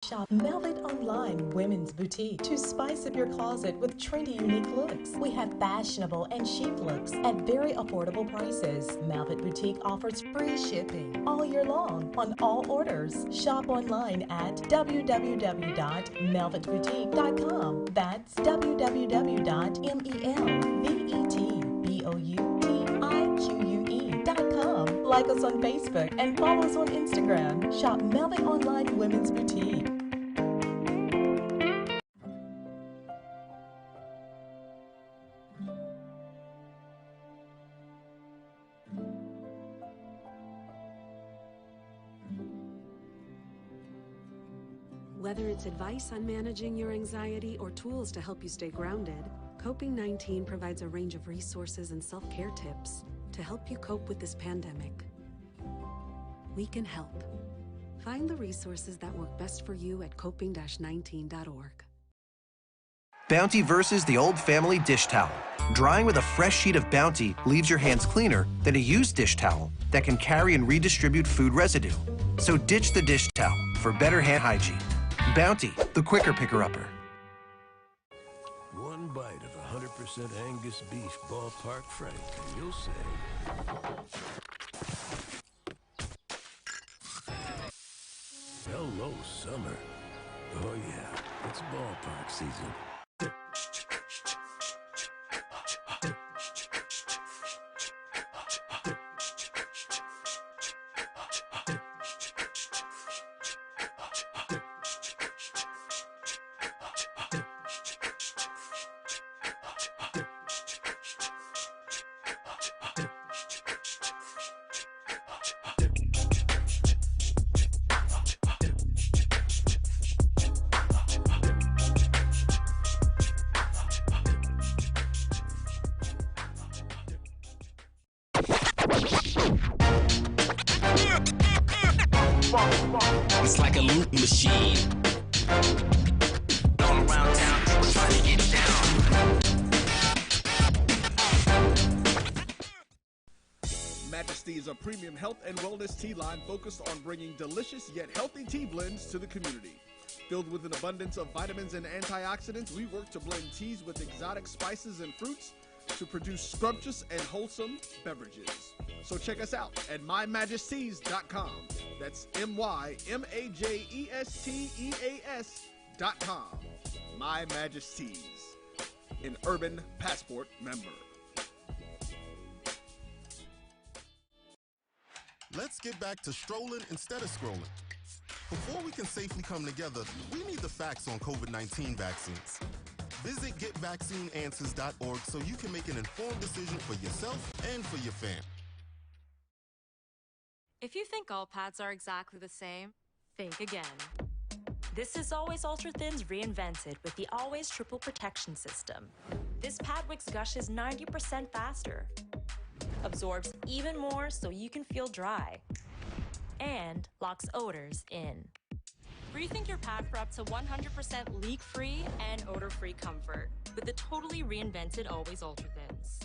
Shop Velvet Online Women's Boutique to spice up your closet with trendy, unique looks. We have fashionable and chic looks at very affordable prices. Velvet Boutique offers free shipping all year long on all orders. Shop online at www.melvetboutique.com. That's www.melvetboutique.com. Like us on Facebook and follow us on Instagram. Shop Velvet Online Women's Boutique. Whether it's advice on managing your anxiety or tools to help you stay grounded, Coping-19 provides a range of resources and self-care tips to help you cope with this pandemic. We can help. Find the resources that work best for you at coping-19.org. Bounty versus the old family dish towel. Drying with a fresh sheet of Bounty leaves your hands cleaner than a used dish towel that can carry and redistribute food residue. So ditch the dish towel for better hand hygiene. Bounty, the quicker picker-upper. One bite of 100% Angus beef ballpark frank, and you'll say, hello, summer. Oh yeah, it's ballpark season. It's like a loot machine. All around town, people trying to get down. Majesty is a premium health and wellness tea line focused on bringing delicious yet healthy tea blends to the community. Filled with an abundance of vitamins and antioxidants, we work to blend teas with exotic spices and fruits to produce scrumptious and wholesome beverages. So check us out at mymajesties.com. That's MyMajesties.com. My Majesties, an Urban Passport member. Let's get back to strolling instead of scrolling. Before we can safely come together, we need the facts on COVID-19 vaccines. Visit getvaccineanswers.org so you can make an informed decision for yourself and for your family. If you think all pads are exactly the same, think again. This is Always Ultra Thins reinvented with the Always Triple Protection System. This pad wicks gushes 90% faster, absorbs even more so you can feel dry, and locks odors in. Rethink your pad for up to 100% leak-free and odor-free comfort with the totally reinvented Always Ultra Thins.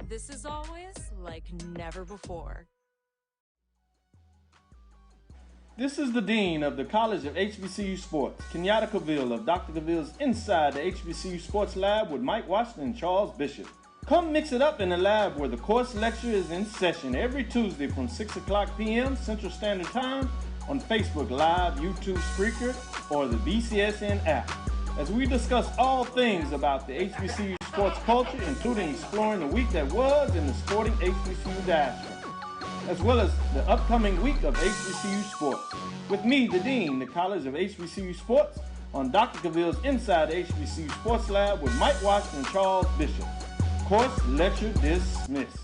This is always like never before. This is the Dean of the College of HBCU Sports, Kenyatta Cavill of Dr. Cavill's Inside the HBCU Sports Lab with Mike Washington and Charles Bishop. Come mix it up in the lab where the course lecture is in session every Tuesday from 6 o'clock p.m. Central Standard Time on Facebook Live, YouTube Spreaker, or the BCSN app, as we discuss all things about the HBCU sports culture, including exploring the week that was in the sporting HBCU diaspora, as well as the upcoming week of HBCU sports. With me, the Dean, the College of HBCU Sports, on Dr. Cavill's Inside the HBCU Sports Lab with Mike Washington and Charles Bishop. Course lecture dismissed.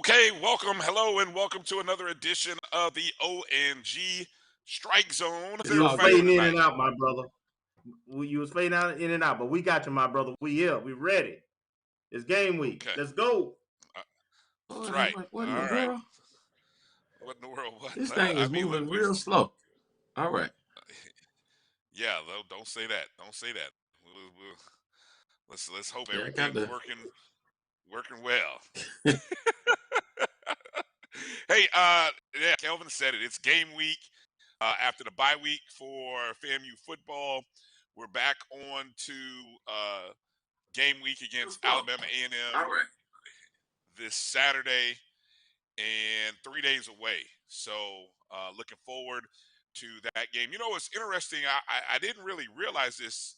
Okay, hello, and welcome to another edition of the ONG Strike Zone. How's You was everybody doing fading in tonight? and out, my brother. You was fading out in and out, but we got you, my brother. We here. We ready. It's game week. Okay, Let's go. that's right. What in the All right. world? What in the world? What? This thing I is mean, moving real slow. All right. Yeah, don't say that. Don't say that. Let's hope Yeah, I got everything's the. working well. Hey, yeah, Kelvin said it. It's game week. After the bye week for FAMU football, we're back on to game week against Alabama A&M All right. this Saturday, and 3 days away. So looking forward to that game. You know, what's interesting, I didn't really realize this,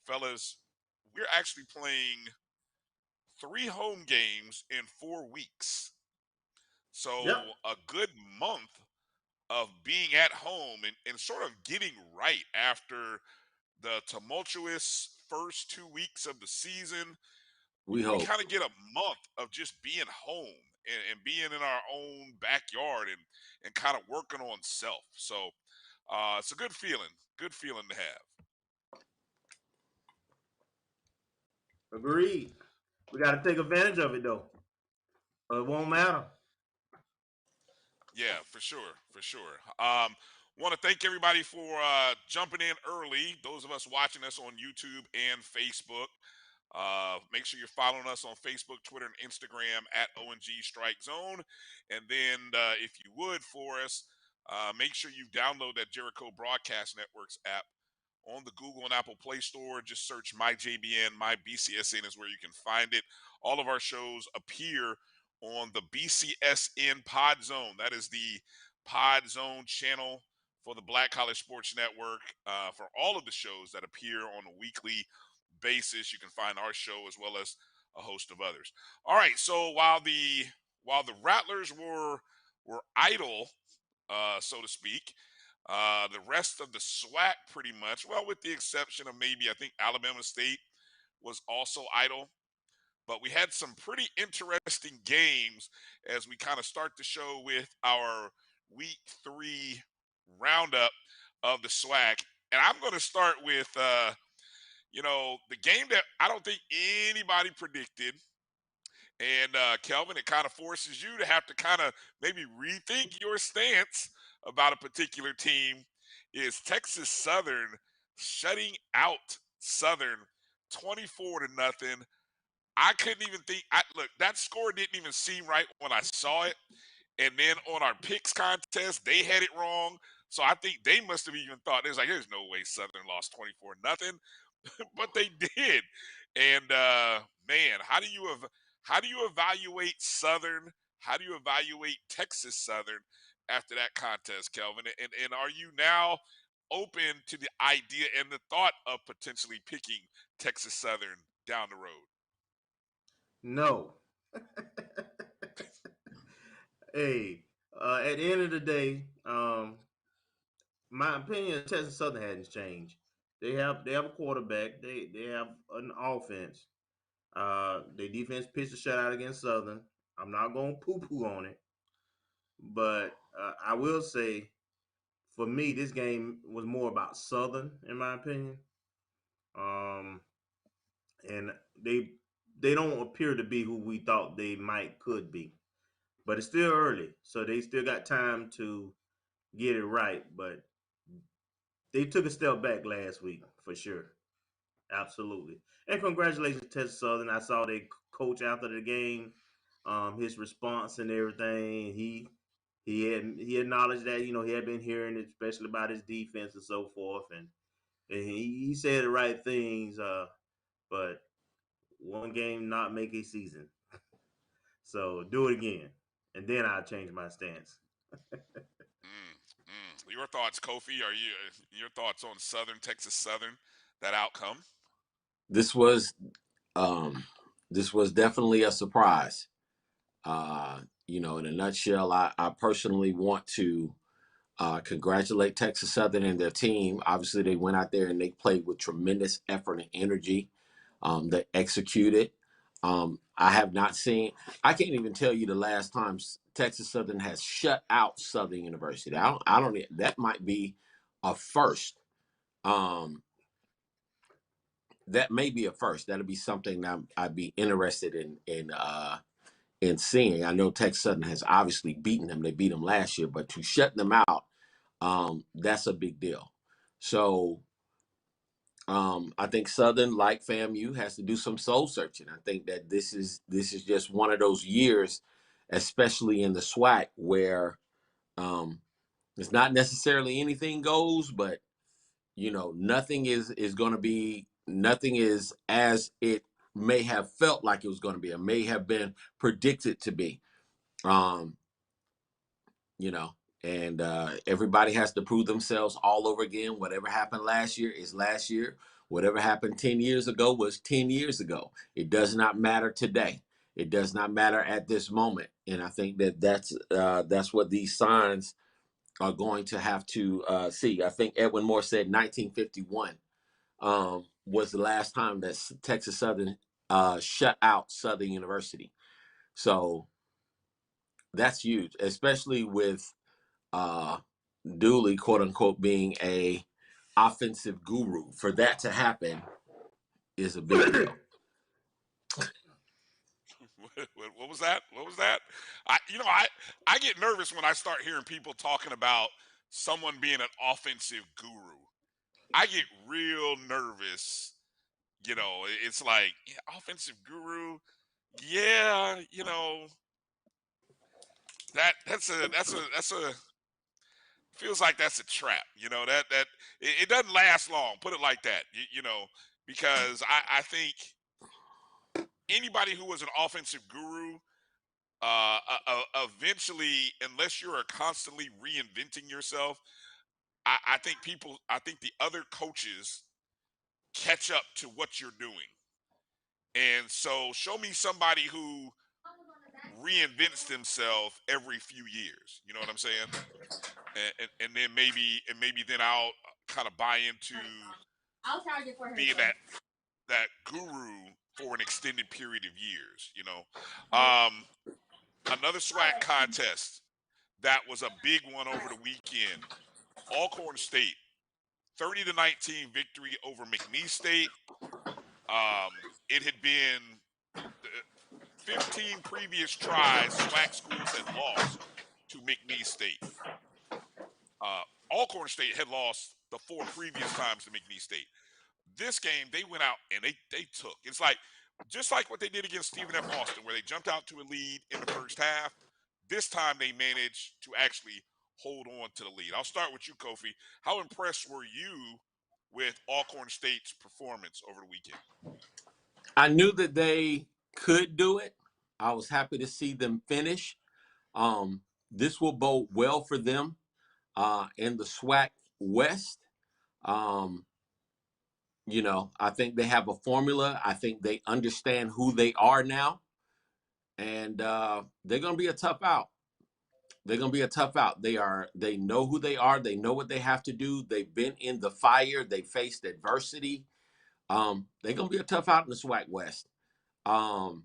fellas. We're actually playing 3 home games in 4 weeks. So Yep. a good month of being at home and sort of getting right after the tumultuous first 2 weeks of the season. We We hope. kind of get a month of just being home and being in our own backyard and kind of working on self. So it's a good feeling to have. Agreed. We got to take advantage of it, though. It won't matter. Yeah, for sure. Want to thank everybody for jumping in early. Those of us watching us on YouTube and Facebook. Make sure you're following us on Facebook, Twitter, and Instagram at ONG Strike Zone. And then, if you would, for us, make sure you download that Jericho Broadcast Networks app on the Google and Apple Play Store. Just search My JBN, My BCSN is where you can find it. All of our shows appear on the BCSN Pod Zone. That is the Pod Zone channel for the Black College Sports Network. For all of the shows that appear on a weekly basis, you can find our show as well as a host of others. All right, so while the Rattlers were idle, so to speak, the rest of the SWAC pretty much, well, with the exception of maybe I think Alabama State was also idle. But we had some pretty interesting games as we kind of start the show with our week 3 roundup of the SWAC. And I'm going to start with, the game that I don't think anybody predicted. And Kelvin, it kind of forces you to have to kind of maybe rethink your stance about a particular team, is Texas Southern shutting out Southern 24-0. I couldn't even think. Look, that score didn't even seem right when I saw it. And then on our picks contest, they had it wrong. So I think they must have even thought there's no way Southern lost 24-0, but they did. And man, how do you evaluate Southern? How do you evaluate Texas Southern after that contest, Kelvin? And are you now open to the idea and the thought of potentially picking Texas Southern down the road? No. Hey, at the end of the day, my opinion of Texas Southern hasn't changed. They have a quarterback. They have an offense. Their defense pitched a shutout against Southern. I'm not going to poo-poo on it, but I will say, for me, this game was more about Southern, in my opinion. And they don't appear to be who we thought they could be. But it's still early, so they still got time to get it right. But they took a step back last week for sure, absolutely. And congratulations, Texas Southern. I saw their coach after the game, his response and everything. He acknowledged that he had been hearing, especially about his defense and so forth, and he said the right things. But one game not make a season. So do it again, and then I'll change my stance. Your thoughts, Kofi? Your thoughts on Texas Southern, that outcome? This was definitely a surprise. In a nutshell, I personally want to congratulate Texas Southern and their team. Obviously, they went out there and they played with tremendous effort and energy. They executed. I have not seen. I can't even tell you the last time Texas Southern has shut out Southern University. I don't. That might be a first. That may be a first. That'll be something that I'd be interested in seeing. I know Texas Southern has obviously beaten them. They beat them last year, but to shut them out, that's a big deal. So I think Southern, like FAMU, has to do some soul searching. I think that this is just one of those years, especially in the SWAC, where it's not necessarily anything goes, but nothing is as it may have felt like it was going to be. It may have been predicted to be. And everybody has to prove themselves all over again. Whatever happened last year is last year. Whatever happened 10 years ago was 10 years ago. It does not matter today. It does not matter at this moment. And I think that's what these signs are going to have to see. I think Edwin Moore said 1951 was the last time that Texas Southern shut out Southern University. So that's huge, especially with Dooley, quote unquote, being a offensive guru. For that to happen is a big deal. What was that? What was that? I get nervous when I start hearing people talking about someone being an offensive guru. I get real nervous. It's like, yeah, offensive guru. Yeah, that's a feels like that's a trap. That it doesn't last long. Put it like that. Because I think anybody who was an offensive guru, eventually, unless you're constantly reinventing yourself, I think the other coaches catch up to what you're doing. And so show me somebody who reinvents themselves every few years. You know what I'm saying? And then maybe then I'll kind of buy into being that guru for an extended period of years. Another SWAC contest that was a big one over the weekend. Alcorn State, 30-19 victory over McNeese State. It had been 15 previous tries SWAC schools had lost to McNeese State. Alcorn State had lost the 4 previous times to McNeese State. This game, they went out and they took. It's like, just like what they did against Stephen F. Austin, where they jumped out to a lead in the first half. This time they managed to actually hold on to the lead. I'll start with you, Kofi. How impressed were you with Alcorn State's performance over the weekend? I knew that they could do it. I was happy to see them finish. This will bode well for them in the SWAC West. I think they have a formula. I think they understand who they are now. And they're going to be a tough out. They're going to be a tough out. They know who they are. They know what they have to do. They've been in the fire. They faced adversity. They're going to be a tough out in the SWAC West. And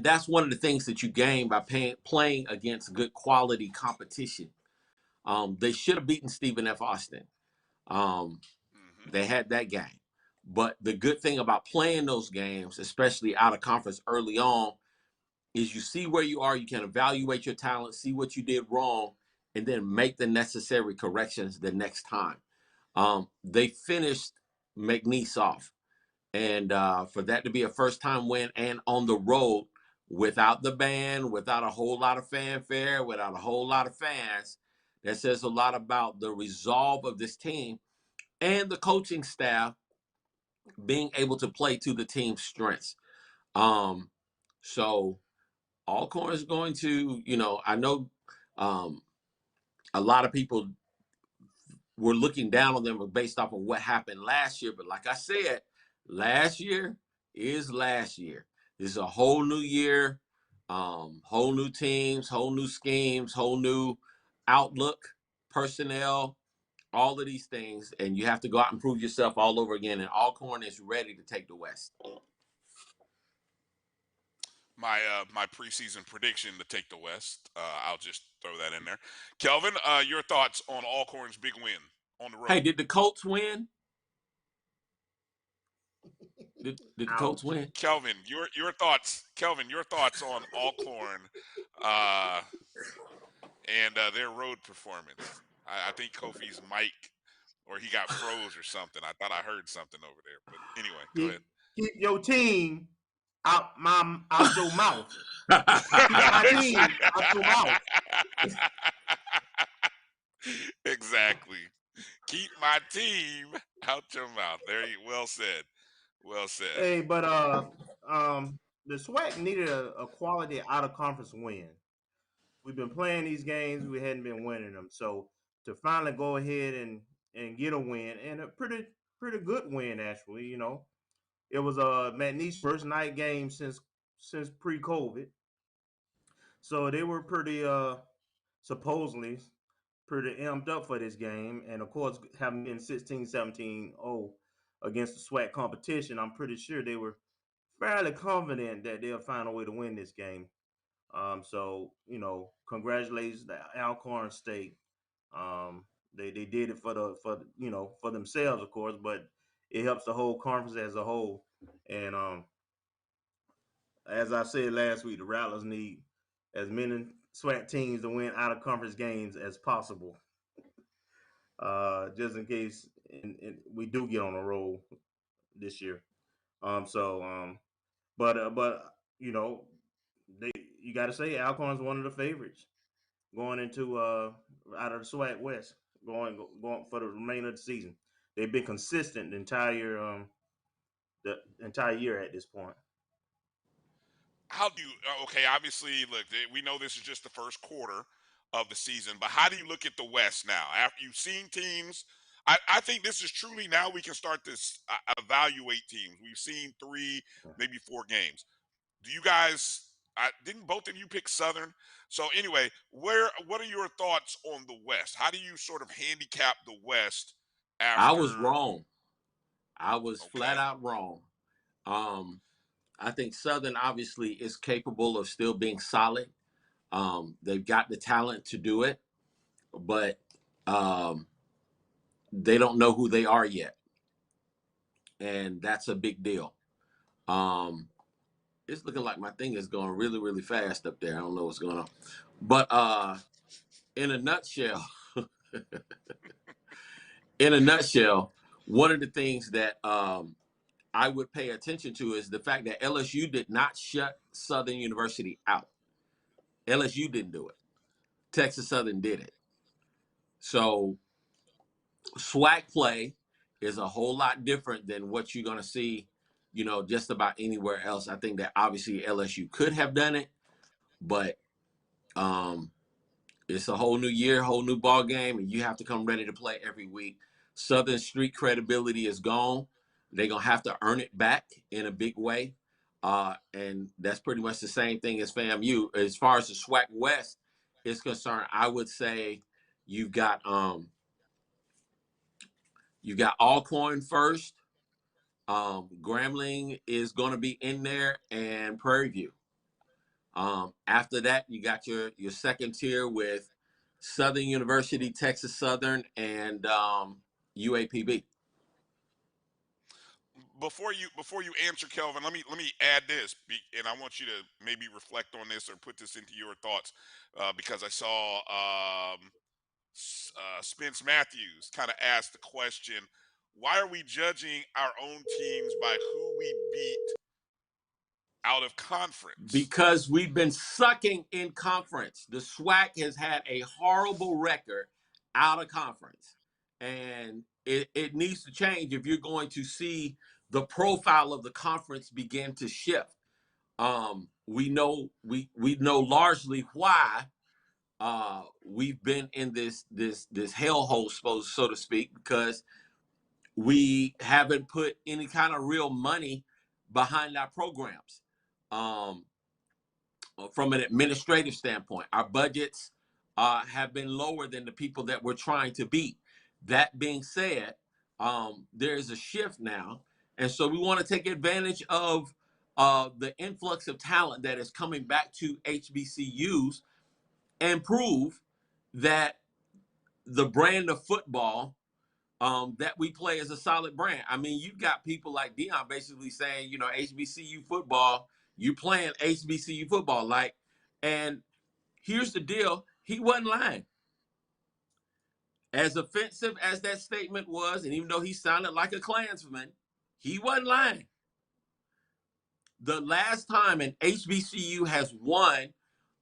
that's one of the things that you gain by playing against good quality competition. They should have beaten Stephen F. Austin. They had that game. But the good thing about playing those games, especially out of conference early on, is you see where you are. You can evaluate your talent, see what you did wrong, and then make the necessary corrections the next time. They finished McNeese off. And for that to be a first-time win and on the road without the band, without a whole lot of fanfare, without a whole lot of fans, that says a lot about the resolve of this team and the coaching staff being able to play to the team's strengths. So Alcorn is going to, I know a lot of people were looking down on them based off of what happened last year. But like I said, last year is last year. This is a whole new year, whole new teams, whole new schemes, whole new outlook, personnel, all of these things. And you have to go out and prove yourself all over again. And Alcorn is ready to take the West. my preseason prediction to take the West. I'll just throw that in there. Kelvin, your thoughts on Alcorn's big win on the road? Hey, did the Colts win? Did the Colts win? Kelvin, your thoughts. Kelvin, your thoughts on Alcorn and their road performance. I think Kofi's mic, or he got froze or something. I thought I heard something over there. But anyway, go ahead. Keep your team out your mouth. Keep my team out your mouth. Exactly. Keep my team out your mouth. There you. Well said. Well said. Hey, but the SWAC needed a quality out of conference win. We've been playing these games, we hadn't been winning them. So to finally go ahead and get a win, and a pretty good win actually, It was McNeese first night game since pre-COVID. So they were pretty supposedly pretty amped up for this game. And of course, having been 16-17-0 against the SWAC competition, I'm pretty sure they were fairly confident that they'll find a way to win this game. So congratulations to Alcorn State. They did it for themselves, of course, but it helps the whole conference as a whole. And as I said last week, the Rattlers need as many SWAC teams to win out of conference games as possible, just in case we do get on a roll this year. But you got to say Alcorn's one of the favorites going into out of the SWAC West, going for the remainder of the season. They've been consistent the entire year at this point. How do you? Okay, obviously, look, we know this is just the first quarter of the season, but how do you look at the West now? After you've seen teams, I think this is truly now we can start to evaluate teams. We've seen 3, maybe 4 games. Do you guys? Didn't both of you pick Southern? So anyway, what are your thoughts on the West? How do you sort of handicap the West? I was wrong. I was flat out wrong. I think Southern obviously is capable of still being solid. They've got the talent to do it, but they don't know who they are yet. And that's a big deal. It's looking like my thing is going really, really fast up there. I don't know what's going on. But in a nutshell, one of the things that I would pay attention to is the fact that LSU did not shut Southern University out. LSU didn't do it. Texas Southern did it. So SWAC play is a whole lot different than what you're going to see, just about anywhere else. I think that obviously LSU could have done it, but it's a whole new year, whole new ball game, and you have to come ready to play every week. Southern street credibility is gone. They're going to have to earn it back in a big way. And that's pretty much the same thing as FAMU. As far as the SWAC West is concerned, I would say you've got Alcorn first. Grambling is going to be in there, and Prairie View. After that, you got your second tier with Southern University, Texas Southern, and UAPB. Before you answer, Kelvin, let me add this, and I want you to maybe reflect on this or put this into your thoughts, because I saw Spence Matthews kind of asked the question, why are we judging our own teams by who we beat out of conference? Because we've been sucking in conference. The SWAC has had a horrible record out of conference, and it needs to change if you're going to see the profile of the conference begin to shift. We know largely why we've been in this hellhole, so to speak, because we haven't put any kind of real money behind our programs. From an administrative standpoint, our budgets have been lower than the people that we're trying to beat. That being said, there is a shift now. And so we want to take advantage of the influx of talent that is coming back to HBCUs and prove that the brand of football that we play is a solid brand. I mean, you've got people like Dion basically saying, you know, HBCU football, you playing HBCU football. Like, and here's the deal, he wasn't lying. As offensive as that statement was, and even though he sounded like a Klansman, he wasn't lying. The last time an HBCU has won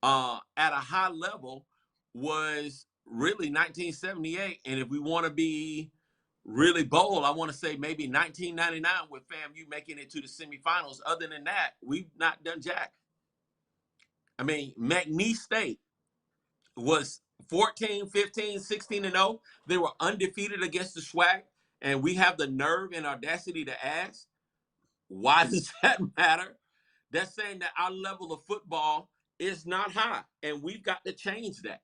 at a high level was really 1978. And if we want to be really bold, I want to say maybe 1999 with FAMU making it to the semifinals. Other than that, we've not done jack. I mean, McNeese State was 14, 15, 16 and 0. They were undefeated against the SWAC, and we have the nerve and audacity to ask, why does that matter? That's saying that our level of football is not high, and we've got to change that.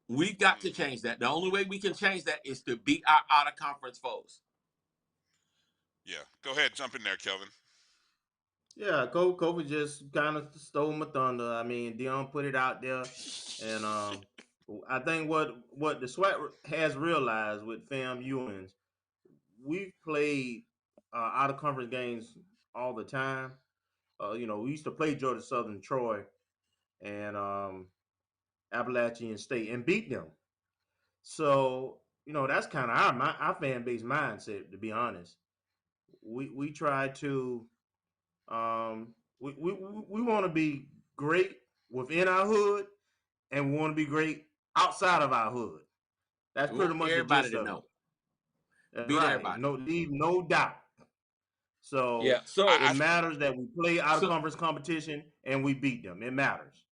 We've got to change that. The only way we can change that is to beat our out-of-conference foes. Yeah, go ahead, jump in there, Kelvin. Yeah, Kobe just kind of stole my thunder. I mean, Dion put it out there, and I think what the SWAC has realized with FAMU, we've played out of conference games all the time. You know, we used to play Georgia Southern, Troy, and Appalachian State, and beat them. So you know, that's kind of our fan base mindset. To be honest, we try to we want to be great within our hood, and we want to be great outside of our hood. That's We pretty want much the everybody gist to of know. it. Beat Right. everybody. Leave no doubt. So Yeah. So it matters that we play out of so, conference competition and we beat them. It matters.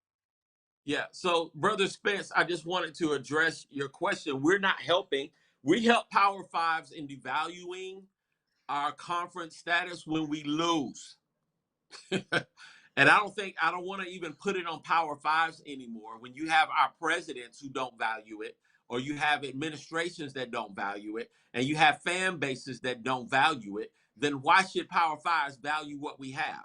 Yeah. So, Brother Spence, I just wanted to address your question. We're not helping. We help Power Fives in devaluing our conference status when we lose. And I don't want to even put it on Power Fives anymore. When you have our presidents who don't value it, or you have administrations that don't value it, and you have fan bases that don't value it, then why should Power Fives value what we have?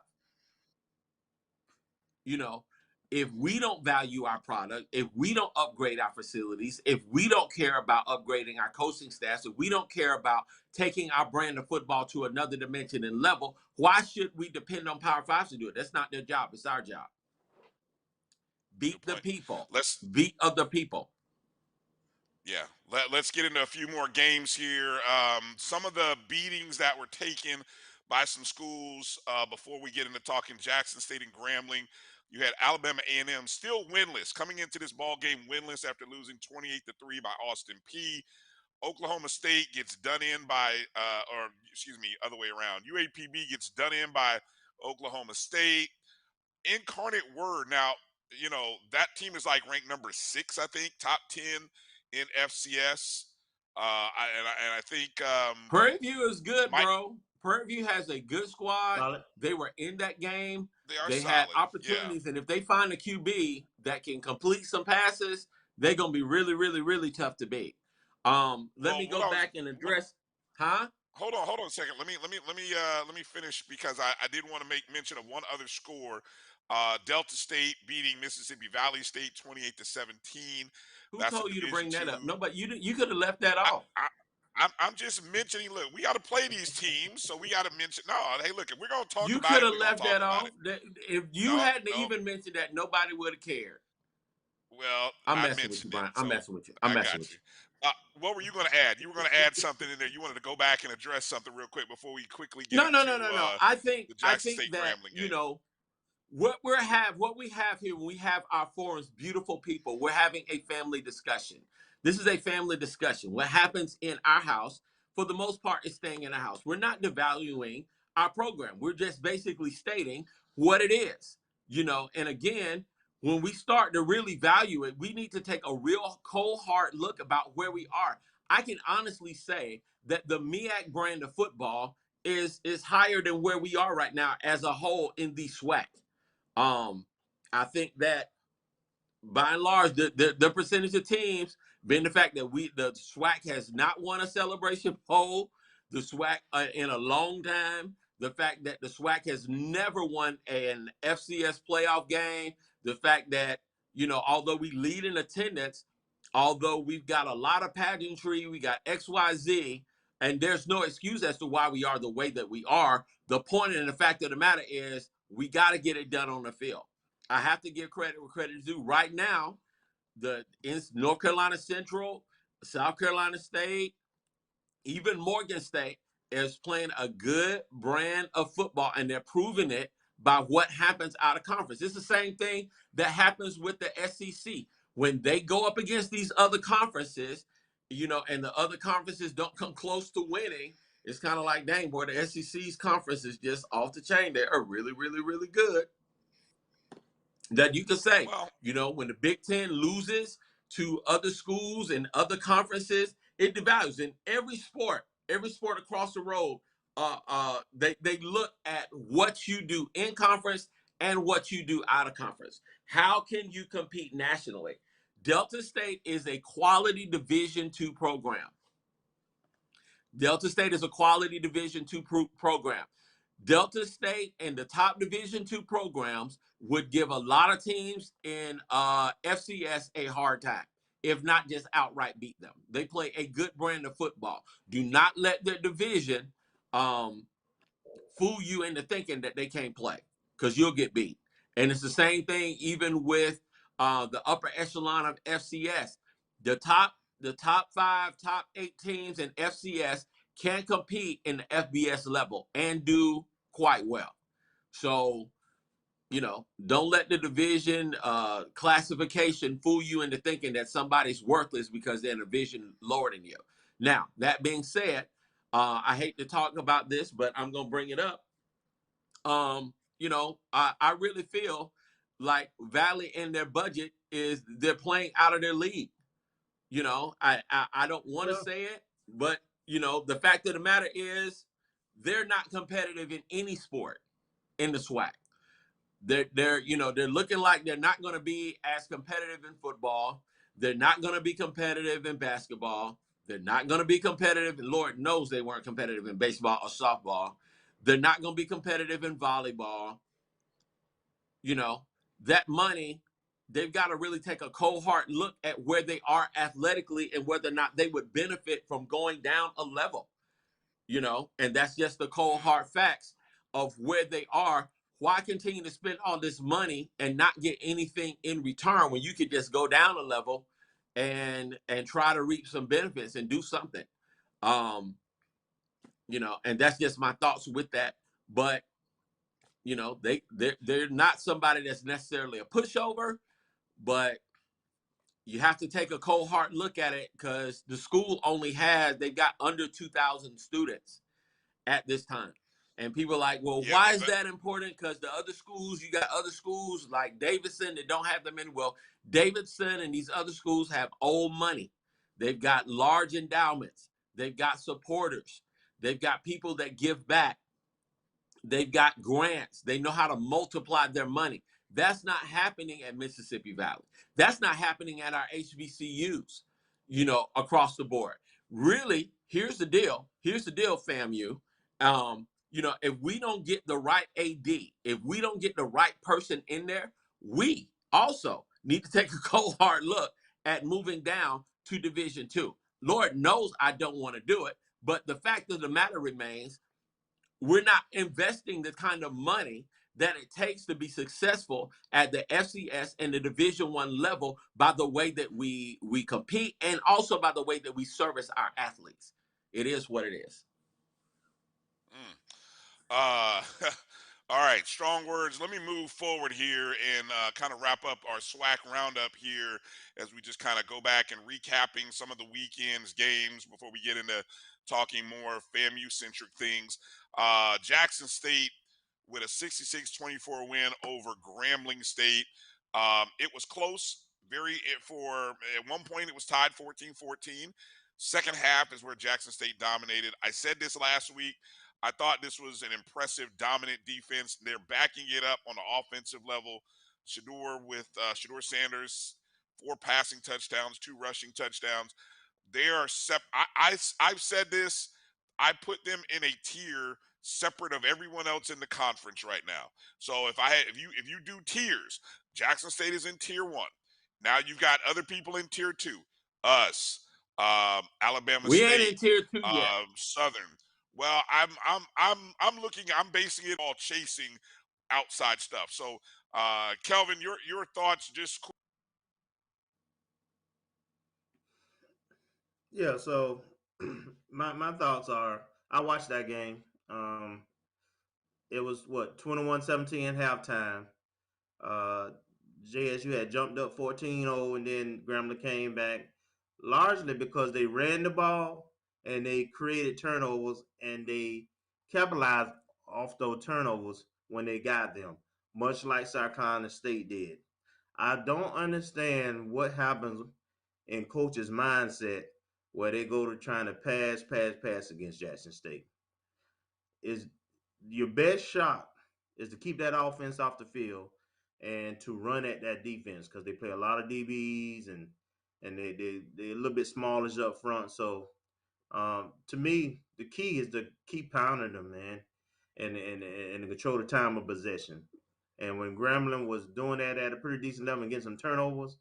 You know, if we don't value our product, if we don't upgrade our facilities, if we don't care about upgrading our coaching staff, if we don't care about taking our brand of football to another dimension and level, why should we depend on Power Fives to do it? That's not their job. It's our job. Beat the people. Beat other people. Yeah, let's get into a few more games here. Some of the beatings that were taken by some schools before we get into talking Jackson State and Grambling. You had Alabama A&M still winless, coming into this ball game winless after losing 28-3 by Austin Peay. Oklahoma State gets done in by, or excuse me, other way around. UAPB gets done in by Oklahoma State. Incarnate Word. Now, you know, that team is like ranked number 6, I think, top 10 in FCS. I think Prairie View is good, Mike, bro. Prairie View has a good squad. Solid. They were in that game. They had solid. opportunities, and if they find a QB that can complete some passes, they're gonna be really, really, really tough to beat. Let me go back and address. Hold on a second. Let me finish, because I did want to make mention of one other score. Delta State beating Mississippi Valley State 28-17. Who That's told you to bring that up? Division II. No, but you could have left that off. I'm just mentioning. Look, we got to play these teams, so we got to mention. No, hey, look, if we're gonna talk You about could it, have we're gonna left talk that about off. it. If you hadn't even mentioned that, nobody would have cared. Well, I'm I messing with you, mentioned Brian. it, I'm so messing with you. I got you. What were you going to add? You were going to add something in there. You wanted to go back and address something real quick before we quickly get into No. I think the Jackson State that Grambling game. you know what we have here when we have our forums, beautiful people. We're having a family discussion. This is a family discussion. What happens in our house, for the most part, is staying in our house. We're not devaluing our program. We're just basically stating what it is, you know. And again, when we start to really value it, we need to take a real cold, hard look about where we are. I can honestly say that the MEAC brand of football is higher than where we are right now as a whole in the SWAC. I think that by and large, the percentage of teams, being the fact that the SWAC has not won a Celebration Bowl, the SWAC in a long time, the fact that the SWAC has never won an FCS playoff game, the fact that, although we lead in attendance, although we've got a lot of pageantry, we got XYZ, and there's no excuse as to why we are the way that we are. The point and the fact of the matter is we got to get it done on the field. I have to give credit where credit is due. Right now, in North Carolina Central, South Carolina State, even Morgan State is playing a good brand of football, and they're proving it by what happens out of conference. It's the same thing that happens with the SEC. When they go up against these other conferences, and the other conferences don't come close to winning, it's kind of like, dang, boy, the SEC's conference is just off the chain. They are really, really, really good. That you could say, when the Big Ten loses to other schools and other conferences, it devalues. In every sport across the road, they look at what you do in conference and what you do out of conference. How can you compete nationally? Delta State is a quality Division II program. Delta State is a quality Division II program. Delta State and the top Division II programs would give a lot of teams in FCS a hard time, if not just outright beat them. They play a good brand of football. Do not let their division fool you into thinking that they can't play, because you'll get beat. And it's the same thing even with the upper echelon of FCS. The top 5, top 8 teams in FCS can compete in the FBS level and do quite well. So, don't let the division classification fool you into thinking that somebody's worthless because they're in a division lower than you. Now, that being said, I hate to talk about this, but I'm going to bring it up. I really feel like Valley in their budget they're playing out of their league. I don't want to say it, but the fact of the matter is they're not competitive in any sport in the SWAC. They're looking like they're not going to be as competitive in football. They're not going to be competitive in basketball. They're not going to be competitive, and Lord knows they weren't competitive in baseball or softball. They're not going to be competitive in volleyball. That money, they've got to really take a cold hard look at where they are athletically and whether or not they would benefit from going down a level. And that's just the cold hard facts of where they are. Why continue to spend all this money and not get anything in return when you could just go down a level and try to reap some benefits and do something? And that's just my thoughts with that. But they're not somebody that's necessarily a pushover, but you have to take a cold hard look at it because the school they've got under 2,000 students at this time. And people are like, well, why is that important? Because the other schools, you got other schools like Davidson that don't have them in. Well, Davidson and these other schools have old money. They've got large endowments. They've got supporters. They've got people that give back. They've got grants. They know how to multiply their money. That's not happening at Mississippi Valley. That's not happening at our HBCUs, across the board. Really, here's the deal. Here's the deal, FAMU. If we don't get the right AD, if we don't get the right person in there, we also need to take a cold hard look at moving down to Division II. Lord knows I don't want to do it, but the fact of the matter remains, we're not investing the kind of money that it takes to be successful at the FCS and the Division I level by the way that we compete and also by the way that we service our athletes. It is what it is. All right, strong words. Let me move forward here and kind of wrap up our SWAC roundup here as we just kind of go back and recapping some of the weekend's games before we get into talking more FAMU-centric things. Jackson State with a 66-24 win over Grambling State. It was close. At one point, it was tied 14-14. Second half is where Jackson State dominated. I said this last week. I thought this was an impressive, dominant defense. They're backing it up on the offensive level. Shador Sanders, 4 passing touchdowns, 2 rushing touchdowns. They are I've said this. I put them in a tier separate of everyone else in the conference right now. So if you do tiers, Jackson State is in tier 1. Now you've got other people in tier 2. Us, Alabama We ain't State, in tier 2 yet. Southern. Well, I'm looking. I'm basing it all chasing outside stuff. So, Kelvin, your thoughts? Just Yeah, so my thoughts are I watched that game. It was what 21-17 at halftime. Uh, JSU had jumped up 14-0 and then Grambling came back largely because they ran the ball and they created turnovers and they capitalized off those turnovers when they got them, much like South Carolina State did. I don't understand what happens in coach's mindset where they go to trying to pass against Jackson State. Is your best shot is to keep that offense off the field and to run at that defense because they play a lot of DBs and they're a little bit smallish up front. So to me, the key is to keep pounding them, man, and control the time of possession. And when Grambling was doing that at a pretty decent level and getting some turnovers,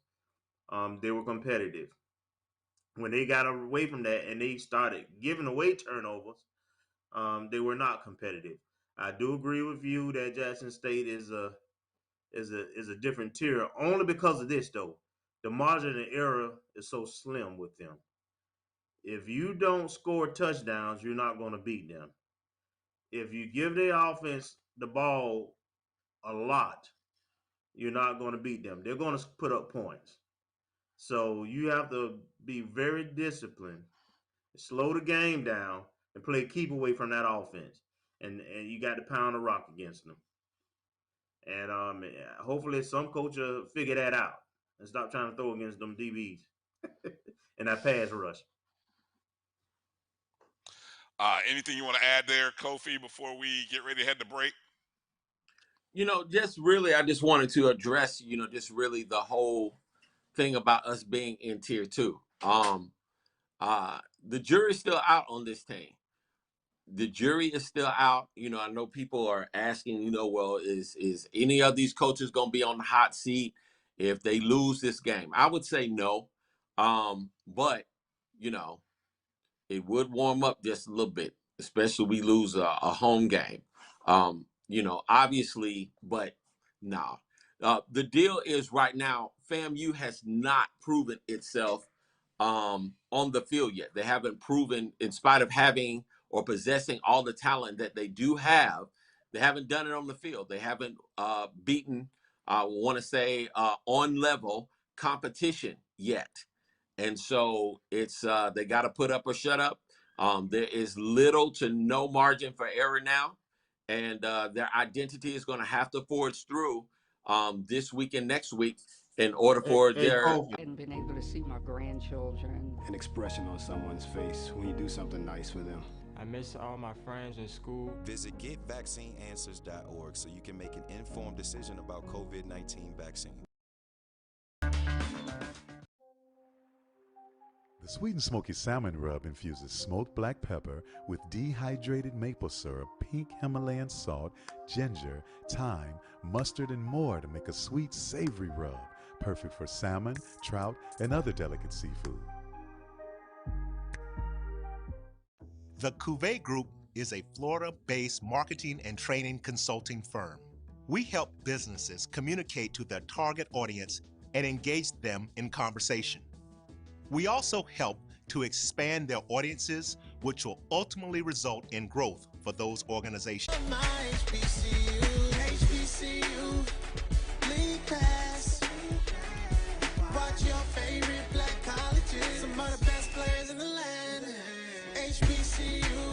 they were competitive. When they got away from that and they started giving away turnovers, they were not competitive. I do agree with you that Jackson State is a different tier only because of this though. The margin of error is so slim with them. If you don't score touchdowns, you're not going to beat them. If you give their offense the ball a lot, you're not going to beat them. They're going to put up points. So you have to be very disciplined, slow the game down, and play keep away from that offense. And you got to pound the rock against them. And hopefully some coach will figure that out and stop trying to throw against them DBs and that pass rush. anything you want to add there, Kofi, before we get ready to head to break? Just really, I just wanted to address, just really the whole thing about us being in tier 2. The jury's still out on this team. The jury is still out. I know people are asking, well, is any of these coaches going to be on the hot seat if they lose this game? I would say no. But, it would warm up just a little bit, especially we lose a home game. Obviously, but no. The deal is right now, FAMU has not proven itself on the field yet. They haven't proven, in spite of having or possessing all the talent that they do have, they haven't done it on the field. They haven't beaten, I want to say, on level competition yet. And so it's they got to put up or shut up. There is little to no margin for error now. And their identity is going to have to forge through this week and next week in order for their... I hadn't been able to see my grandchildren. An expression on someone's face when you do something nice for them. I miss all my friends in school. Visit GetVaccineAnswers.org so you can make an informed decision about COVID-19 vaccine. The Sweet and Smoky Salmon Rub infuses smoked black pepper with dehydrated maple syrup, pink Himalayan salt, ginger, thyme, mustard, and more to make a sweet, savory rub, perfect for salmon, trout, and other delicate seafood. The Cuvée Group is a Florida-based marketing and training consulting firm. We help businesses communicate to their target audience and engage them in conversation. We also help to expand their audiences, which will ultimately result in growth for those organizations. Watch your favorite black colleges, some of the best players in the land. HBCU,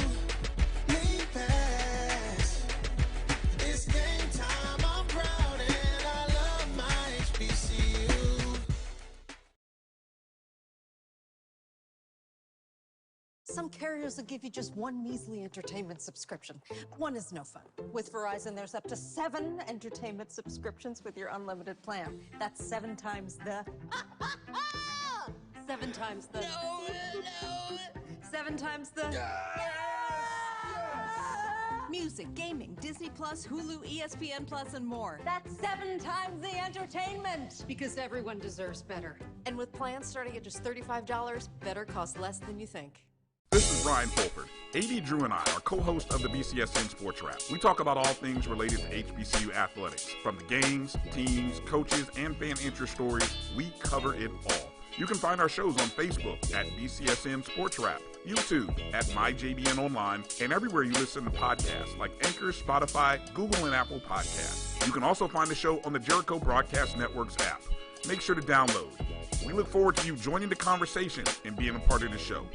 league pass. It's game time, I'm proud and I love my HBCU. Some carriers will give you just one measly entertainment subscription. One is no fun. With Verizon, there's up to 7 entertainment subscriptions with your unlimited plan. That's 7 times the... 7 times the... No. 7 times the... Music, gaming, Disney Plus, Hulu, ESPN Plus, and more. That's 7 times the entertainment. Because everyone deserves better. And with plans starting at just $35, better costs less than you think. This is Brian Fulford. AD Drew and I are co-hosts of the BCSN Sports Wrap. We talk about all things related to HBCU athletics. From the games, teams, coaches, and fan interest stories, we cover it all. You can find our shows on Facebook at BCSN Sports Wrap, YouTube at MyJBN Online, and everywhere you listen to podcasts like Anchor, Spotify, Google, and Apple Podcasts. You can also find the show on the Jericho Broadcast Network's app. Make sure to download. We look forward to you joining the conversation and being a part of the show.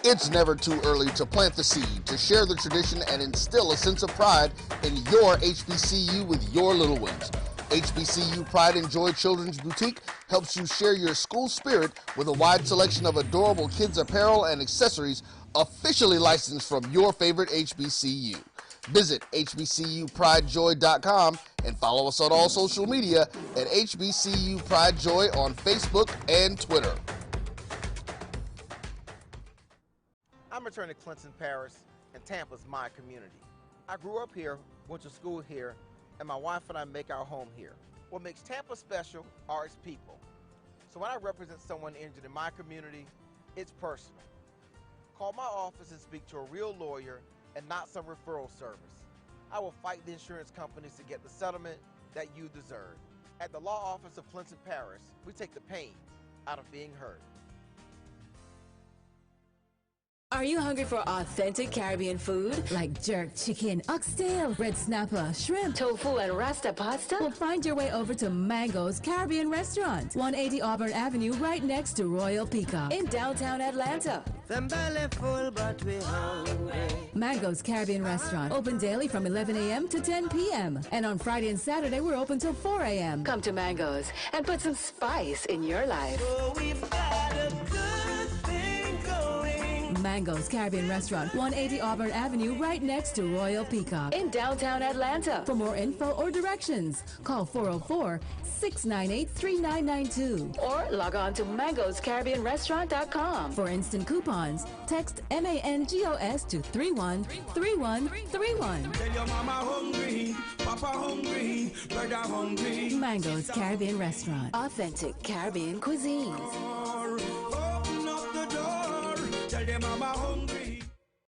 It's never too early to plant the seed, to share the tradition, and instill a sense of pride in your HBCU with your little ones. HBCU Pride and Joy Children's Boutique helps you share your school spirit with a wide selection of adorable kids' apparel and accessories officially licensed from your favorite HBCU. Visit hbcupridejoy.com and follow us on all social media at HBCU Pride Joy on Facebook and Twitter. I'm attorney Clinton Paris, and Tampa's my community. I grew up here, went to school here, and my wife and I make our home here. What makes Tampa special are its people. So when I represent someone injured in my community, it's personal. Call my office and speak to a real lawyer and not some referral service. I will fight the insurance companies to get the settlement that you deserve. At the law office of Clinton Paris, we take the pain out of being heard. Are you hungry for authentic Caribbean food? Like jerk chicken, oxtail, red snapper, shrimp, tofu, and rasta pasta? Well, find your way over to Mango's Caribbean Restaurant, 180 Auburn Avenue, right next to Royal Peacock in downtown Atlanta. Them belly full, but we hungry. Mango's Caribbean Restaurant, open daily from 11 a.m. to 10 p.m. And on Friday and Saturday, we're open till 4 a.m. Come to Mango's and put some spice in your life. Oh, we've got a good thing going. Mango's Caribbean Restaurant, 180 Auburn Avenue, right next to Royal Peacock in downtown Atlanta. For more info or directions, call 404-698-3992 or log on to mangoscaribbeanrestaurant.com. For instant coupons, text MANGOS to 313131. Tell your mama hungry, papa hungry, brother hungry. Mango's Caribbean Restaurant, authentic Caribbean cuisines. Open up the door, tell your mama hungry.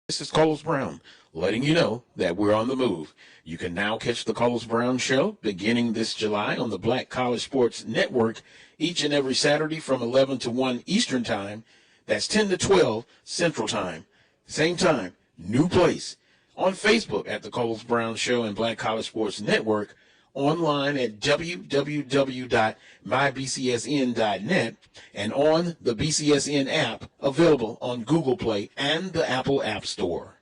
This is Carlos Brown, letting you know that we're on the move. You can now catch the Carlos Brown Show beginning this July on the Black College Sports Network each and every Saturday from 11 to 1 Eastern Time. That's 10 to 12 Central Time. Same time, new place. On Facebook at the Carlos Brown Show and Black College Sports Network. Online at www.mybcsn.net and on the BCSN app available on Google Play and the Apple App Store.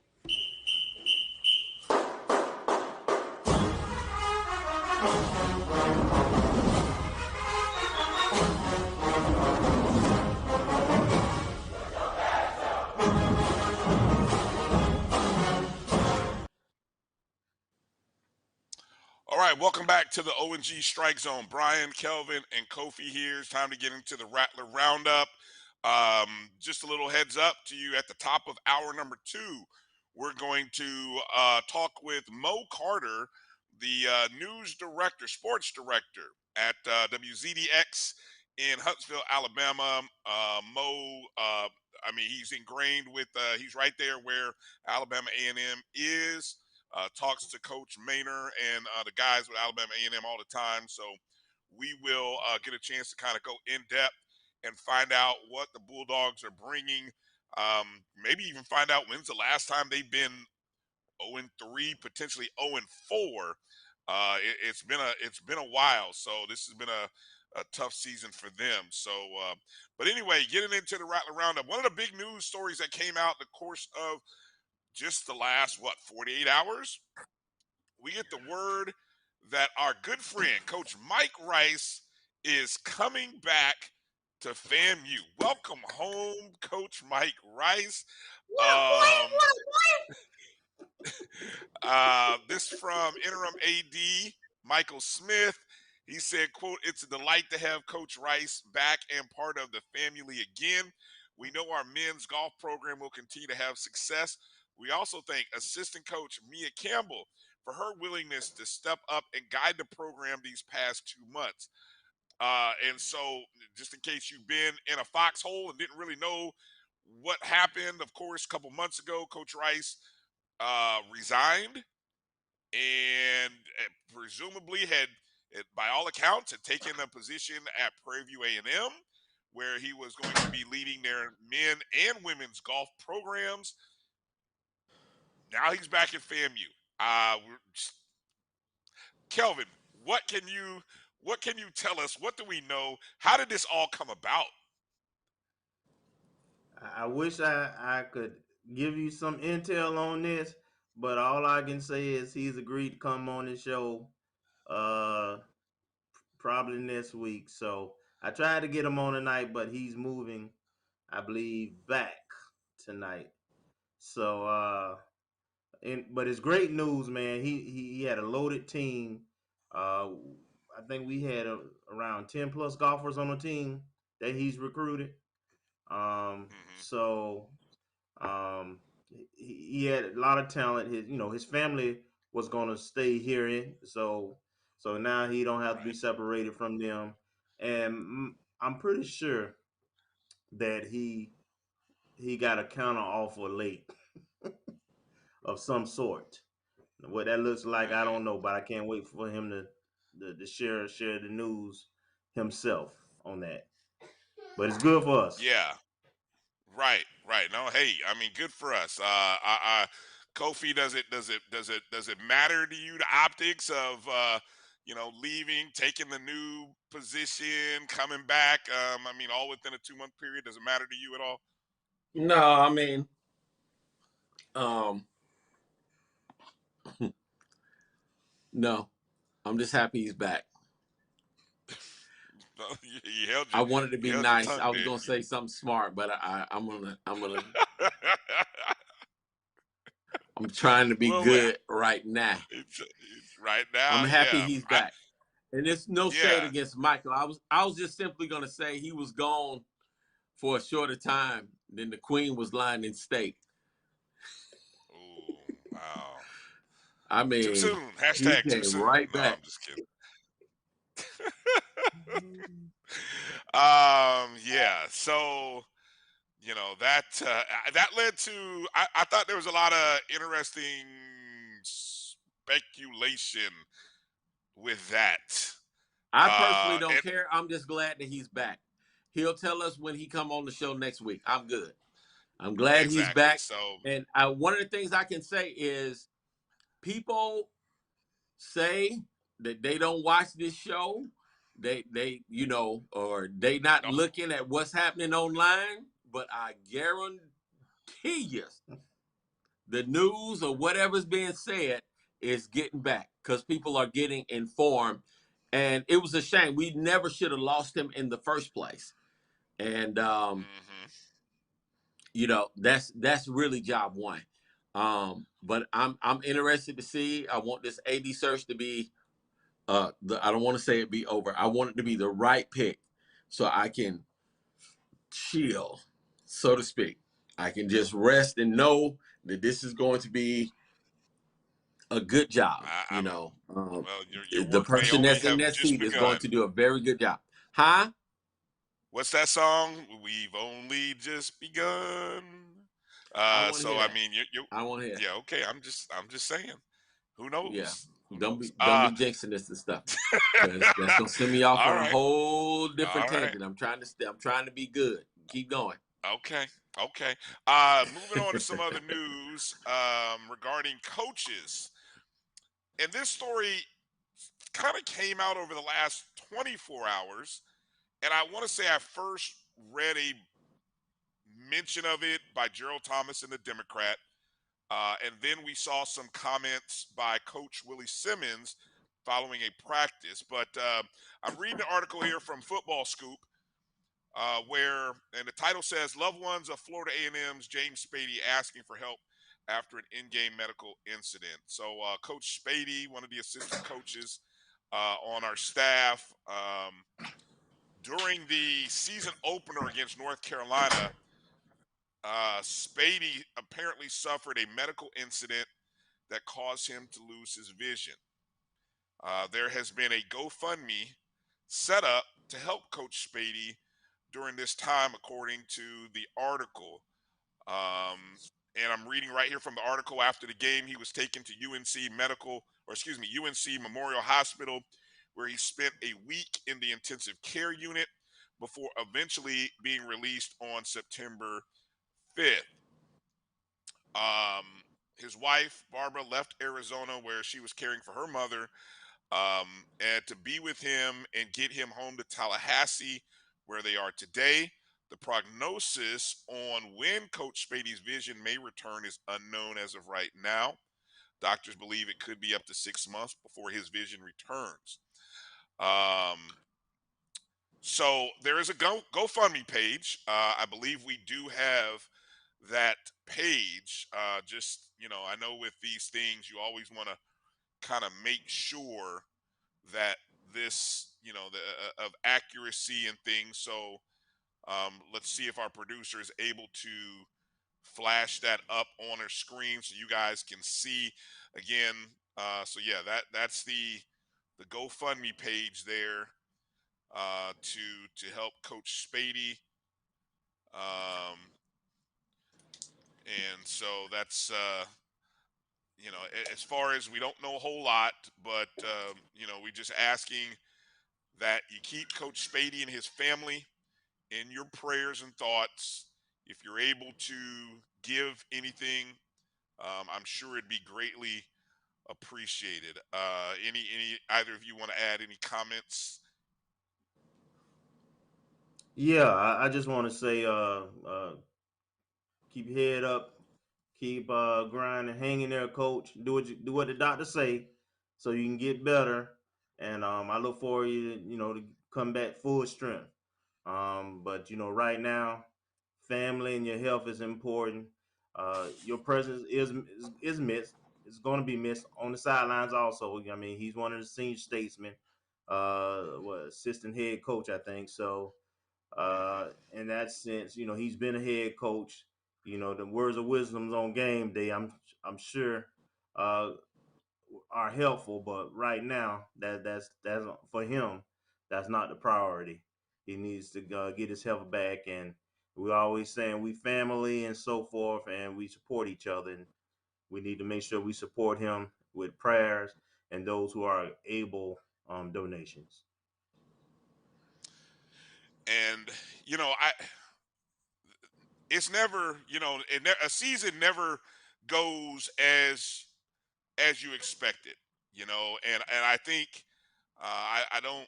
All right, welcome back to the O&G Strike Zone. Brian, Kelvin, and Kofi here. It's time to get into the Rattler Roundup. Just a little heads up to you at the top of hour number 2. We're going to talk with Mo Carter, the news director, sports director at WZDX in Huntsville, Alabama. Mo, he's ingrained with, he's right there where Alabama A&M is. Talks to Coach Maynor and the guys with Alabama A&M all the time. So we will get a chance to kind of go in depth and find out what the Bulldogs are bringing. Maybe even find out when's the last time they've been 0-3, potentially 0-4. It's been a while. So this has been a tough season for them. So, but anyway, getting into the Rattler Roundup, one of the big news stories that came out in the course of just the last, 48 hours, we get the word that our good friend, Coach Mike Rice, is coming back to FAMU. Welcome home, Coach Mike Rice. This from interim AD Michael Smith. He said, quote, "It's a delight to have Coach Rice back and part of the family again. We know our men's golf program will continue to have success. We also thank assistant coach Mia Campbell for her willingness to step up and guide the program these past 2 months." And so, just in case you've been in a foxhole and didn't really know what happened, of course, a couple months ago, Coach Rice resigned and presumably had, by all accounts, had taken a position at Prairie View A&M, where he was going to be leading their men and women's golf programs. Now he's back at FAMU. Kelvin, what can you tell us? What do we know? How did this all come about? I wish I could give you some intel on this, but all I can say is he's agreed to come on the show probably next week. So I tried to get him on tonight, but he's moving, I believe, back tonight. So but it's great news, man. He had a loaded team. I think we had around 10 plus golfers on the team that he's recruited. So he had a lot of talent. His family was going to stay here, so now he don't have to be separated from them. And I'm pretty sure that he got a counter offer late of some sort. What that looks like, I don't know, but I can't wait for him to share the news himself on that. But it's good for us. Yeah. Right. No, hey, I mean, good for us. Kofi, does it matter to you the optics of leaving, taking the new position, coming back? I mean, all within a 2-month period. Does it matter to you at all? No, I mean, no, I'm just happy he's back. He held you, I wanted to he be held your nice. tongue I was there. gonna say something smart, but I'm gonna I'm trying to be Well, good right now. It's right now. I'm happy Yeah. he's back. And it's no shade Yeah. against Michael. I was just simply gonna say he was gone for a shorter time than the Queen was lying in state. Ooh, wow. I mean, Too soon. he Hashtag too came soon. right No, back. I'm just kidding. Yeah. So, that led to. I thought there was a lot of interesting speculation with that. I personally don't And care. I'm just glad that he's back. He'll tell us when he come on the show next week. I'm good. I'm glad he's exactly. back. So, And one of the things I can say is people say that they don't watch this show. They or they not looking at what's happening online. But I guarantee you, the news or whatever's being said is getting back because people are getting informed. And it was a shame. We never should have lost him in the first place. And that's really job one. But I'm interested to see. I want this AD search to be I don't want to say it be over. I want it to be the right pick so I can chill, so to speak. I can just rest and know that this is going to be a good job. well, your The work may person only that's in have that just seat is going begun. to do a very good job. Huh? What's that song? We've only just begun. I want to So hear I that. mean, you I want to hear. yeah, okay. I'm just saying. Who Yeah. knows? Who Don't knows? be jinxing this and stuff. Because that's gonna send me off All on a right. whole different All right. tangent. I'm trying to be good. Keep going. Okay. Moving on to some other news regarding coaches. And this story kind of came out over the last 24 hours. And I want to say I first read a mention of it by Gerald Thomas in the Democrat. And then we saw some comments by Coach Willie Simmons following a practice. But I'm reading an article here from Football Scoop. and the title says loved ones of Florida A&M's James Spady asking for help after an in-game medical incident. So Coach Spady, one of the assistant coaches on our staff, during the season opener against North Carolina, Spady apparently suffered a medical incident that caused him to lose his vision. There has been a GoFundMe set up to help Coach Spady during this time, according to the article. And I'm reading right here from the article. After the game, he was taken to UNC Memorial Hospital, where he spent a week in the intensive care unit before eventually being released on September 5th. His wife, Barbara, left Arizona where she was caring for her mother, and to be with him and get him home to Tallahassee, where they are today. The prognosis on when Coach Spady's vision may return is unknown as of right now. Doctors believe it could be up to 6 months before his vision returns. So there is a GoFundMe page. I believe we do have that page. I know with these things, you always want to kind of make sure that this, of accuracy and things. So let's see if our producer is able to flash that up on her screen so you guys can see again. So yeah, that's the GoFundMe page there to help Coach Spady. And so that's as far as we don't know a whole lot, but we just asking that you keep Coach Spady and his family in your prayers and thoughts. If you're able to give anything, I'm sure it'd be greatly appreciated. Any either of you want to add any comments? Yeah, I just want to say, keep your head up, keep grinding, hanging there, coach. Do what the doctor say, so you can get better. And I look forward to come back full strength. But right now, family and your health is important. Your presence is missed. It's going to be missed on the sidelines also. I mean, he's one of the senior statesmen, assistant head coach, I think. So in that sense, he's been a head coach. The words of wisdom on game day, I'm sure are helpful, but right now that's for him. That's not the priority. He needs to get his health back, and we're always saying we family and so forth, and we support each other, and we need to make sure we support him with prayers and those who are able donations. And it's never, a season never goes as you expect it, and I think I don't.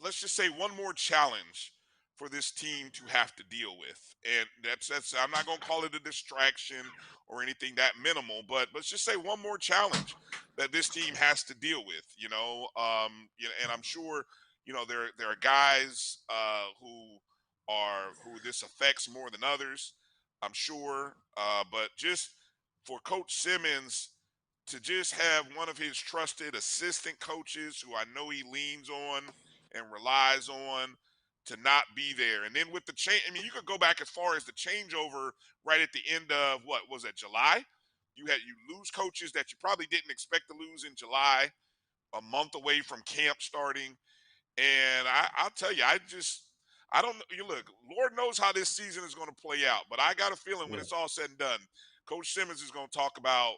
Let's just say one more challenge for this team to have to deal with, and that's. I'm not going to call it a distraction or anything that minimal, but let's just say one more challenge that this team has to deal with. And I'm sure there are guys who this affects more than others. I'm sure, but just for Coach Simmons to just have one of his trusted assistant coaches who I know he leans on and relies on to not be there. And then with the change, I mean, you could go back as far as the changeover right at the end of what was it, July? You lose coaches that you probably didn't expect to lose in July, a month away from camp starting. And I'll tell you, I don't know. You look, Lord knows how this season is going to play out, but I got a feeling when Yeah. it's all said and done, Coach Simmons is going to talk about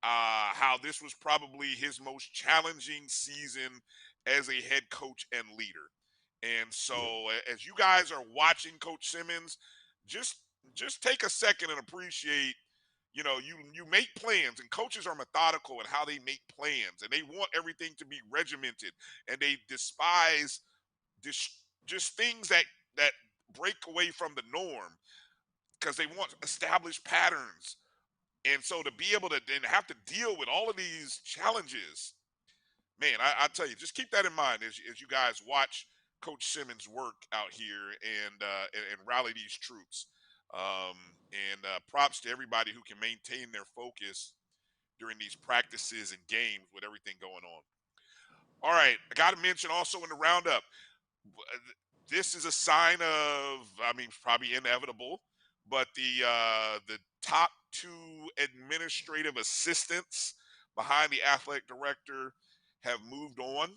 how this was probably his most challenging season as a head coach and leader. And so, as you guys are watching Coach Simmons, just take a second and appreciate. You make plans, and coaches are methodical in how they make plans, and they want everything to be regimented, and they despise just things that break away from the norm because they want established patterns. And so to be able to then have to deal with all of these challenges, man, I tell you, just keep that in mind as you guys watch Coach Simmons' work out here and rally these troops. Props to everybody who can maintain their focus during these practices and games with everything going on. All right, I got to mention also in the roundup, this is a sign of, I mean, probably inevitable, but the top two administrative assistants behind the athletic director have moved on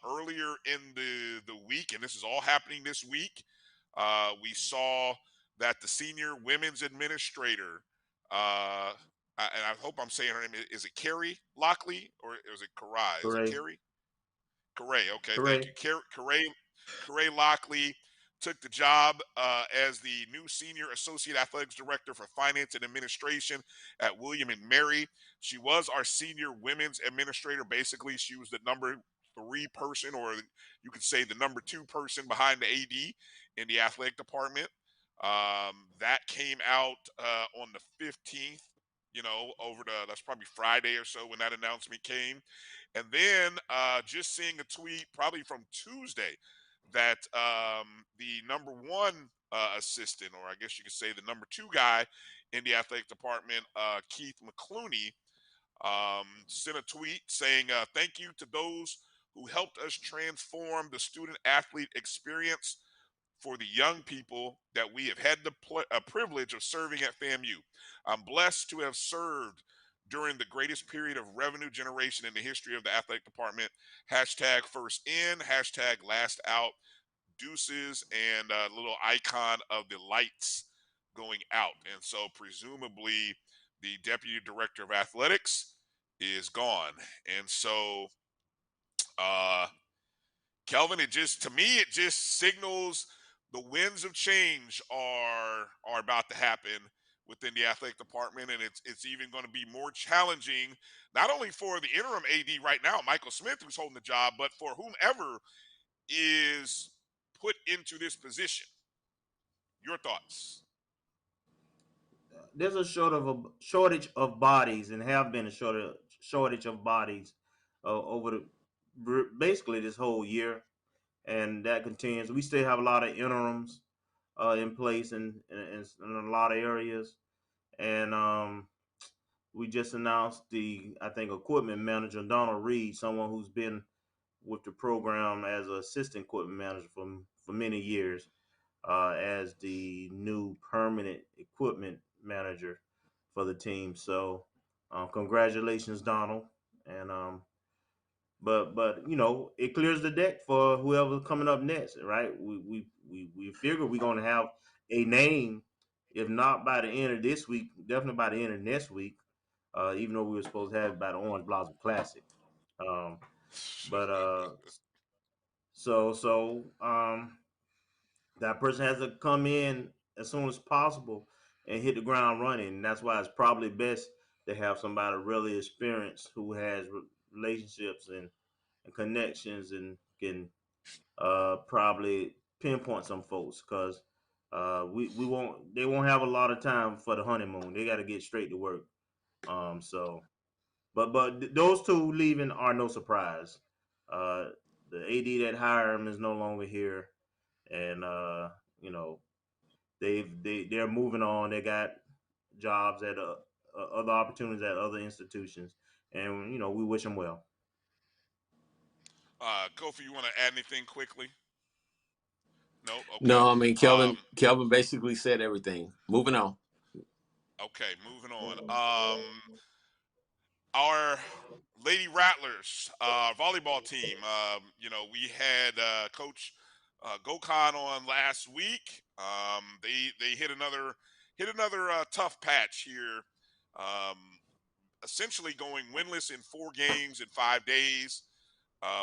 earlier in the week, and this is all happening this week. We saw that the senior women's administrator, and I hope I'm saying her name, is it Carrie Lockley or is it Karai? Is it Correct. Carrie? Correct. Okay, thank Correct. you. Corey Lockley took the job as the new senior associate athletics director for finance and administration at William and Mary. She was our senior women's administrator. Basically, she was the number 3 person, or you could say the number 2 person behind the AD in the athletic department. That came out on the 15th. You know, that's probably Friday or so when that announcement came. And then just seeing a tweet probably from Tuesday that the number 1 assistant, or I guess you could say the number 2 guy in the athletic department, Keith McClooney, sent a tweet saying, thank you to those who helped us transform the student athlete experience for the young people that we have had the privilege of serving at FAMU. I'm blessed to have served during the greatest period of revenue generation in the history of the athletic department. Hashtag first in, hashtag last out, deuces, and a little icon of the lights going out. And so presumably the deputy director of athletics is gone. And so, Kelvin, to me, it just signals the winds of change are about to happen within the athletic department, and it's even going to be more challenging, not only for the interim AD right now, Michael Smith, who's holding the job, but for whomever is put into this position. Your thoughts? There's a shortage of bodies, and have been a shortage of bodies over basically this whole year, and that continues. We still have a lot of interims in place in a lot of areas, and we just announced I think equipment manager Donald Reed, someone who's been with the program as an assistant equipment manager for many years, as the new permanent equipment manager for the team. So, congratulations, Donald. And but it clears the deck for whoever's coming up next, right? We figure we're gonna have a name, if not by the end of this week, definitely by the end of next week. Even though we were supposed to have it by the Orange Blossom Classic. Um, but that person has to come in as soon as possible and hit the ground running. And that's why it's probably best to have somebody really experienced who has relationships and connections and can probably pinpoint some folks, because they won't have a lot of time for the honeymoon. They got to get straight to work. But those two leaving are no surprise. The AD that hired him is no longer here, and you know they're moving on. They got jobs at other opportunities at other institutions, and we wish them well. Kofi, you want to add anything quickly? No. Okay. No, I mean Kelvin basically said everything. Moving on. Okay, moving on. Our Lady Rattlers volleyball team. We had Coach Gokhan on last week. They hit another tough patch here. Essentially going winless in 4 games in 5 days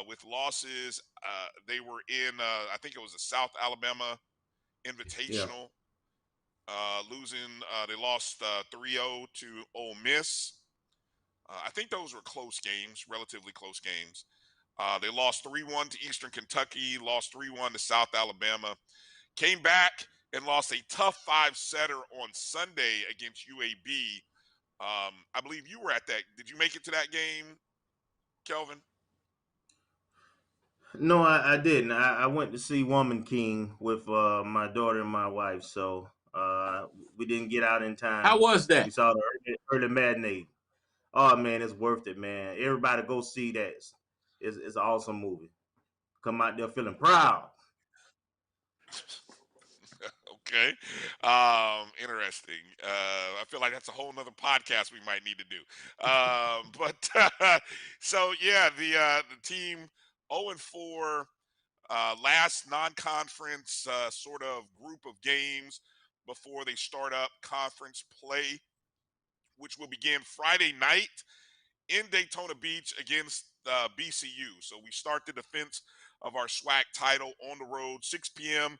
with losses. They were in I think it was the South Alabama Invitational. Losing, they lost 3-0 to Ole Miss. I think those were close games, relatively close games. They lost 3-1 to Eastern Kentucky, lost 3-1 to South Alabama, came back and lost a tough 5-setter on Sunday against UAB. I believe you were at that. Did you make it to that game, Kelvin? No, I didn't. I went to see Woman King with my daughter and my wife, so we didn't get out in How time. was We that? saw the early matinee. Oh man, it's worth it, man. Everybody go see that. It's an awesome movie. Come out there feeling proud. Okay. Interesting. I feel like that's a whole nother podcast we might need to do. But so yeah, the team 0-4, last non-conference sort of group of games before they start up conference play, which will begin Friday night in Daytona Beach against BCU. So we start the defense of our SWAC title on the road, 6 p.m.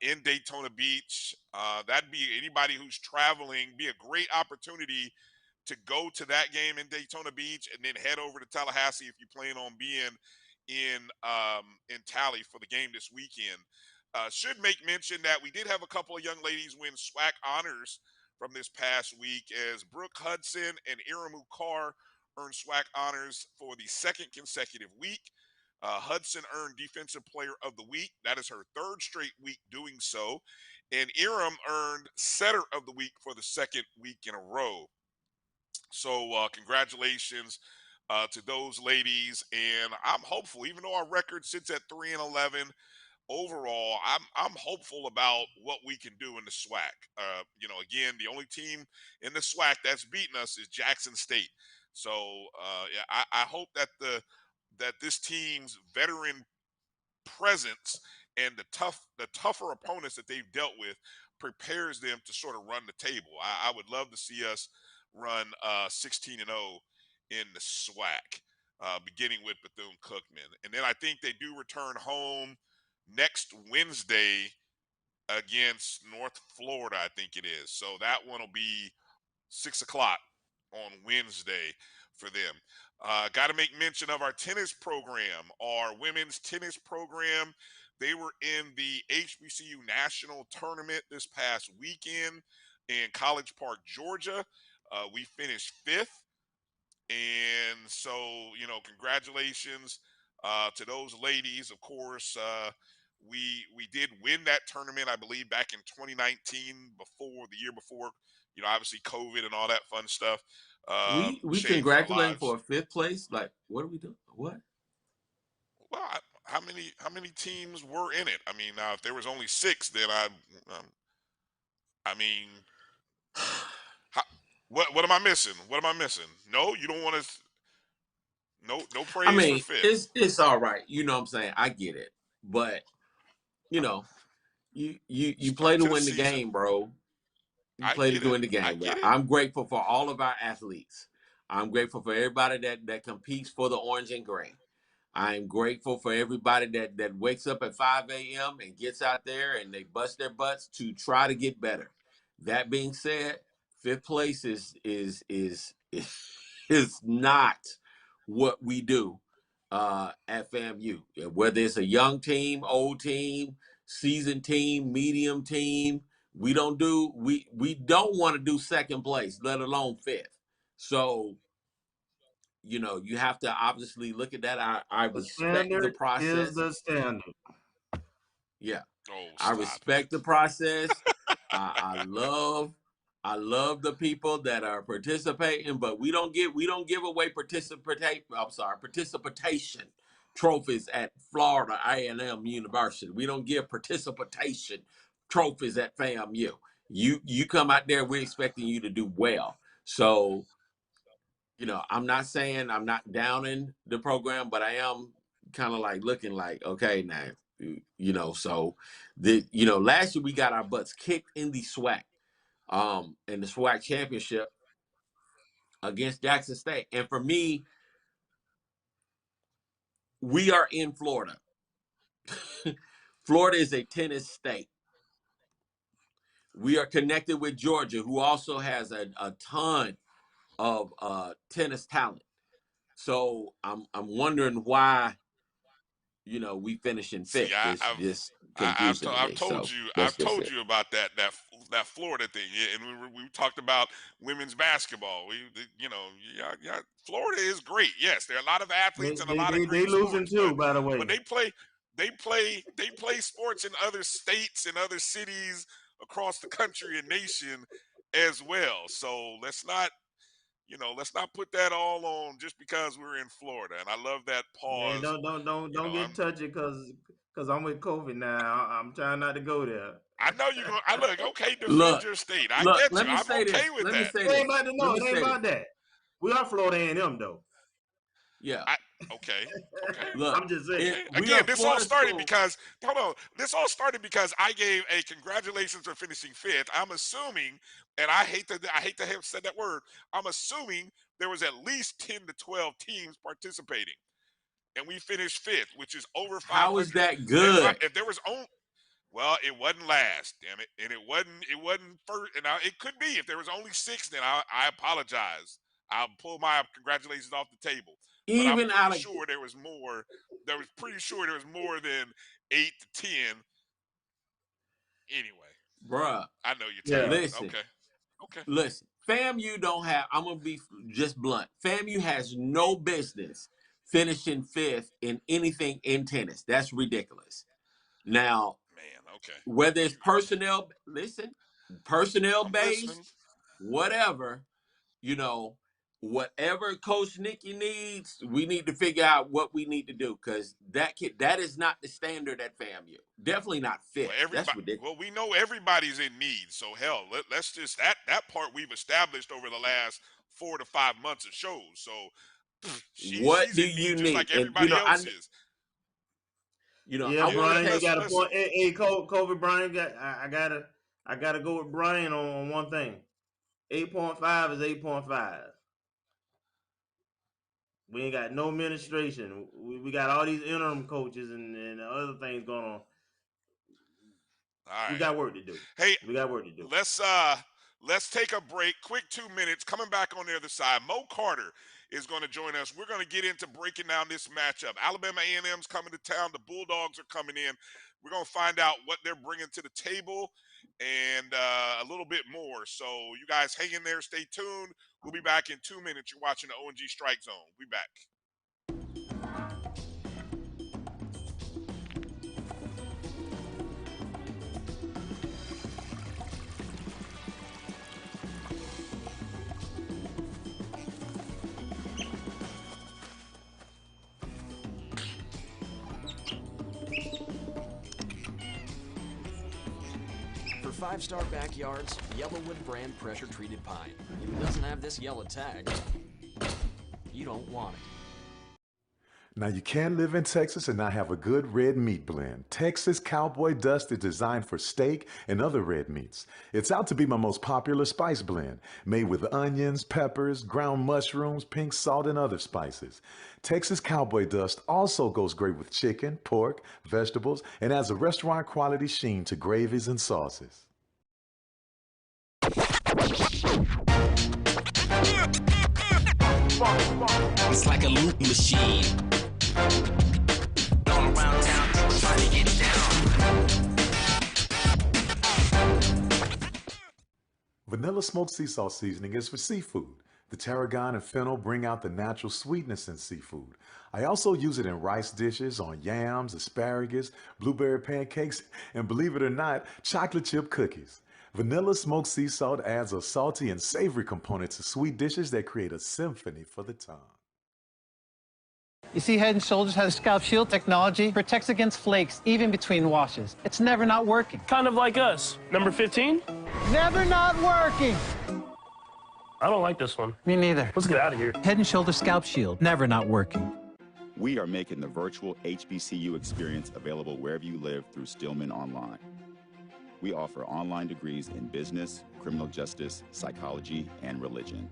In Daytona Beach. That'd be anybody who's traveling, be a great opportunity to go to that game in Daytona Beach and then head over to Tallahassee if you plan on being in Tally for the game this weekend. Should make mention that we did have a couple of young ladies win SWAC honors from this past week as Brooke Hudson and Iramu Carr earned SWAC honors for the second consecutive week. Hudson earned Defensive Player of the Week. That is her third straight week doing so. And Iram earned Setter of the Week for the second week in a row. So congratulations to those ladies. And I'm hopeful, even though our record sits at 3-11, overall, I'm hopeful about what we can do in the SWAC. Again, the only team in the SWAC that's beaten us is Jackson State. So yeah, I hope that this team's veteran presence and the tougher opponents that they've dealt with prepares them to sort of run the table. I would love to see us run 16-0 in the SWAC, beginning with Bethune-Cookman, and then I think they do return home next Wednesday against North Florida, I think it is. So that one will be 6 o'clock on Wednesday for them. Got to make mention of our tennis program, our women's tennis program. They were in the HBCU National Tournament this past weekend in College Park, Georgia. We finished 5th. And so, congratulations to those ladies. Of course, we did win that tournament, I believe, back in 2019, the year before, obviously COVID and all that fun stuff We changed our congratulating lives. for a 5th place. Like, what are we doing? What? Well, how many teams were in it? I mean, now if there was only 6, then I mean, how, what am I missing? What am I missing? No, you don't want to. No I praise for mean, 5th. it's all right. You know what I'm saying? I get it. But, you know, you play Start to to the win the season. game, bro. You I play get to it. win the I game, bro. get it. I'm grateful for all of our athletes. I'm grateful for everybody that competes for the orange and gray. I'm grateful for everybody that wakes up at 5 a.m. and gets out there and they bust their butts to try to get better. That being said, 5th place is not what we do at FAMU. Whether it's a young team, old team, seasoned team, medium team, we don't want to do 2nd place, let alone 5th. So you have to obviously look at that. I The respect the standard is process. the standard. Yeah, Oh, I stop respect the process. I love the people that are participating, but we don't give away participation trophies at Florida A&M University. We don't give participation trophies at FAMU. You come out there, we're expecting you to do well. So I'm not saying I'm not downing the program, but I am kind of like looking like, okay, now, so last year we got our butts kicked in the SWAC, in the SWAC championship against Jackson State. And for me, we are in Florida. Florida is a tennis state. We are connected with Georgia, who also has a ton of tennis talent. So I'm wondering why you know, we finishing See, fifth is just confusing to me. I've told So you, that's just it. about that Florida thing, yeah, and we talked about women's basketball. You know, yeah, Florida is great. Yes, there are a lot of athletes and a lot of They great losing sports, too, by the way. but they play sports in other states and other cities across the country and nation as well. So let's not put that all on just because we're in Florida. And I love that Man, pause. don't get touchy because I'm with COVID now. I'm trying not to go there. I know you're gonna. I look okay. Defend Look, your state. I look. get Let you. me I'm say okay this. with Let me that. say It ain't this. about Let me it ain't say about this. that. We are Florida A&M though. Yeah. Okay. Look, I'm just saying. we are Again, this all Florida started school. because hold on. This all started because I gave a congratulations for finishing fifth. I'm assuming, and I hate to have said that word. I'm assuming there was at least 10 to 12 teams participating, and we finished fifth, which is over 500. How is that good? If there was only Well, it wasn't last, damn it, and it wasn't first. And it could be if there was only 6. Then I apologize. I'll pull my congratulations off the table. But I'm Even pretty out of sure there was more. Pretty sure there was more than 8 to 10. Anyway, bruh. I know you're tired. Listen, Okay. listen. FAMU don't have. I'm gonna be just blunt. FAMU has no business finishing fifth in anything in tennis. That's ridiculous. Now, Man, okay. whether it's personnel I'm based, listening. whatever, you know, whatever Coach Nikki needs, we need to figure out what we need to do because that is not the standard at FAMU. Definitely not fifth. That's ridiculous. Well, we know everybody's in need. So hell, let's just that part we've established over the last 4 to 5 months of shows. So What she's do in you need just need? like And everybody else is. Yeah, I want to Brian, you take. got a point. Hey, COVID, Brian, I gotta go with Brian on one thing. 8.5 is 8.5. We ain't got no administration. We got all these interim coaches and other things going on. All right. We got work to do. Hey, we got work to do. Let's take a break. Quick 2 minutes. Coming back on the other side, Mo Carter is going to join us. We're going to get into breaking down this matchup. Alabama A&M's coming to town. The Bulldogs are coming in. We're going to find out what they're bringing to the table and a little bit more. So you guys hang in there. Stay tuned. We'll be back in 2 minutes. You're watching the ONG Strike Zone. We'll be back. For 5-star backyards, Yellowwood brand pressure treated pine. If it doesn't have this yellow tag, you don't want it. Now, you can't live in Texas and not have a good red meat blend. Texas Cowboy Dust is designed for steak and other red meats. It's out to be my most popular spice blend, made with onions, peppers, ground mushrooms, pink salt, and other spices. Texas Cowboy Dust also goes great with chicken, pork, vegetables, and adds a restaurant-quality sheen to gravies and sauces. It's like a loot machine. All around town, people trying to get down. Vanilla smoked sea salt seasoning is for seafood. The tarragon and fennel bring out the natural sweetness in seafood. I also use it in rice dishes, on yams, asparagus, blueberry pancakes, and believe it or not, chocolate chip cookies. Vanilla smoked sea salt adds a salty and savory component to sweet dishes that create a symphony for the tongue. You see, Head & Shoulders has scalp shield technology, protects against flakes, even between washes. It's never not working. Kind of like us. Number 15? Never not working. I don't like this one. Me neither. Let's get out of here. Head & Shoulders scalp shield, never not working. We are making the virtual HBCU experience available wherever you live through Stillman Online. We offer online degrees in business, criminal justice, psychology, and religion.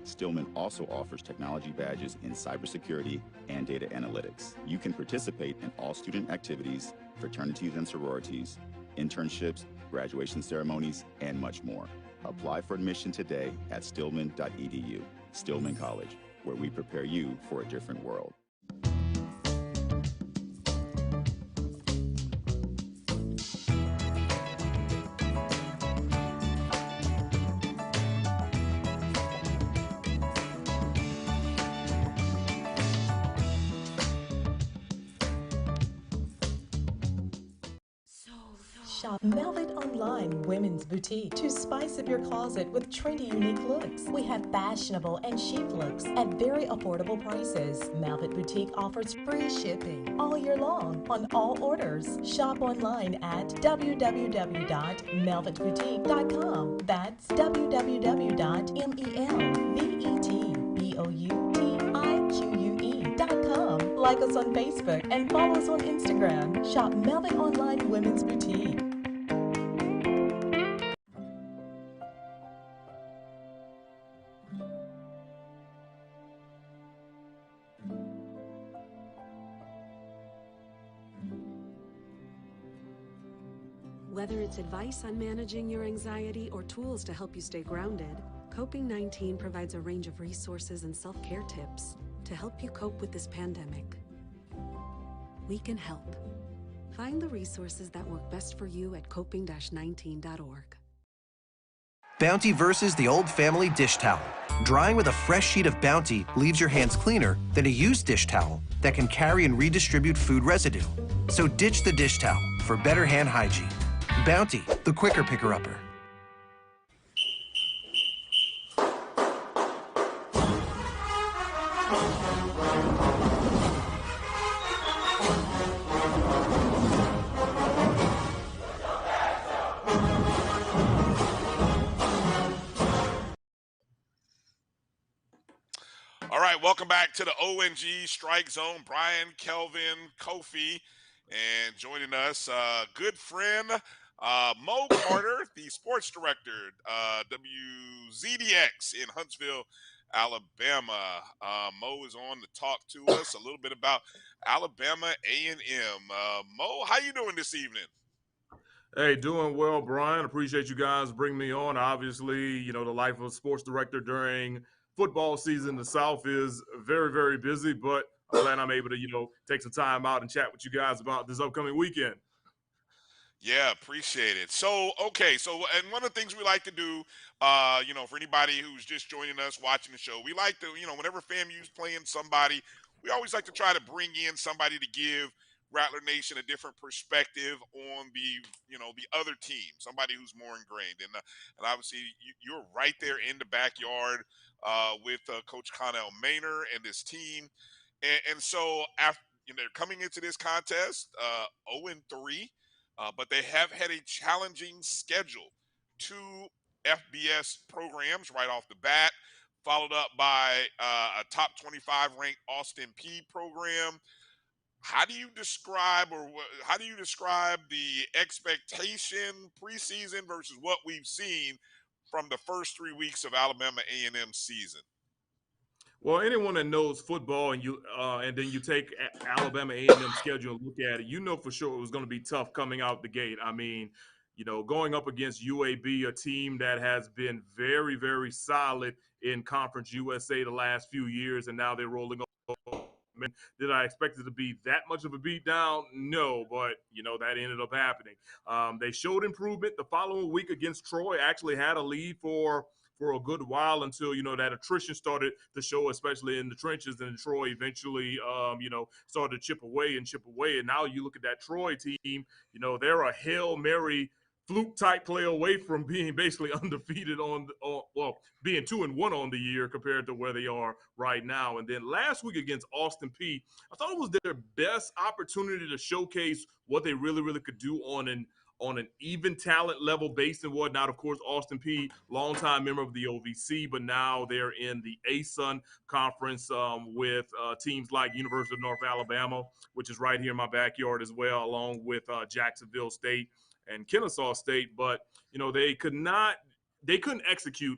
Stillman also offers technology badges in cybersecurity and data analytics. You can participate in all student activities, fraternities and sororities, internships, graduation ceremonies, and much more. Apply for admission today at stillman.edu. Stillman College, where we prepare you for a different world. Shop Velvet Online Women's Boutique to spice up your closet with trendy, unique looks. We have fashionable and chic looks at very affordable prices. Velvet Boutique offers free shipping all year long on all orders. Shop online at www.melvetboutique.com. That's www.melvetboutique.com. Like us on Facebook and follow us on Instagram. Shop Velvet Online Women's Boutique. Whether it's advice on managing your anxiety or tools to help you stay grounded, Coping-19 provides a range of resources and self-care tips to help you cope with this pandemic. We can help. Find the resources that work best for you at coping-19.org. Bounty versus the old family dish towel. Drying with a fresh sheet of Bounty leaves your hands cleaner than a used dish towel that can carry and redistribute food residue. So ditch the dish towel for better hand hygiene. Bounty, the quicker picker-upper. All right, welcome back to the ONG Strike Zone. Brian, Kelvin, Kofi, and joining us, good friend, Mo Carter, the sports director, WZDX in Huntsville, Alabama. Mo is on to talk to us a little bit about Alabama A&M. Mo, how you doing this evening? Hey, doing well, Brian. Appreciate you guys bringing me on. Obviously, you know, the life of a sports director during football season, the South is very, very busy, but I'm glad I'm able to, you know, take some time out and chat with you guys about this upcoming weekend. Yeah, appreciate it. So, okay, so and one of the things we like to do, you know, for anybody who's just joining us watching the show, we like to, you know, whenever FAMU's playing somebody, we always like to try to bring in somebody to give Rattler Nation a different perspective on the, you know, the other team, somebody who's more ingrained. And obviously, you're right there in the backyard with Coach Connell Maynor and this team. And so, after, you know, they're coming into this contest 0-3. But they have had a challenging schedule. 2 FBS programs right off the bat, followed up by a top 25 ranked Austin P program. How do you describe, or how do you describe the expectation preseason versus what we've seen from the first 3 weeks of Alabama A&M season? Well, anyone that knows football and you and then you take Alabama A&M schedule and look at it, you know for sure it was going to be tough coming out the gate. I mean, you know, going up against UAB, a team that has been very, very solid in Conference USA the last few years, and now they're rolling over. Did I expect it to be that much of a beatdown? No, but, you know, that ended up happening. They showed improvement the following week against Troy, actually had a lead for a good while until, you know, that attrition started to show, especially in the trenches, and Troy eventually, you know, started to chip away. And now you look at that Troy team, you know, they're a Hail Mary fluke type play away from being basically undefeated well, being 2-1 on the year compared to where they are right now. And then last week against Austin P, I thought it was their best opportunity to showcase what they really, really could do on an even talent level based and whatnot. Of course, Austin P, longtime member of the OVC, but now they're in the ASUN conference with teams like University of North Alabama, which is right here in my backyard as well, along with Jacksonville State and Kennesaw State. But, you know, they couldn't execute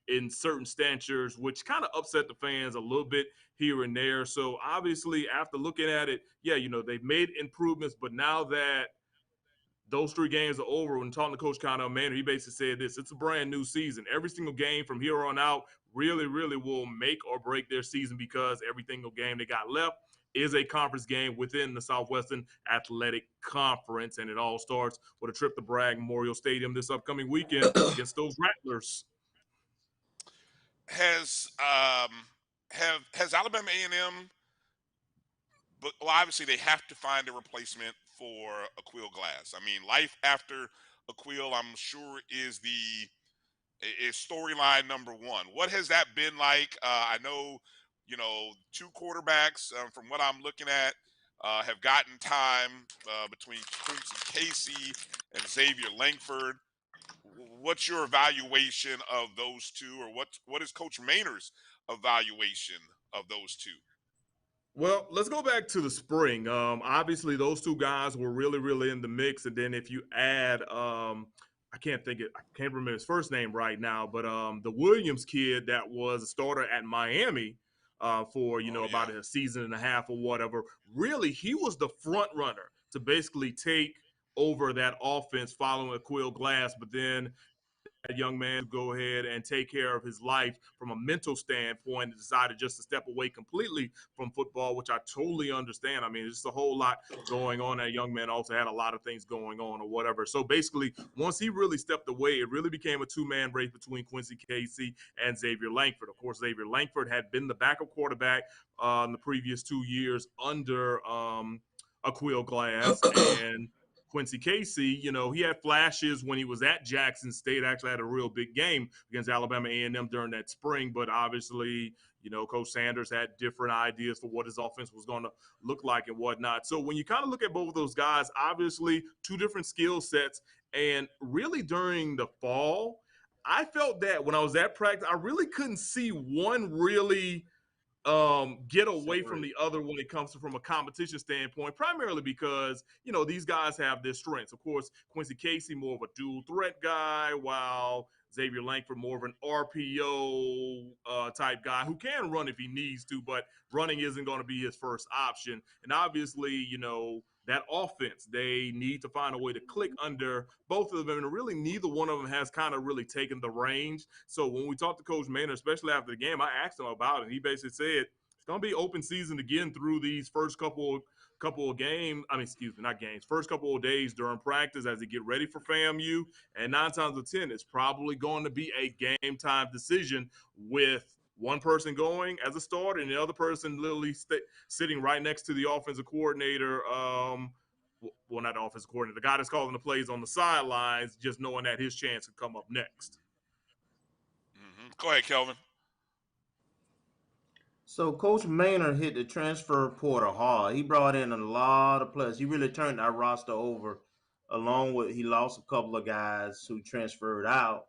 in certain stanchers, which kind of upset the fans a little bit here and there. So obviously, after looking at it, yeah, you know, they've made improvements, but now that those 3 games are over, when talking to Coach Connell Maynor, he basically said this: it's a brand new season. Every single game from here on out really, really will make or break their season, because every single game they got left is a conference game within the Southwestern Athletic Conference. And it all starts with a trip to Bragg Memorial Stadium this upcoming weekend against those Rattlers. Has Alabama A&M, but well, obviously they have to find a replacement for Aquil Glass? I mean, life after Aquil, I'm sure, is storyline number one. What has that been like? I know, two quarterbacks, from what I'm looking at, have gotten time between Quincy Casey and Xavier Langford. What's your evaluation of those two, or what is Coach Maynard's evaluation of those two? Well, let's go back to the spring. Obviously, those two guys were really, really in the mix, and then if you add, I can't remember his first name right now, but the Williams kid that was a starter at Miami for about a season and a half or whatever. Really, he was the front runner to basically take over that offense following Aquil Glass, but then that young man to go ahead and take care of his life from a mental standpoint and decided just to step away completely from football, which I totally understand. I mean, there's just a whole lot going on. That young man also had a lot of things going on or whatever. So basically, once he really stepped away, it really became a two-man race between Quincy Casey and Xavier Langford. Of course, Xavier Langford had been the backup quarterback in the previous 2 years under Aquil Glass, and Quincy Casey, he had flashes when he was at Jackson State. Actually had a real big game against Alabama A&M during that spring, but obviously, Coach Sanders had different ideas for what his offense was going to look like and whatnot. So when you kind of look at both of those guys, obviously two different skill sets, and really during the fall, I felt that when I was at practice, I really couldn't see one really get away from the other when it comes to from a competition standpoint, primarily because these guys have their strengths. Of course, Quincy Casey more of a dual threat guy, while Xavier Langford more of an RPO type guy who can run if he needs to, but running isn't going to be his first option. And obviously, that offense, they need to find a way to click under both of them, and really neither one of them has kind of really taken the range. So when we talked to Coach Maynard, especially after the game, I asked him about it. He basically said it's going to be open season again through these first couple of games. I mean, excuse me, not games. First couple of days during practice as they get ready for FAMU. And 9 times out of 10, it's probably going to be a game time decision with one person going as a starter and the other person literally sitting right next to the offensive coordinator. Well, not the offensive coordinator, the guy that's calling the plays on the sidelines, just knowing that his chance could come up next. Go ahead, Kelvin. So Coach Maynard hit the transfer portal hard. He brought in a lot of players. He really turned our roster over. Along with, he lost a couple of guys who transferred out,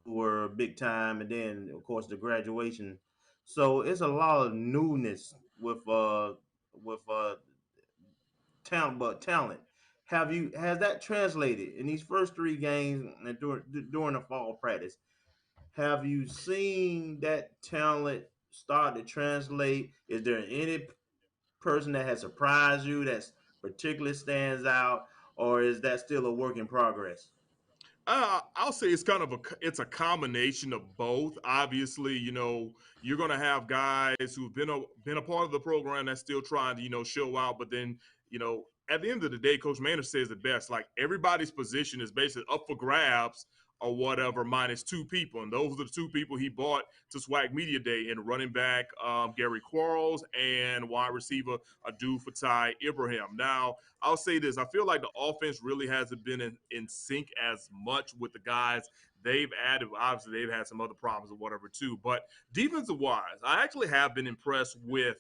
who were big time, and then of course the graduation. So it's a lot of newness with talent. Has that translated in these first 3 games and during the fall practice? Have you seen that talent start to translate? Is there any person that has surprised you that's particularly stands out, or is that still a work in progress? I'll say it's a combination of both. Obviously, you're going to have guys who've been a part of the program that's still trying to show out, but then at the end of the day, Coach Maynard says it best. Like, everybody's position is basically up for grabs or whatever, minus 2 people, and those are the 2 people he bought to SWAC Media Day, in running back Gary Quarles and wide receiver Adu Fatai Ibrahim. Now, I'll say this. I feel like the offense really hasn't been in sync as much with the guys they've added. Obviously, they've had some other problems or whatever too. But defensive-wise, I actually have been impressed with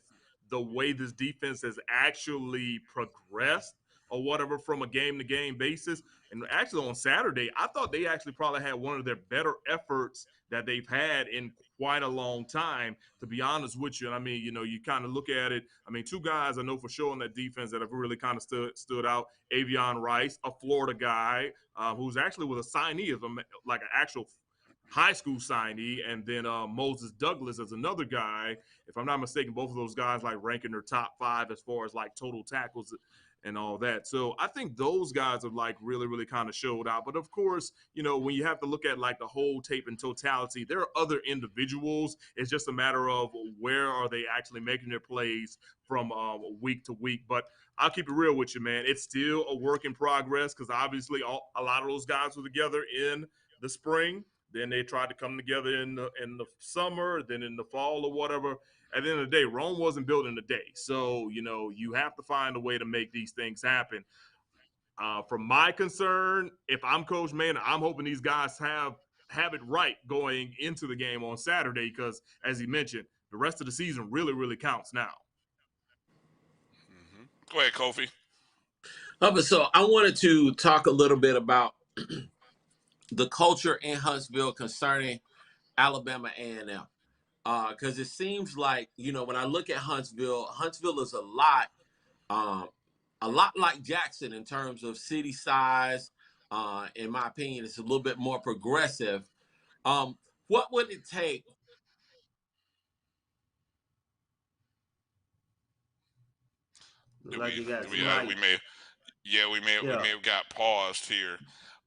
the way this defense has actually progressed or whatever from a game-to-game basis. And actually on Saturday, I thought they actually probably had one of their better efforts that they've had in quite a long time, to be honest with you. And I mean, you kind of look at it. I mean, 2 guys I know for sure on that defense that have really kind of stood out. Avion Rice, a Florida guy who's actually was a signee of like an actual high school signee, and then Moses Douglas as another guy. If I'm not mistaken, both of those guys like ranking their top 5 as far as like total tackles and all that. So I think those guys have like really, really kind of showed out. But of course, when you have to look at like the whole tape in totality, there are other individuals. It's just a matter of where are they actually making their plays from week to week. But I'll keep it real with you, man. It's still a work in progress because obviously a lot of those guys were together in the spring. Then they tried to come together in the summer, then in the fall or whatever. At the end of the day, Rome wasn't built in a day. So, you have to find a way to make these things happen. From my concern, if I'm Coach Manor, I'm hoping these guys have it right going into the game on Saturday because, as he mentioned, the rest of the season really, really counts now. Go ahead, Kofi. But so I wanted to talk a little bit about the culture in Huntsville concerning Alabama A&M. Because it seems like, when I look at Huntsville is a lot like Jackson in terms of city size. In my opinion, it's a little bit more progressive. What would it take? We mic. may have got paused here.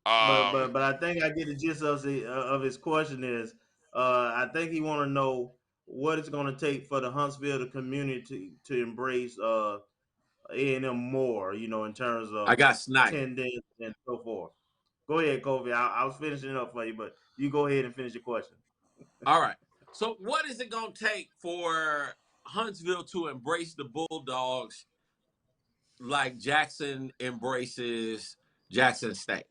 But I think I get the gist of his question is I think he want to know what it's going to take for the Huntsville community to embrace A&M more, in terms I of got sniped. attendance and so forth. Go ahead, Kofi. I was finishing it up for you, but you go ahead and finish your question. All right. So what is it going to take for Huntsville to embrace the Bulldogs like Jackson embraces Jackson State?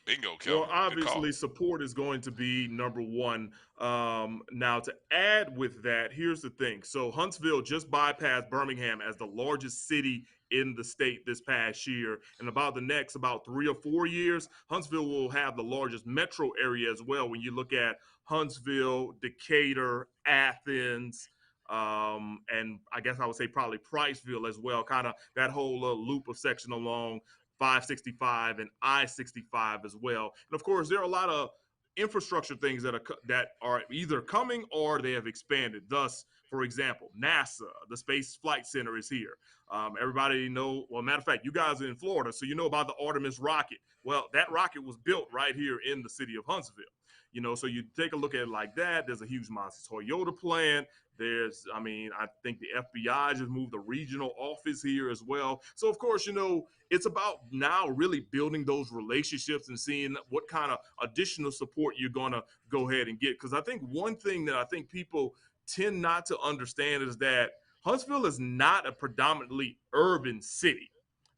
Bingo, Kelvin. Well, obviously, support is going to be number one. Now, to add with that, here's the thing. So, Huntsville just bypassed Birmingham as the largest city in the state this past year. And about 3 or 4 years, Huntsville will have the largest metro area as well. When you look at Huntsville, Decatur, Athens, and I guess I would say probably Priceville as well, kind of that whole loop of section along 565 and I-65 as well. And of course, there are a lot of infrastructure things that are either coming or they have expanded. Thus, for example, NASA, the Space Flight Center is here. Everybody know, well, matter of fact, you guys are in Florida, so you know about the Artemis rocket. Well, that rocket was built right here in the city of Huntsville. So you take a look at it like that. There's a huge monster Toyota plant. I think the FBI just moved a regional office here as well. So, of course, it's about now really building those relationships and seeing what kind of additional support you're going to go ahead and get. Because I think one thing that I think people tend not to understand is that Huntsville is not a predominantly urban city.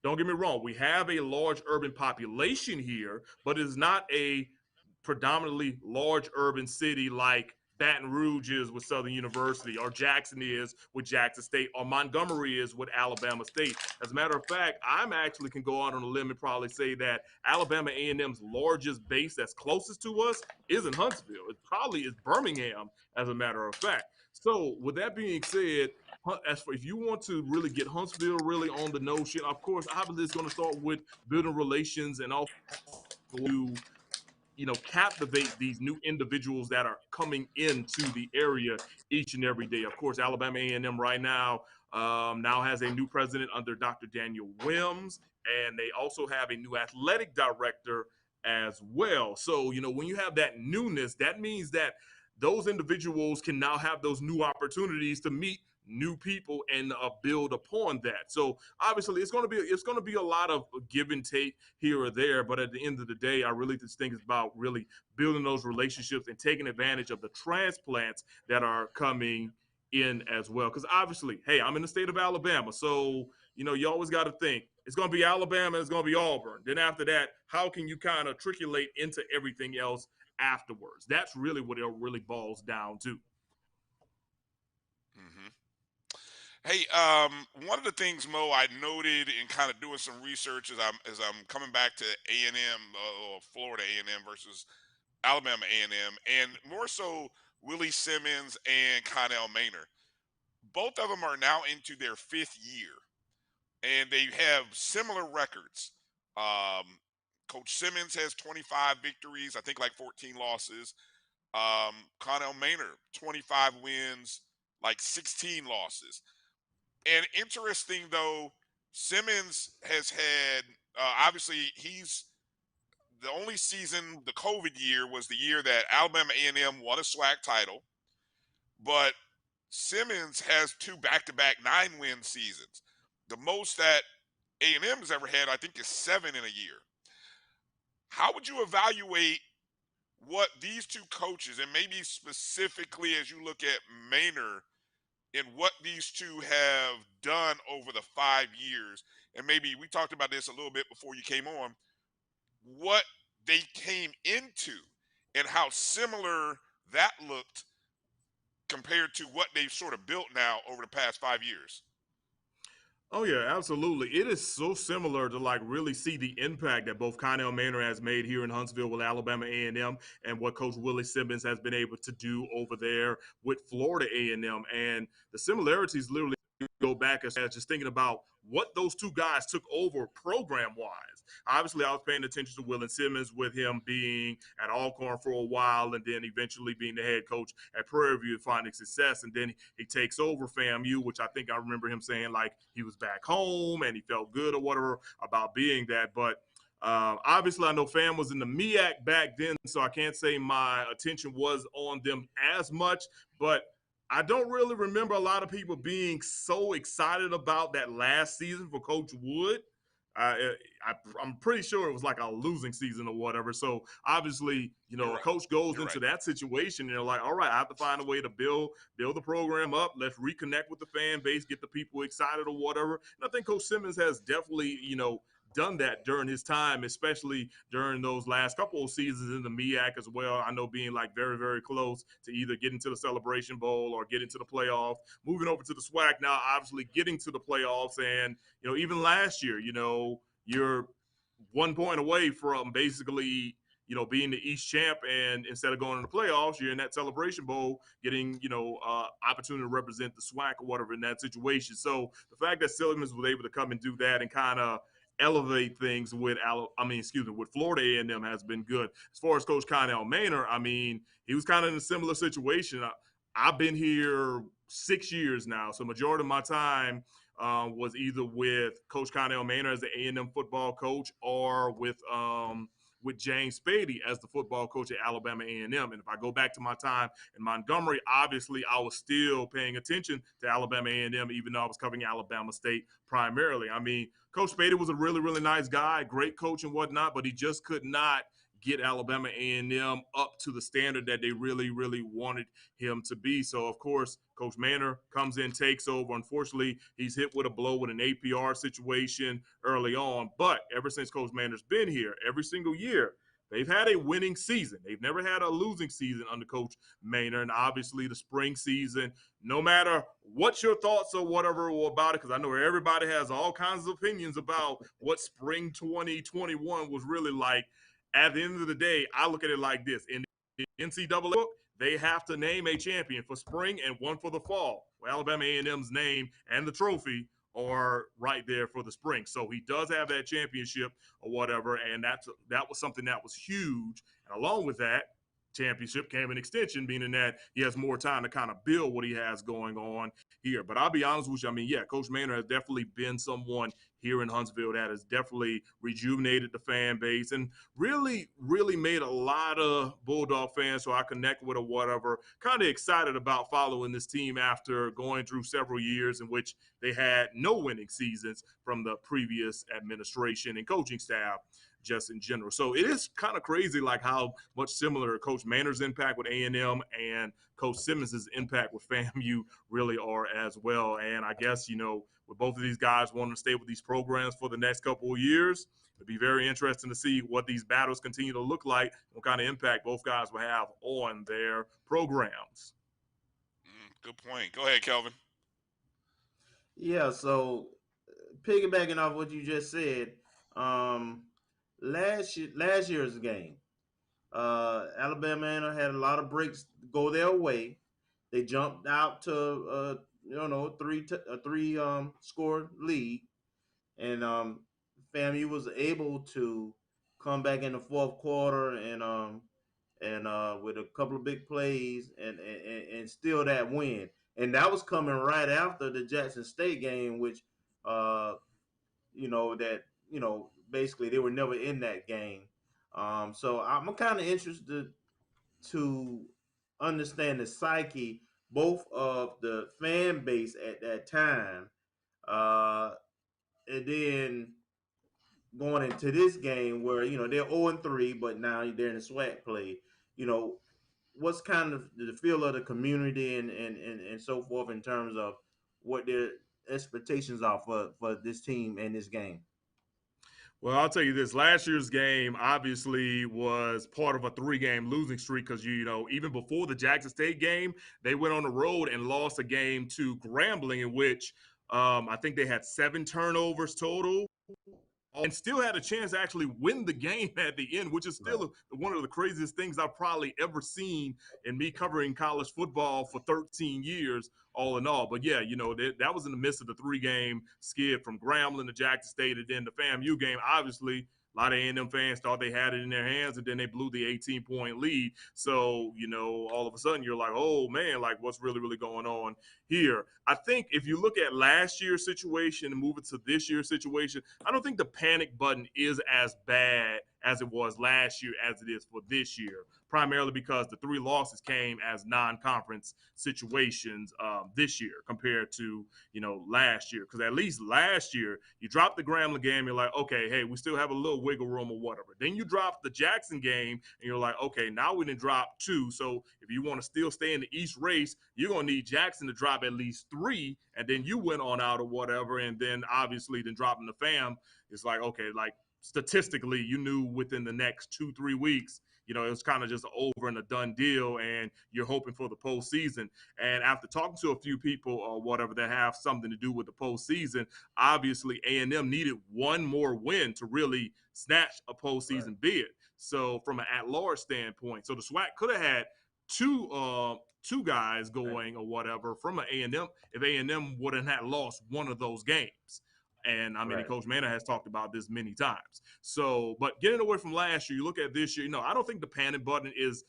Don't get me wrong. We have a large urban population here, but it's not a predominantly large urban city like Baton Rouge is with Southern University, or Jackson is with Jackson State, or Montgomery is with Alabama State. As a matter of fact, I'm actually can go out on a limb and probably say that Alabama A&M's largest base that's closest to us is in Huntsville. It probably is Birmingham, as a matter of fact. So with that being said, if you want to really get Huntsville really on the notion, of course, obviously it's going to start with building relations and also captivate these new individuals that are coming into the area each and every day. Of course, Alabama A&M right now has a new president under Dr. Daniel Wims, and they also have a new athletic director as well. So, when you have that newness, that means that those individuals can now have those new opportunities to meet new people and build upon that. So obviously it's going to be a lot of give and take here or there, but at the end of the day, I really just think it's about really building those relationships and taking advantage of the transplants that are coming in as well. Because obviously, hey, I'm in the state of Alabama, so you always got to think it's going to be Alabama, it's going to be Auburn. Then after that, how can you kind of triculate into everything else afterwards? That's really what it really boils down to. Hey, one of the things, Mo, I noted in kind of doing some research as I'm coming back to A&M, or Florida A&M versus Alabama A&M, and more so Willie Simmons and Connell Maynor. Both of them are now into their 5th year, and they have similar records. Coach Simmons has 25 victories, I think like 14 losses. Connell Maynor, 25 wins, like 16 losses. And interesting, though, Simmons has had, obviously, he's the only season, the COVID year was the year that Alabama A&M won a SWAC title. But Simmons has 2 back-to-back 9-win seasons. The most that A&M has ever had, I think, is 7 in a year. How would you evaluate what these 2 coaches, and maybe specifically as you look at Maynor, in what these 2 have done over the 5 years, and maybe we talked about this a little bit before you came on, what they came into and how similar that looked compared to what they've sort of built now over the past 5 years. Oh yeah, absolutely. It is so similar to like really see the impact that both Connell Manor has made here in Huntsville with Alabama A&M and what Coach Willie Simmons has been able to do over there with Florida A&M. And the similarities literally go back as just thinking about what those two guys took over program wise. Obviously, I was paying attention to Willie Simmons with him being at Alcorn for a while and then eventually being the head coach at Prairie View and finding success. And then he takes over FAMU, which I think I remember him saying like he was back home and he felt good or whatever about being that. But obviously, I know FAM was in the MEAC back then, so I can't say my attention was on them as much. But I don't really remember a lot of people being so excited about that last season for Coach Wood. I'm pretty sure it was like a losing season or whatever. So obviously, a coach goes into that situation and they're like, all right, I have to find a way to build the program up. Let's reconnect with the fan base, get the people excited or whatever. And I think Coach Simmons has definitely, done that during his time, especially during those last couple of seasons in the MEAC as well. I know being like very, very close to either getting to the Celebration Bowl or getting to the playoffs, moving over to the SWAC now, obviously getting to the playoffs. And, even last year, you're 1 point away from basically, being the East champ, and instead of going to the playoffs, you're in that Celebration Bowl, getting, opportunity to represent the SWAC or whatever in that situation. So the fact that Simmons was able to come and do that and kind of elevate things with with Florida A&M has been good. As far as Coach Connell Manor, he was kind of in a similar situation. I've been here 6 years now, so majority of my time was either with Coach Connell Manor as the A&M football coach or with James Spady as the football coach at Alabama A&M. And if I go back to my time in Montgomery, obviously I was still paying attention to Alabama A&M, even though I was covering Alabama State primarily. Coach Spady was a really, really nice guy, great coach and whatnot, but he just could not get Alabama A&M up to the standard that they really, really wanted him to be. So, of course, Coach Manor comes in, takes over. Unfortunately, he's hit with a blow with an APR situation early on. But ever since Coach Manor's been here, every single year, they've had a winning season. They've never had a losing season under Coach Manor. And obviously the spring season, no matter what your thoughts or whatever about it, because I know everybody has all kinds of opinions about what spring 2021 was really like. At the end of the day, I look at it like this. In the NCAA book, they have to name a champion for spring and one for the fall. Well, Alabama A&M's name and the trophy are right there for the spring. So he does have that championship or whatever, and that was something that was huge. And along with that championship came an extension, meaning that he has more time to kind of build what he has going on here. But I'll be honest with you, Coach Manor has definitely been someone here in Huntsville that has definitely rejuvenated the fan base and really, really made a lot of Bulldog fans who I connect with or whatever kind of excited about following this team after going through several years in which they had no winning seasons from the previous administration and coaching staff just in general. So it is kind of crazy like how much similar Coach Manor's impact with A&M and Coach Simmons' impact with FAMU really are as well. And I guess, with both of these guys wanting to stay with these programs for the next couple of years, it'd be very interesting to see what these battles continue to look like, what kind of impact both guys will have on their programs. Good point. Go ahead, Kelvin. Yeah, so piggybacking off what you just said, last year's game, Alabama had a lot of breaks go their way. They jumped out to three score lead, and FAMU was able to come back in the fourth quarter and with a couple of big plays and steal that win. And that was coming right after the Jackson State game, which basically they were never in that game. So I'm kind of interested to understand the psyche both of the fan base at that time, and then going into this game where they're 0-3, but now they're in the SWAC play. What's kind of the feel of the community and so forth in terms of what they're expectations are for this team and this game? Well, I'll tell you this. Last year's game obviously was part of a 3-game losing streak because, you know, even before the Jackson State game, they went on the road and lost a game to Grambling in which I think they had 7 turnovers total and still had a chance to actually win the game at the end, which is still one of the craziest things I've probably ever seen in me covering college football for 13 years, all in all. But yeah, you know, that was in the midst of the 3-game skid from Grambling to Jackson State and then the FAMU game. Obviously, a lot of A&M fans thought they had it in their hands, and then they blew the 18-point lead. So, you know, all of a sudden you're like, oh, man, like what's really, really going on here? I think if you look at last year's situation and move it to this year's situation, I don't think the panic button is as bad as it was last year as it is for this year, primarily because the 3 losses came as non-conference situations this year compared to, you know, last year. Because at least last year, you dropped the Grambling game, you're like, okay, hey, we still have a little wiggle room or whatever. Then you drop the Jackson game, and you're like, okay, now we didn't drop 2. So if you want to still stay in the East race, you're going to need Jackson to drop at least 3, and then you went on out or whatever. And then obviously then dropping the FAM, it's like, okay, like statistically, you knew within the next 2-3 weeks, you know, it was kind of just over and a done deal, and you're hoping for the postseason. And after talking to a few people or whatever that have something to do with the postseason, obviously A&M needed one more win to really snatch a postseason bid. So from an at-large standpoint, so the SWAC could have had two guys going or whatever from an A&M if A&M wouldn't have lost one of those games. And I mean, Coach Manor has talked about this many times. So, but getting away from last year, you look at this year. You know, I don't think the panic button is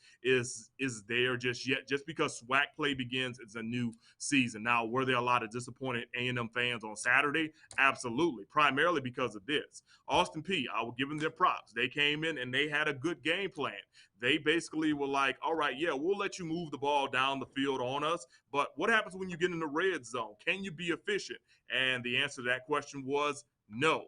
there just yet. Just because SWAC play begins, it's a new season. Now, were there a lot of disappointed A&M fans on Saturday? Absolutely, primarily because of this. Austin Peay, I will give them their props. They came in and they had a good game plan. They basically were like, all right, yeah, we'll let you move the ball down the field on us, but what happens when you get in the red zone? Can you be efficient? And the answer to that question was no.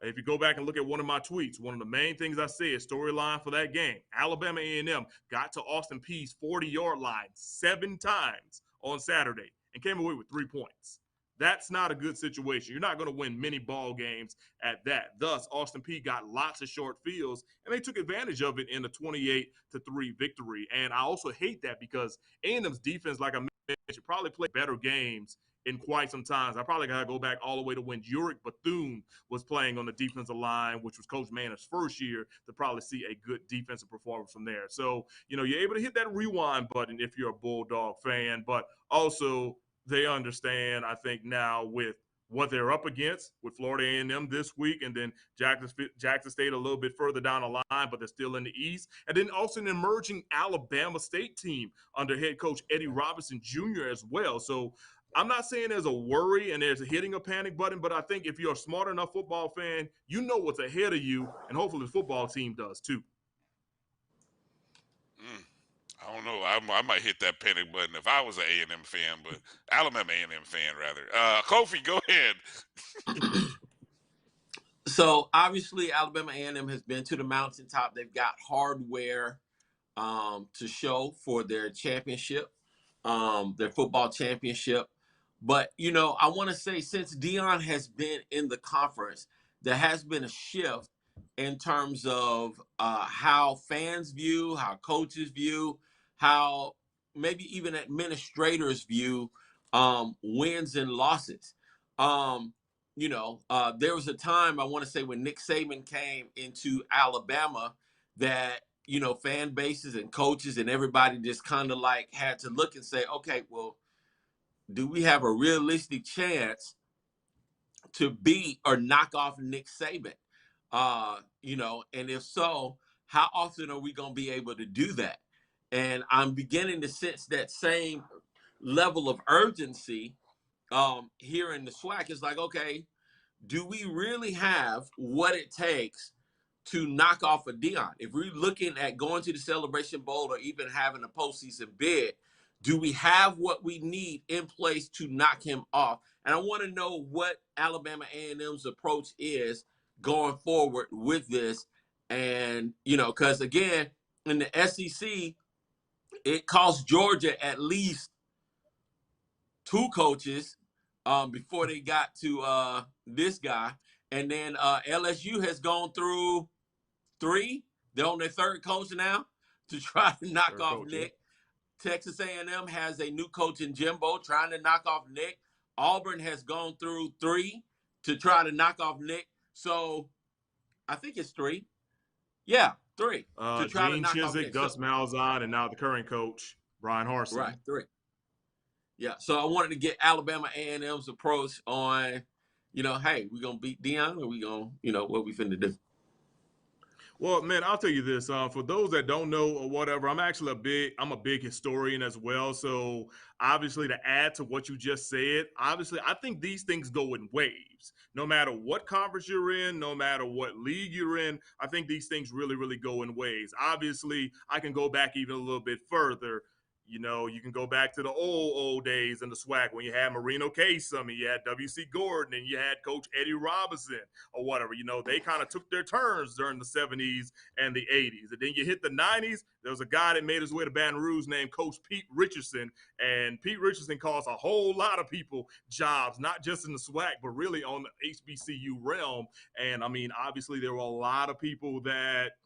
If you go back and look at one of my tweets, one of the main things I said, storyline for that game, Alabama A&M got to Austin Peay's 40-yard line 7 times on Saturday and came away with 3 points. That's not a good situation. You're not going to win many ball games at that. Thus, Austin Peay got lots of short fields, and they took advantage of it in a 28-3 victory. And I also hate that because A&M's defense, like I mentioned, probably played better games in quite some time. I probably got to go back all the way to when Bethune was playing on the defensive line, which was Coach Manor's first year, to probably see a good defensive performance from there. So, you know, you're able to hit that rewind button if you're a Bulldog fan, but also they understand, I think, now with what they're up against with Florida A&M this week, and then Jackson State a little bit further down the line, but they're still in the East. And then also an emerging Alabama State team under head coach Eddie Robinson Jr. as well. So I'm not saying there's a worry and there's a hitting a panic button, but I think if you're a smart enough football fan, you know what's ahead of you, and hopefully the football team does too. I don't know. I might hit that panic button if I was an A&M fan, but Alabama A&M fan rather. Kofi, go ahead. So obviously Alabama A&M has been to the mountaintop. They've got hardware to show for their championship, their football championship. But, you know, I want to say since Deion has been in the conference, there has been a shift in terms of how fans view, how coaches view, how maybe even administrators view wins and losses. You know, there was a time, I want to say, when Nick Saban came into Alabama that, you know, fan bases and coaches and everybody just kind of like had to look and say, okay, well, do we have a realistic chance to beat or knock off Nick Saban? You know, and if so, how often are we going to be able to do that? And I'm beginning to sense that same level of urgency here in the SWAC. It's like, okay, do we really have what it takes to knock off a Deion? If we're looking at going to the Celebration Bowl or even having a postseason bid, do we have what we need in place to knock him off? And I want to know what Alabama A&M's approach is going forward with this. And, you know, because again, in the SEC, it cost Georgia at least 2 coaches before they got to this guy. And then LSU has gone through 3. They're on their 3rd coach now to try to knock off Nick. Texas A&M has a new coach in Jimbo trying to knock off Nick. Auburn has gone through 3 to try to knock off Nick. So I think it's 3. Yeah, 3 to try to Gene knock off Chizik, Nick. Gus Malzahn, and now the current coach, Brian Harsin. Right, 3. Yeah, so I wanted to get Alabama A&M's approach on, hey, we going to beat Deion or we going to, what we finna do? Well, man, I'll tell you this. For those that don't know or whatever, I'm a big historian as well. So obviously, to add to what you just said, obviously, I think these things go in waves. No matter what conference you're in, no matter what league you're in, I think these things really, really go in waves. Obviously, I can go back even a little bit further. You can go back to the old days in the SWAC when you had Marino Kasem, and you had W.C. Gordon, and you had Coach Eddie Robinson or whatever. They kind of took their turns during the 70s and the 80s. And then you hit the 90s, there was a guy that made his way to Baton Rouge named Coach Pete Richardson. And Pete Richardson cost a whole lot of people jobs, not just in the SWAC, but really on the HBCU realm. And, obviously there were a lot of people that –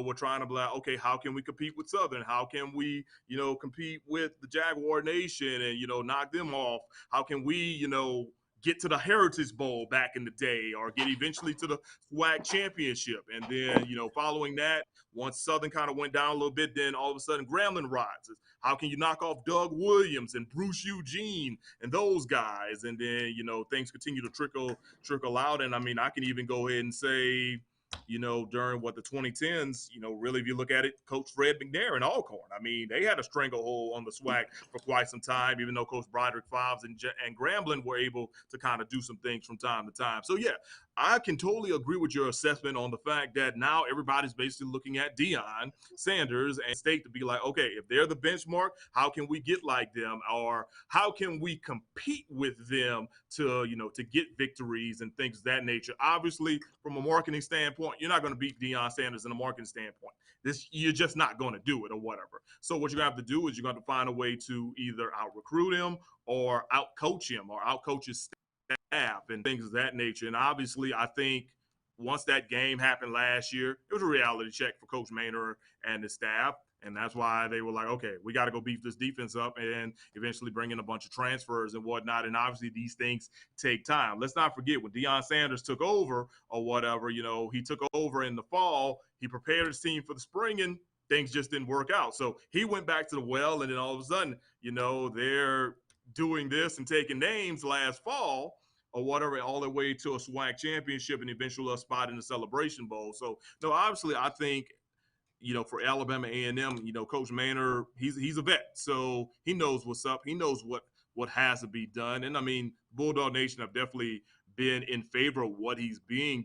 we're trying to be like, okay, how can we compete with Southern? How can we, compete with the Jaguar Nation and, knock them off? How can we, get to the Heritage Bowl back in the day or get eventually to the SWAC championship? And then, following that, once Southern kind of went down a little bit, then all of a sudden Grambling rises. How can you knock off Doug Williams and Bruce Eugene and those guys? And then, things continue to trickle out. And I can even go ahead and say, during the 2010s, really, if you look at it, Coach Fred McNair and Alcorn, they had a stranglehold on the SWAC for quite some time, even though Coach Broderick Fobbs and Grambling were able to kind of do some things from time to time. So, yeah, I can totally agree with your assessment on the fact that now everybody's basically looking at Deion Sanders and State to be like, okay, if they're the benchmark, how can we get like them? Or how can we compete with them to get victories and things of that nature? Obviously, from a marketing standpoint, you're not going to beat Deion Sanders in a marketing standpoint. You're just not going to do it or whatever. So what you're going to have to do is you're going to find a way to either out-recruit him or out-coach him or out-coach his staff and things of that nature. And obviously, I think once that game happened last year, it was a reality check for Coach Maynard and his staff. And that's why they were like, okay, we got to go beef this defense up and eventually bring in a bunch of transfers and whatnot. And obviously these things take time. Let's not forget when Deion Sanders took over or whatever, he took over in the fall. He prepared his team for the spring and things just didn't work out. So he went back to the well, and then all of a sudden, they're doing this and taking names last fall or whatever, all the way to a SWAC championship and eventually a spot in the Celebration Bowl. So, no, obviously I think, for Alabama A&M, Coach Maynard, he's a vet. So he knows what's up. He knows what has to be done. And, Bulldog Nation have definitely been in favor of what he's doing,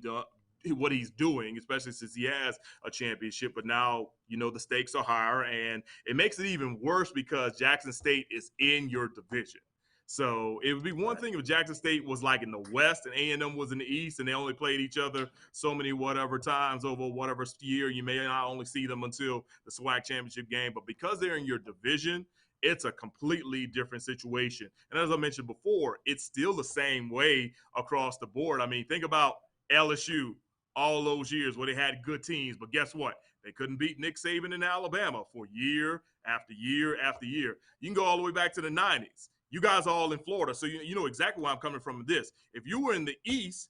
especially since he has a championship. But now, the stakes are higher, and it makes it even worse because Jackson State is in your division. So it would be one thing if Jackson State was like in the West and A&M was in the East and they only played each other so many whatever times over whatever year. You may not only see them until the SWAC championship game, but because they're in your division, it's a completely different situation. And as I mentioned before, it's still the same way across the board. Think about LSU all those years where they had good teams, but guess what? They couldn't beat Nick Saban in Alabama for year after year after year. You can go all the way back to the 90s. You guys are all in Florida, so you know exactly where I'm coming from with this. If you were in the East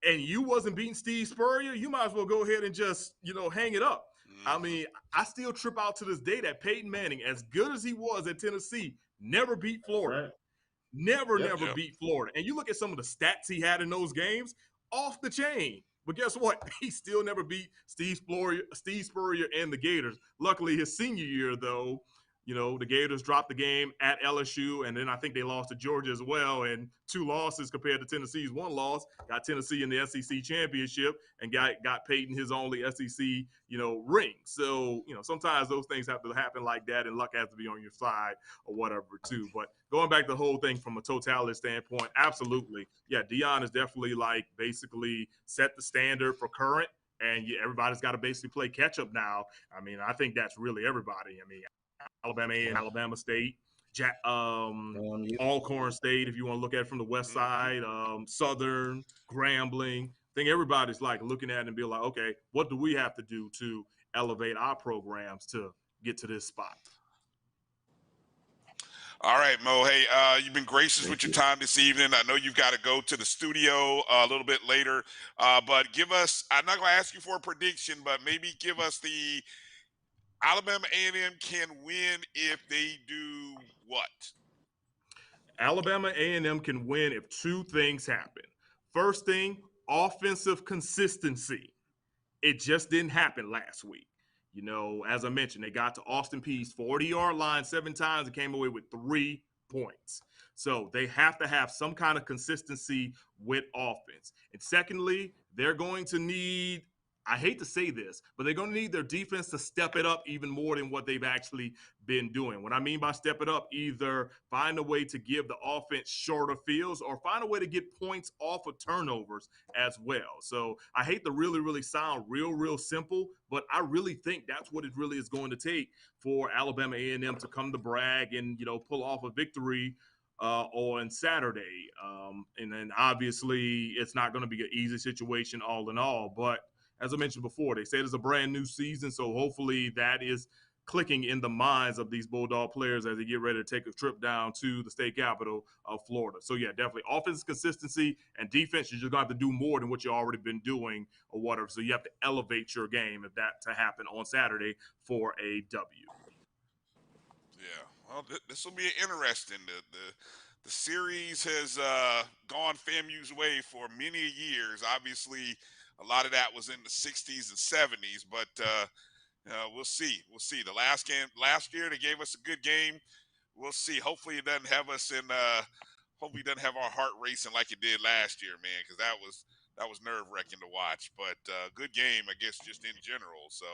and you wasn't beating Steve Spurrier, you might as well go ahead and just, hang it up. I still trip out to this day that Peyton Manning, as good as he was at Tennessee, never beat Florida. Right. Never beat Florida. And you look at some of the stats he had in those games, off the chain. But guess what? He still never beat Steve Spurrier and the Gators. Luckily, his senior year, though, the Gators dropped the game at LSU, and then I think they lost to Georgia as well, and 2 losses compared to Tennessee's 1 loss. Got Tennessee in the SEC championship and got Peyton his only SEC, ring. So, sometimes those things have to happen like that, and luck has to be on your side or whatever, too. But going back to the whole thing from a totality standpoint, absolutely. Yeah, Deion is definitely basically set the standard for current, and everybody's got to basically play catch-up now. I think that's really everybody. Alabama A and Alabama State, Alcorn State, if you want to look at it from the west side, Southern, Grambling. I think everybody's like looking at it and be like, okay, what do we have to do to elevate our programs to get to this spot? All right, Mo. Hey, you've been gracious with your time this evening. I know you've got to go to the studio a little bit later, but give us, I'm not going to ask you for a prediction, but maybe give us the Alabama A&M can win if they do what? Alabama A&M can win if two things happen. First thing, offensive consistency. It just didn't happen last week. You know, as I mentioned, they got to Austin Peay's 40-yard line 7 times and came away with 3 points. So they have to have some kind of consistency with offense. And secondly, they're going to need, I hate to say this, but they're going to need their defense to step it up even more than what they've actually been doing. What I mean by step it up, either find a way to give the offense shorter fields or find a way to get points off of turnovers as well. So I hate to really sound real simple, but I really think that's what it really is going to take for Alabama A&M to come to brag and, you know, pull off a victory on Saturday. And then obviously it's not going to be an easy situation all in all, but as I mentioned before, they said it's a brand new season, so hopefully that is clicking in the minds of these Bulldog players as they get ready to take a trip down to the state capital of Florida. So, yeah, definitely offense consistency and defense, you're just going to have to do more than what you've already been doing or whatever. So you have to elevate your game if that to happen on Saturday for a W. Yeah, well, this will be interesting. The series has gone FAMU's way for many years. Obviously, a lot of that was in the 60s and 70s, but we'll see. We'll see. The last game last year, they gave us a good game. We'll see. Hopefully, it doesn't have us in. Hopefully, it doesn't have our heart racing like it did last year, man, because that was nerve wracking to watch. But good game, I guess, just in general. So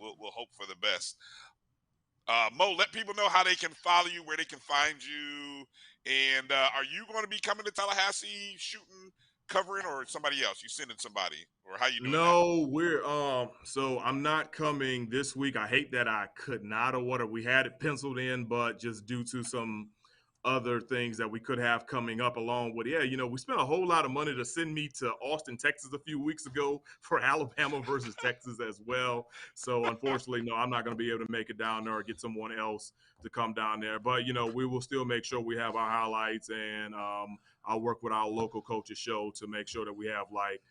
we'll hope for the best. Mo, let people know how they can follow you, where they can find you, and are you going to be coming to Tallahassee shooting, covering, or somebody else? You sending somebody, or how you doing No, we're so I'm not coming this week. I hate that I could not or whatever. We had it penciled in, but just due to some other things that we could have coming up along with, yeah, you know, we spent a whole lot of money to send me to Austin, Texas a few weeks ago for Alabama versus Texas as well. So unfortunately, no, I'm not going to be able to make it down there or get someone else to come down there. But, you know, we will still make sure we have our highlights, and I'll work with our local coaches show to make sure that we have like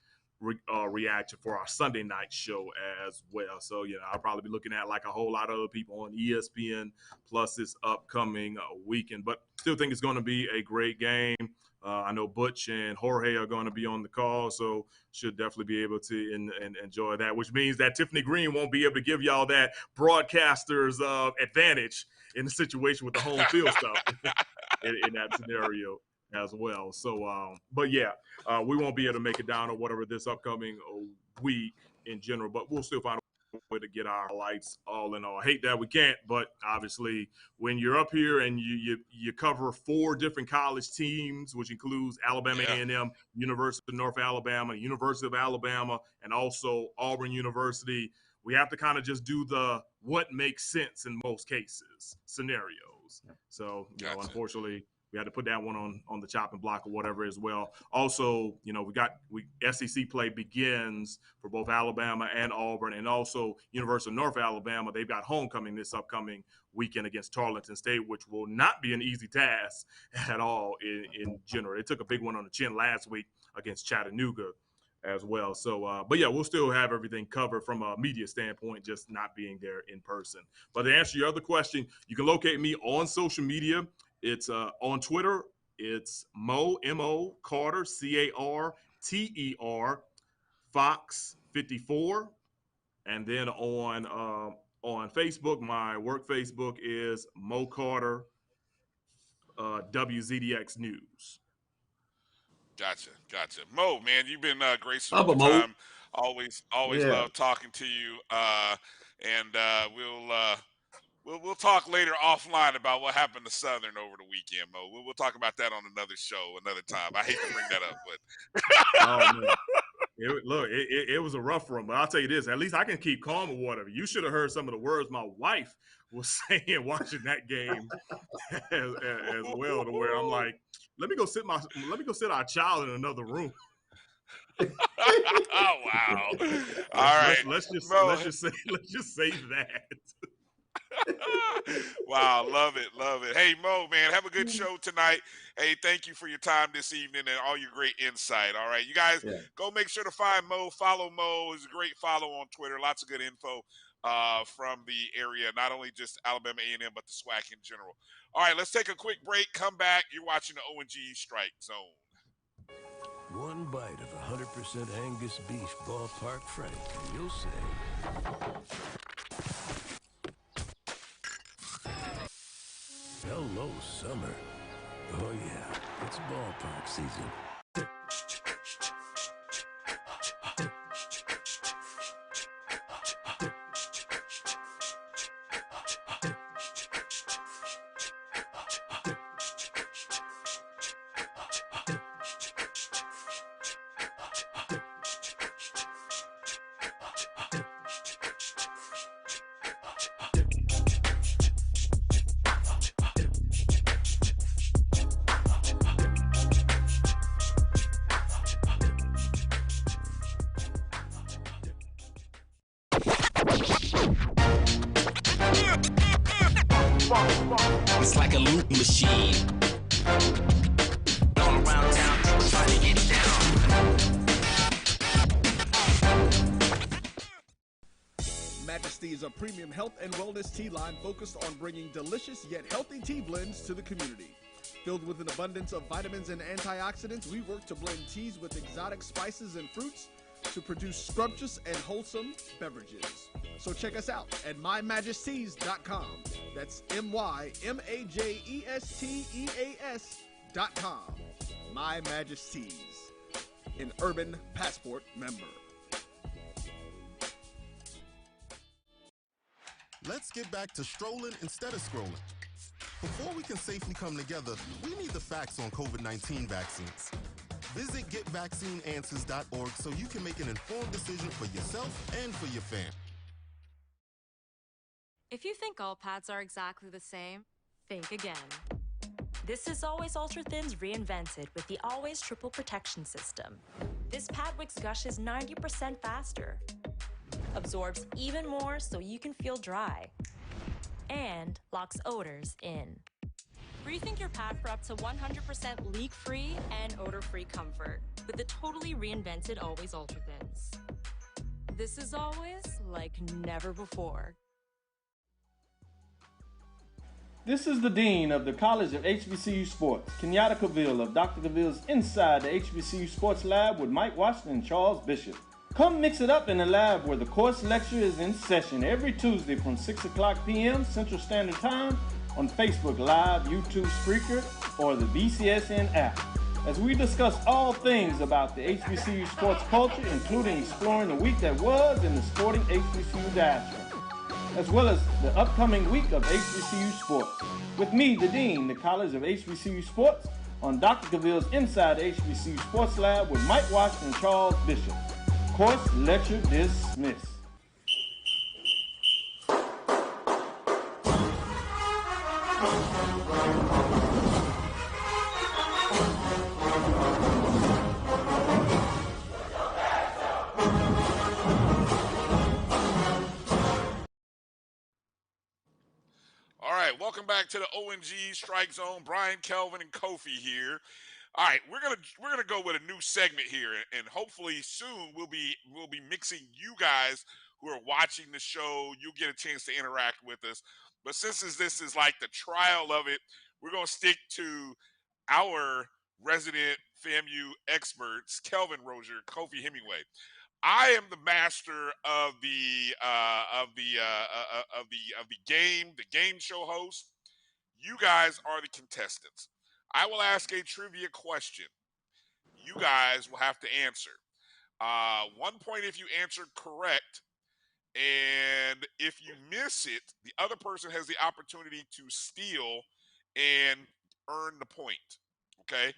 reaction for our Sunday night show as well. So, you know, I'll probably be looking at like a whole lot of other people on ESPN plus this upcoming weekend, but still think it's going to be a great game. I know Butch and Jorge are going to be on the call, so should definitely be able to enjoy that, which means that Tiffany Green won't be able to give y'all that broadcaster's advantage in the situation with the home field stuff in that scenario as well. So, but yeah, we won't be able to make it down or whatever this upcoming week in general, but we'll still find a way to get our lights all in all. I hate that we can't, but obviously when you're up here and you cover 4 different college teams, which includes Alabama A&M, University of North Alabama, University of Alabama, and also Auburn University, we have to kind of just do the what makes sense in most cases scenarios. So, you know, unfortunately, we had to put that one on the chopping block or whatever as well. Also, you know, SEC play begins for both Alabama and Auburn, and also University of North Alabama. They've got homecoming this upcoming weekend against Tarleton State, which will not be an easy task at all in general. They took a big one on the chin last week against Chattanooga as well. So, but yeah, we'll still have everything covered from a media standpoint, just not being there in person. But to answer your other question, you can locate me on social media. It's on Twitter. It's Mo Carter, CARTER, Fox 54, and then on Facebook, my work Facebook is Mo Carter, WZDX News. Gotcha. Mo, man, you've been gracious How with about your Mo? time. Always love talking to you. And we'll talk later offline about what happened to Southern over the weekend, Mo. We'll talk about that on another show, another time. I hate to bring that up, but Oh man. It was a rough one, but I'll tell you this: at least I can keep calm with whatever. You should have heard some of the words my wife was saying watching that game as well. To where I'm like, let me go sit our child in another room. Oh wow! All right, let's just say that. Wow, love it. Hey Mo, man, have a good show tonight. Hey, thank you for your time this evening and all your great insight. All right, you guys go make sure to find Mo, follow Mo. He's a great follow on Twitter. Lots of good info from the area, not only just Alabama A&M, but the SWAC in general. All right, let's take a quick break. Come back. You're watching the O&G Strike Zone. One bite of 100% Angus beef ballpark frank, and you'll say, hello, summer. Oh yeah, it's ballpark season. It's like a loop machine. All around town, people trying to get down. Majesty is a premium health and wellness tea line focused on bringing delicious yet healthy tea blends to the community. Filled with an abundance of vitamins and antioxidants, we work to blend teas with exotic spices and fruits to produce scrumptious and wholesome beverages. So check us out at mymajesties.com. That's MyMajesties.com. My Majesties, an Urban Passport member. Let's get back to strolling instead of scrolling. Before we can safely come together, we need the facts on COVID-19 vaccines. Visit getvaccineanswers.org so you can make an informed decision for yourself and for your family. If you think all pads are exactly the same, think again. This is Always Ultra Thins reinvented with the Always Triple Protection System. This pad wicks gushes 90% faster, absorbs even more so you can feel dry, and locks odors in. Rethink your pad for up to 100% leak-free and odor-free comfort with the totally reinvented Always Ultra Thins. This is always like never before. This is the Dean of the College of HBCU Sports, Kenyatta Cavill of Dr. Cavill's Inside the HBCU Sports Lab with Mike Washington and Charles Bishop. Come mix it up in the lab where the course lecture is in session every Tuesday from 6 o'clock p.m. Central Standard Time on Facebook Live, YouTube Spreaker, or the BCSN app, as we discuss all things about the HBCU sports culture, including exploring the week that was in the sporting HBCU diaspora, as well as the upcoming week of HBCU sports. With me, the Dean, the College of HBCU Sports, on Dr. Cavill's Inside the HBCU Sports Lab with Mike Washington and Charles Bishop. Course lecture dismissed. All right, welcome back to the ONG Strike Zone. Brian, Kelvin, and Kofi here. All right, we're gonna go with a new segment here, and hopefully soon we'll be mixing you guys who are watching the show. You'll get a chance to interact with us. But since this is like the trial of it, we're gonna stick to our resident FAMU experts, Kelvin Rozier, Kofi Hemingway. I am the master of the game show host. You guys are the contestants. I will ask a trivia question. You guys will have to answer. 1 point if you answer correct, and if you miss it, the other person has the opportunity to steal and earn the point. Okay?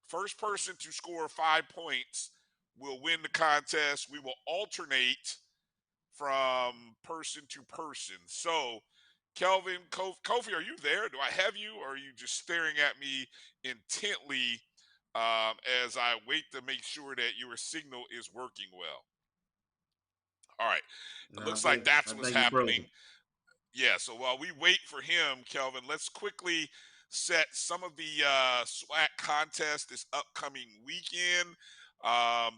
First person to score 5 points will win the contest. We will alternate from person to person. So, Kelvin, Kofi, are you there? Do I have you, or are you just staring at me intently as I wait to make sure that your signal is working well? All right. It No, looks like that's I what's think he frozen. happening. Yeah, so while we wait for him, Kelvin, let's quickly set some of the SWAC contest this upcoming weekend.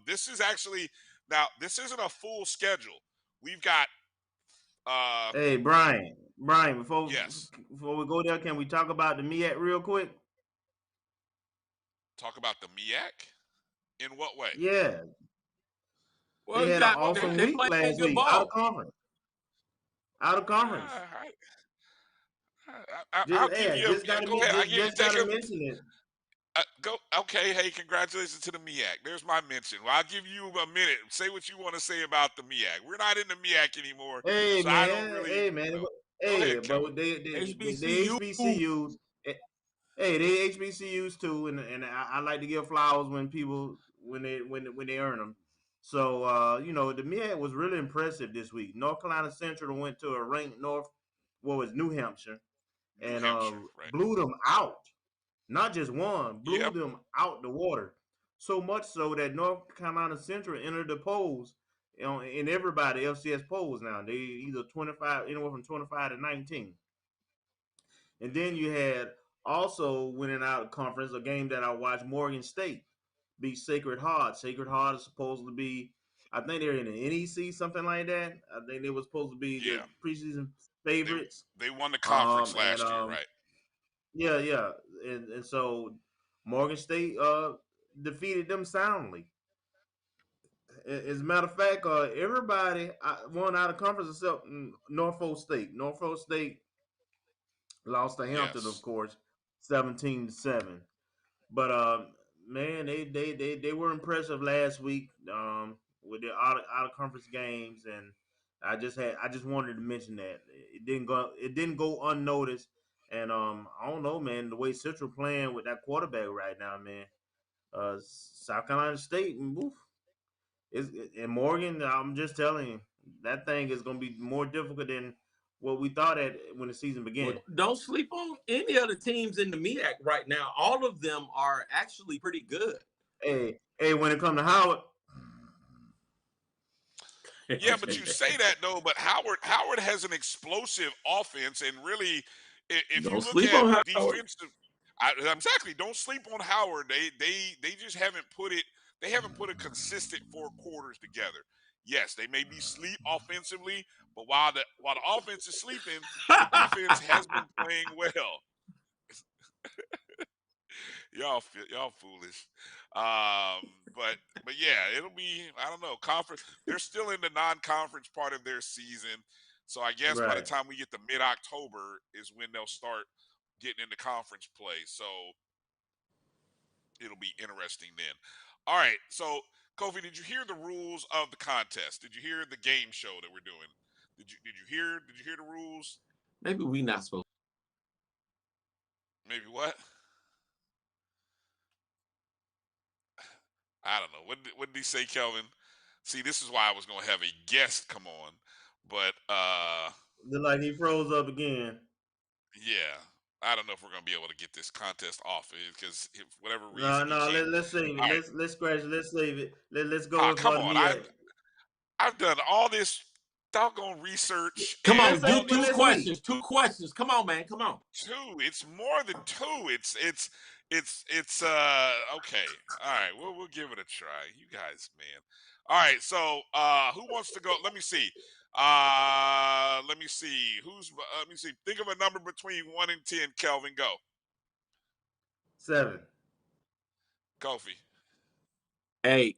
This is actually, now, this isn't a full schedule. We've got, Hey, Brian, yes, before we go there, can we talk about the MEAC real quick? talk about the MEAC. In what way? Yeah, Well, they you had an got awesome they week playing last good week, out of ball. conference. Out of conference. I'll Just give you just gotta go ahead. I give you just take gotta a mention it. go. Okay, hey, congratulations to the MEAC. There's my mention. Well, I'll give you a minute. Say what you want to say about the MEAC. We're not in the MEAC anymore, so I don't really, Hey man, Go hey, ahead, Kelvin. but they HBCU. HBCUs. Hey, they HBCUs too, and I like to give flowers when people when they earn them. So the MEAC was really impressive this week. North Carolina Central went to a ranked what was New Hampshire, New and Hampshire, right? blew them out. Not just one, blew Yep. them out the water. So much so that North Carolina Central entered the polls, in everybody FCS polls now. They either 25, anywhere from 25 to 19. And then you had also winning out of conference, a game that I watched, Morgan State beat Sacred Heart. Sacred Heart is supposed to be, I think they're in the NEC, something like that. I think they were supposed to be the Yeah. preseason They favorites. they won the conference And last year, right? yeah. And so Morgan State defeated them soundly. As a matter of fact, everybody won out of conference except Norfolk State. Norfolk State lost to Hampton, of Yes. course, 17-7. But man, they were impressive last week with their out of conference games, and I just wanted to mention that it didn't go unnoticed. And I don't know, man, the way Central playing with that quarterback right now, man. South Carolina State, woof, and Morgan, I'm just telling you, that thing is going to be more difficult than what we thought at when the season Well, began. don't sleep on any of the teams in the MEAC right now. All of them are actually pretty good. Hey, when it comes to Howard. Yeah, but you say that though, but Howard has an explosive offense, and really, if you Don't look sleep at on Howard. defensive, exactly, don't sleep on Howard. They just haven't put it. They haven't put a consistent 4 quarters together. Yes, they may be sleep offensively, but while the offense is sleeping, the defense has been playing well. Y'all foolish. But yeah, it'll be, I don't know, conference. They're still in the non-conference part of their season, so I guess by the Right. time we get to mid-October is when they'll start getting into conference play. So it'll be interesting then. All right, so Kofi, did you hear the rules of the contest? Did you hear the game show that we're doing? Did you hear the rules? Maybe we not supposed. Maybe what? I don't know. What did he say, Kelvin? See, this is why I was gonna have a guest come on, but Look like he froze up again. yeah, I don't know if we're gonna be able to get this contest off because for whatever No, reason he no, can't. let's save it. All right, Let's scratch it. Let's save it. Let's go with come on. me. I've done all this doggone research Come and on, Let's do all say, but two these let's see. questions. Two questions. Come on, man. Come on. two. It's more than two. It's okay. All right, we'll give it a try. You guys, man. All right, so who wants to go? Let me see. Let me see. Let me see. Think of a number between 1 and 10, Kelvin. Go. 7. Kofi. 8.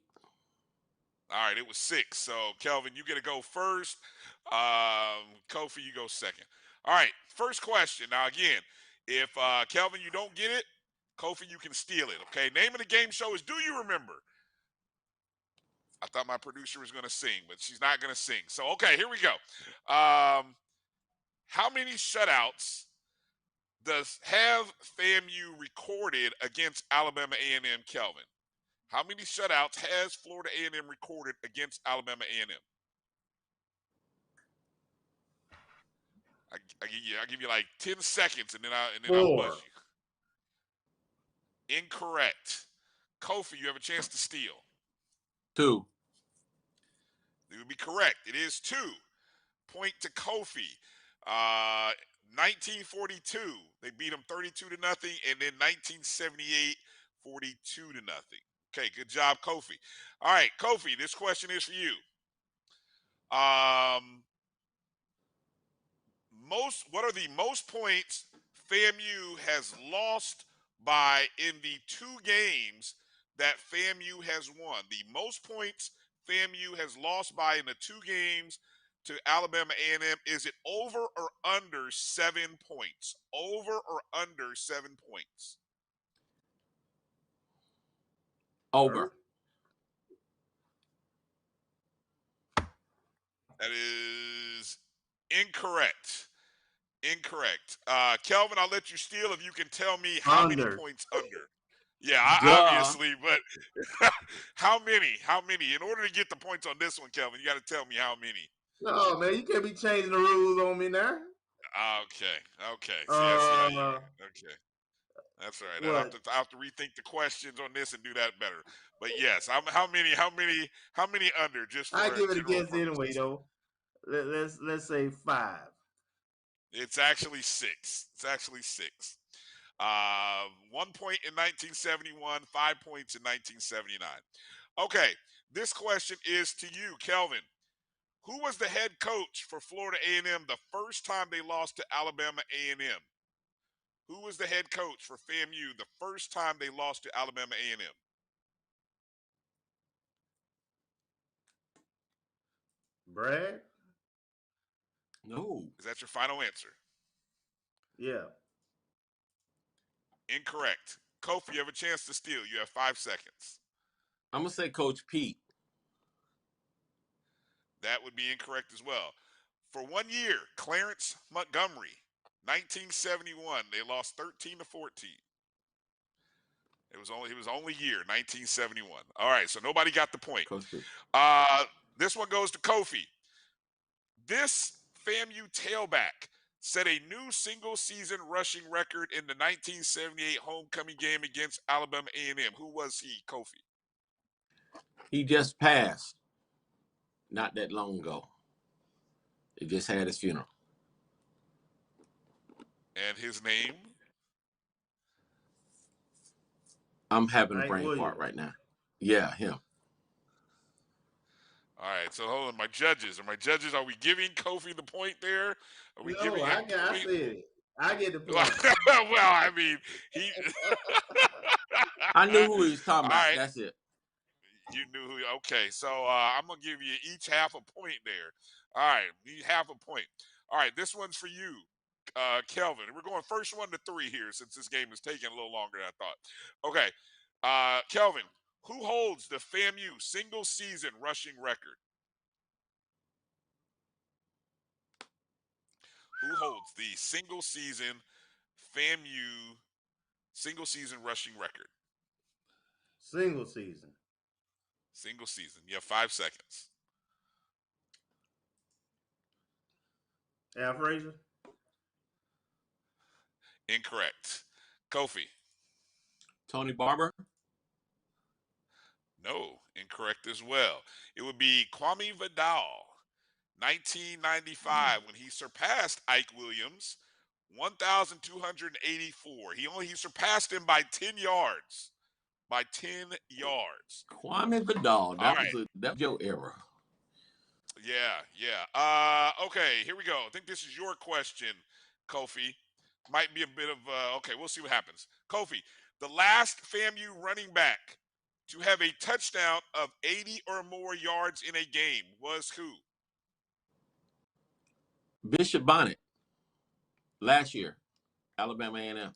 All right, it was 6. So Kelvin, you get to go first. Kofi, you go second. All right, first question. Now again, if Kelvin, you don't get it, Kofi, you can steal it. Okay. Name of the game show is Do You Remember? I thought my producer was going to sing, but she's not going to sing. So okay, here we go. How many shutouts does have FAMU recorded against Alabama A&M, Kelvin? How many shutouts has Florida A&M recorded against Alabama A&M? I'll give you like 10 seconds, and then I'll buzz 4. you. Incorrect. Kofi, you have a chance to steal. 2. It would be correct. It is 2. Point to Kofi. 1942, they beat them 32-0, and then 1978, 42-0. Okay, good job, Kofi. All right, Kofi, this question is for you. What are the most points FAMU has lost by in the 2 games that FAMU has won? The most points FAMU has lost by in the 2 games to Alabama A&M, is it over or under 7 points? Over or under 7 points? Over. That is incorrect. Incorrect. Kelvin, I'll let you steal if you can tell me how many points under. Yeah, obviously, but how many? How many? In order to get the points on this one, Kelvin, you got to tell me how many. No, man, you can't be changing the rules on me now. Okay. See, I see how you are. Okay. That's all right. I'll have to rethink the questions on this and do that better. But yes, how many under? Just for I give it a guess purposes. anyway, though. Let's say 5. It's actually 6. It's actually 6. 1 point in 1971, 5 points in 1979. Okay, this question is to you, Kelvin. Who was the head coach for Florida A&M the first time they lost to Alabama A&M? Who was the head coach for FAMU the first time they lost to Alabama A&M? Brad? No. Is that your final answer? Yeah. Incorrect. Kofi, you have a chance to steal. You have 5 seconds. I'm going to say Coach Pete. That would be incorrect as well. For 1 year, Clarence Montgomery, 1971, they lost 13-14. It was only year 1971. All right, so nobody got the point. This one goes to Kofi. This FAMU tailback set a new single-season rushing record in the 1978 homecoming game against Alabama A&M. Who was he, Kofi? He just passed not that long ago. He just had his funeral. And his name? I'm having a brain fart right now. Yeah, him. All right, so hold on. My judges, are we giving Kofi the point there? Are we giving him I said it. I get the point. Well, I mean, he. I knew who he was talking about. Right. That's it. You knew who. Okay, so I'm gonna give you each half a point there. All right, half a point. All right, this one's for you, Kelvin. We're going first 1 to 3 here since this game is taking a little longer than I thought. Okay, Kelvin, who holds the FAMU single-season rushing record? Who holds the single-season FAMU single-season rushing record? Single season. Single season. You have 5 seconds. Al Frazier? Incorrect. Kofi? Tony Barber? No, incorrect as well. It would be Kwame Vidal, 1995, when he surpassed Ike Williams, 1,284. He surpassed him by 10 yards. By 10 yards. Kwame Vidal. That was your era. Yeah. Okay, here we go. I think this is your question, Kofi. Might be a bit of okay, we'll see what happens. Kofi, the last FAMU running back to have a touchdown of 80 or more yards in a game was who? Bishop Bonnet. Last year, Alabama A&M.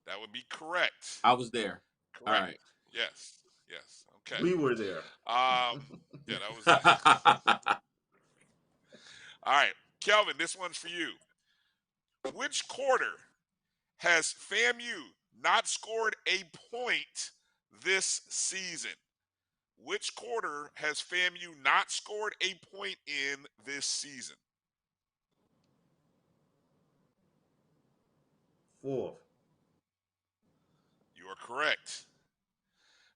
That would be correct. I was there. Correct. All right. Yes. Okay. We were there. Yeah, that was all right. Kelvin, this one's for you. Which quarter has FAMU not scored a point this season? Which quarter has FAMU not scored a point in this season? Fourth. You are correct.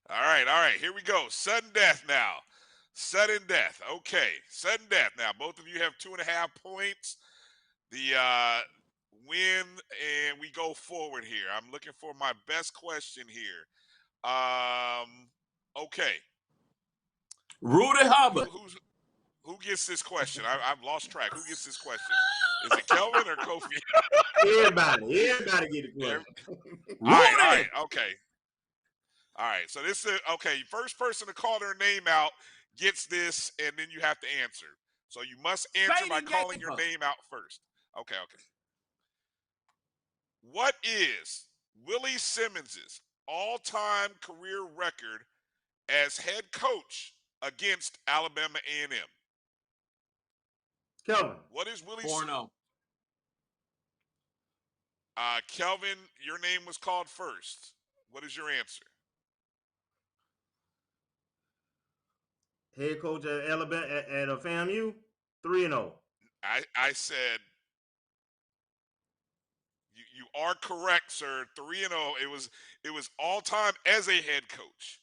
All right. Here we go. Sudden death now. Sudden death. Okay. Sudden death. Now, both of you have 2.5 points. The win, and we go forward here. I'm looking for my best question here. Okay. Rudy Hubbard. Who gets this question? I've lost track. Who gets this question? Is it Kelvin or Kofi? Everybody get a question. All right. Okay. All right. So this is okay. First person to call their name out gets this, and then you have to answer. So you must answer by calling your name out first. Okay. What is Willie Simmons's all-time career record as head coach against Alabama A&M? Kelvin. What is Willie? 4-0. Kelvin, your name was called first. What is your answer? Head coach at Alabama at FAMU, 3-0. I said you are correct, sir. 3-0. It was all time as a head coach.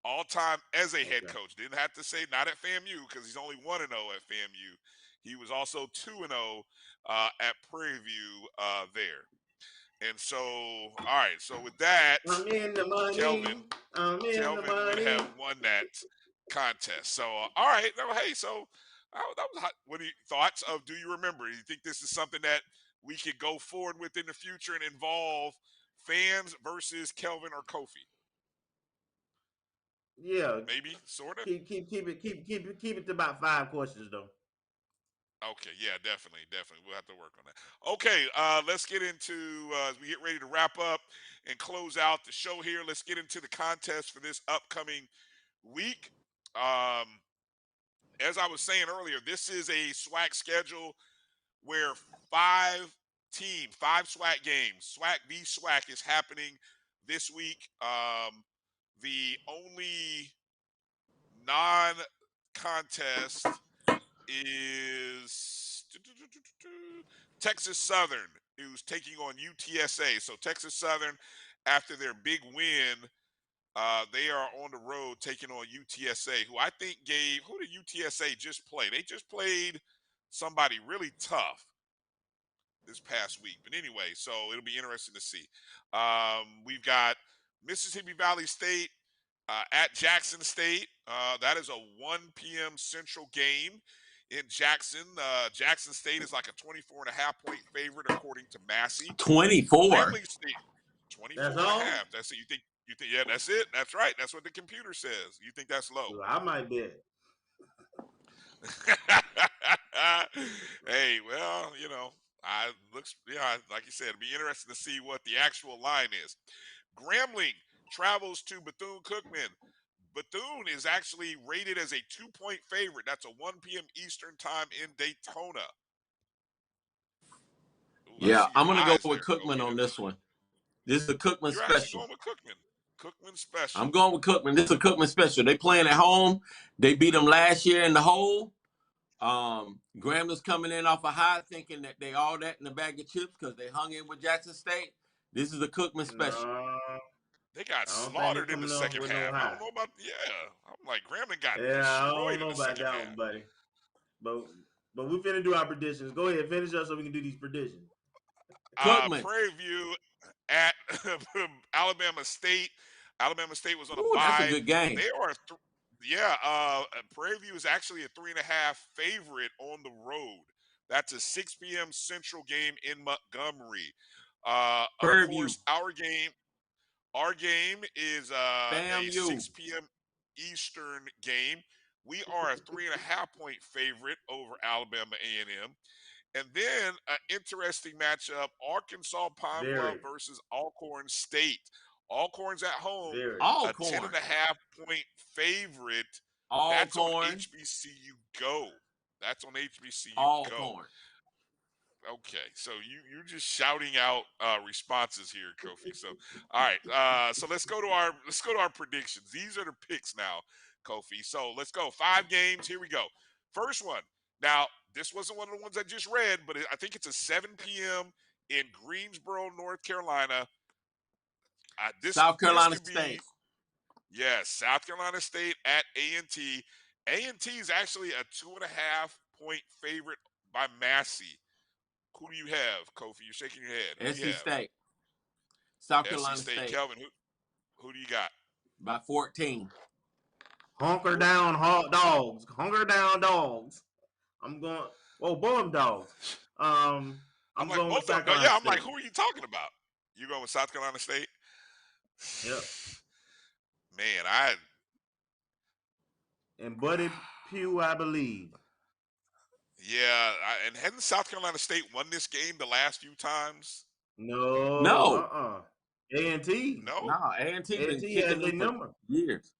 All time as a head coach. Didn't have to say not at FAMU because he's only 1-0 at FAMU. He was also 2-0 at Prairie View there. And so, all right. So with that, I'm in the money. Kelvin would have won that contest. So, all right. No, hey, so that was hot. What are your thoughts of? Do you remember? Do you think this is something that we could go forward with in the future and involve fans versus Kelvin or Kofi? Yeah, maybe, sort of. Keep it to about 5 questions though. Okay, yeah, definitely. We'll have to work on that. Okay, let's get into as we get ready to wrap up and close out the show here. Let's get into the contest for this upcoming week. As I was saying earlier, this is a SWAC schedule where 5 SWAC games. SWAC v SWAC is happening this week. The only non-contest is Texas Southern, who's taking on UTSA. So Texas Southern, after their big win, they are on the road taking on UTSA, who I think who did UTSA just play? They just played somebody really tough this past week. But anyway, so it'll be interesting to see. We've got Mississippi Valley State at Jackson State. That is a 1 p.m. Central game in Jackson. Jackson State is like a 24.5-point favorite according to Massey. 24. Grambling State, 24 That's and all? a half. That's it. You think? Yeah, that's it. That's right. That's what the computer says. You think that's low? Well, I might bet. Hey, well, like you said, it'd be interesting to see what the actual line is. Grambling travels to Bethune-Cookman. Bethune is actually rated as a 2-point favorite. That's a 1 p.m. Eastern time in Daytona. Yeah, I'm going to go with Cookman on this one. This is a Cookman You're special. actually going with Cookman. Cookman special. I'm going with Cookman. This is a Cookman special. They playing at home. They beat them last year in the hole. Grambling's coming in off a high thinking that they all that in the bag of chips because they hung in with Jackson State. This is a Cookman special. They got slaughtered in the second half. I don't know about, I'm like, Grambling got destroyed I don't know in the about second that half. one, buddy. But we finna do our predictions. Go ahead, finish up so we can do these predictions. Prairie View at Alabama State. Alabama State was on a bye. That's a good game. They are, Prairie View is actually a 3.5 favorite on the road. That's a 6 p.m. Central game in Montgomery. Of course, our game is a 6 p.m. Eastern game. We are a 3.5-point favorite over Alabama A&M. And then an interesting matchup, Arkansas Pine Bluff versus Alcorn State. Alcorn's at home, a 10.5-point favorite. That's on HBCU Go. Go. Okay, so you're just shouting out responses here, Kofi. So all right, so let's go to our predictions. These are the picks now, Kofi. So let's go 5 games. Here we go. First one. Now this wasn't one of the ones I just read, but I think it's a 7 p.m. in Greensboro, North Carolina. South This Carolina could be State. yes, South Carolina State at A&T. A&T is actually a 2.5 point favorite by Massey. Who do you have, Kofi? You're shaking your head. Who do you SC have? State. South SC Carolina State. State. Kelvin, who do you got? By 14. Hunker down, hot dogs. Hunker down, dogs. I'm going. Oh, both dogs. I'm I'm like, going with both of South them. Carolina Yeah, I'm like, State. who are you talking about? You going with South Carolina State? Yep. Man, And Buddy Pugh, I believe. yeah, and hadn't South Carolina State won this game the last few times? No, No. A&T. No? No, A&T been A&T has kicking their them for number. years.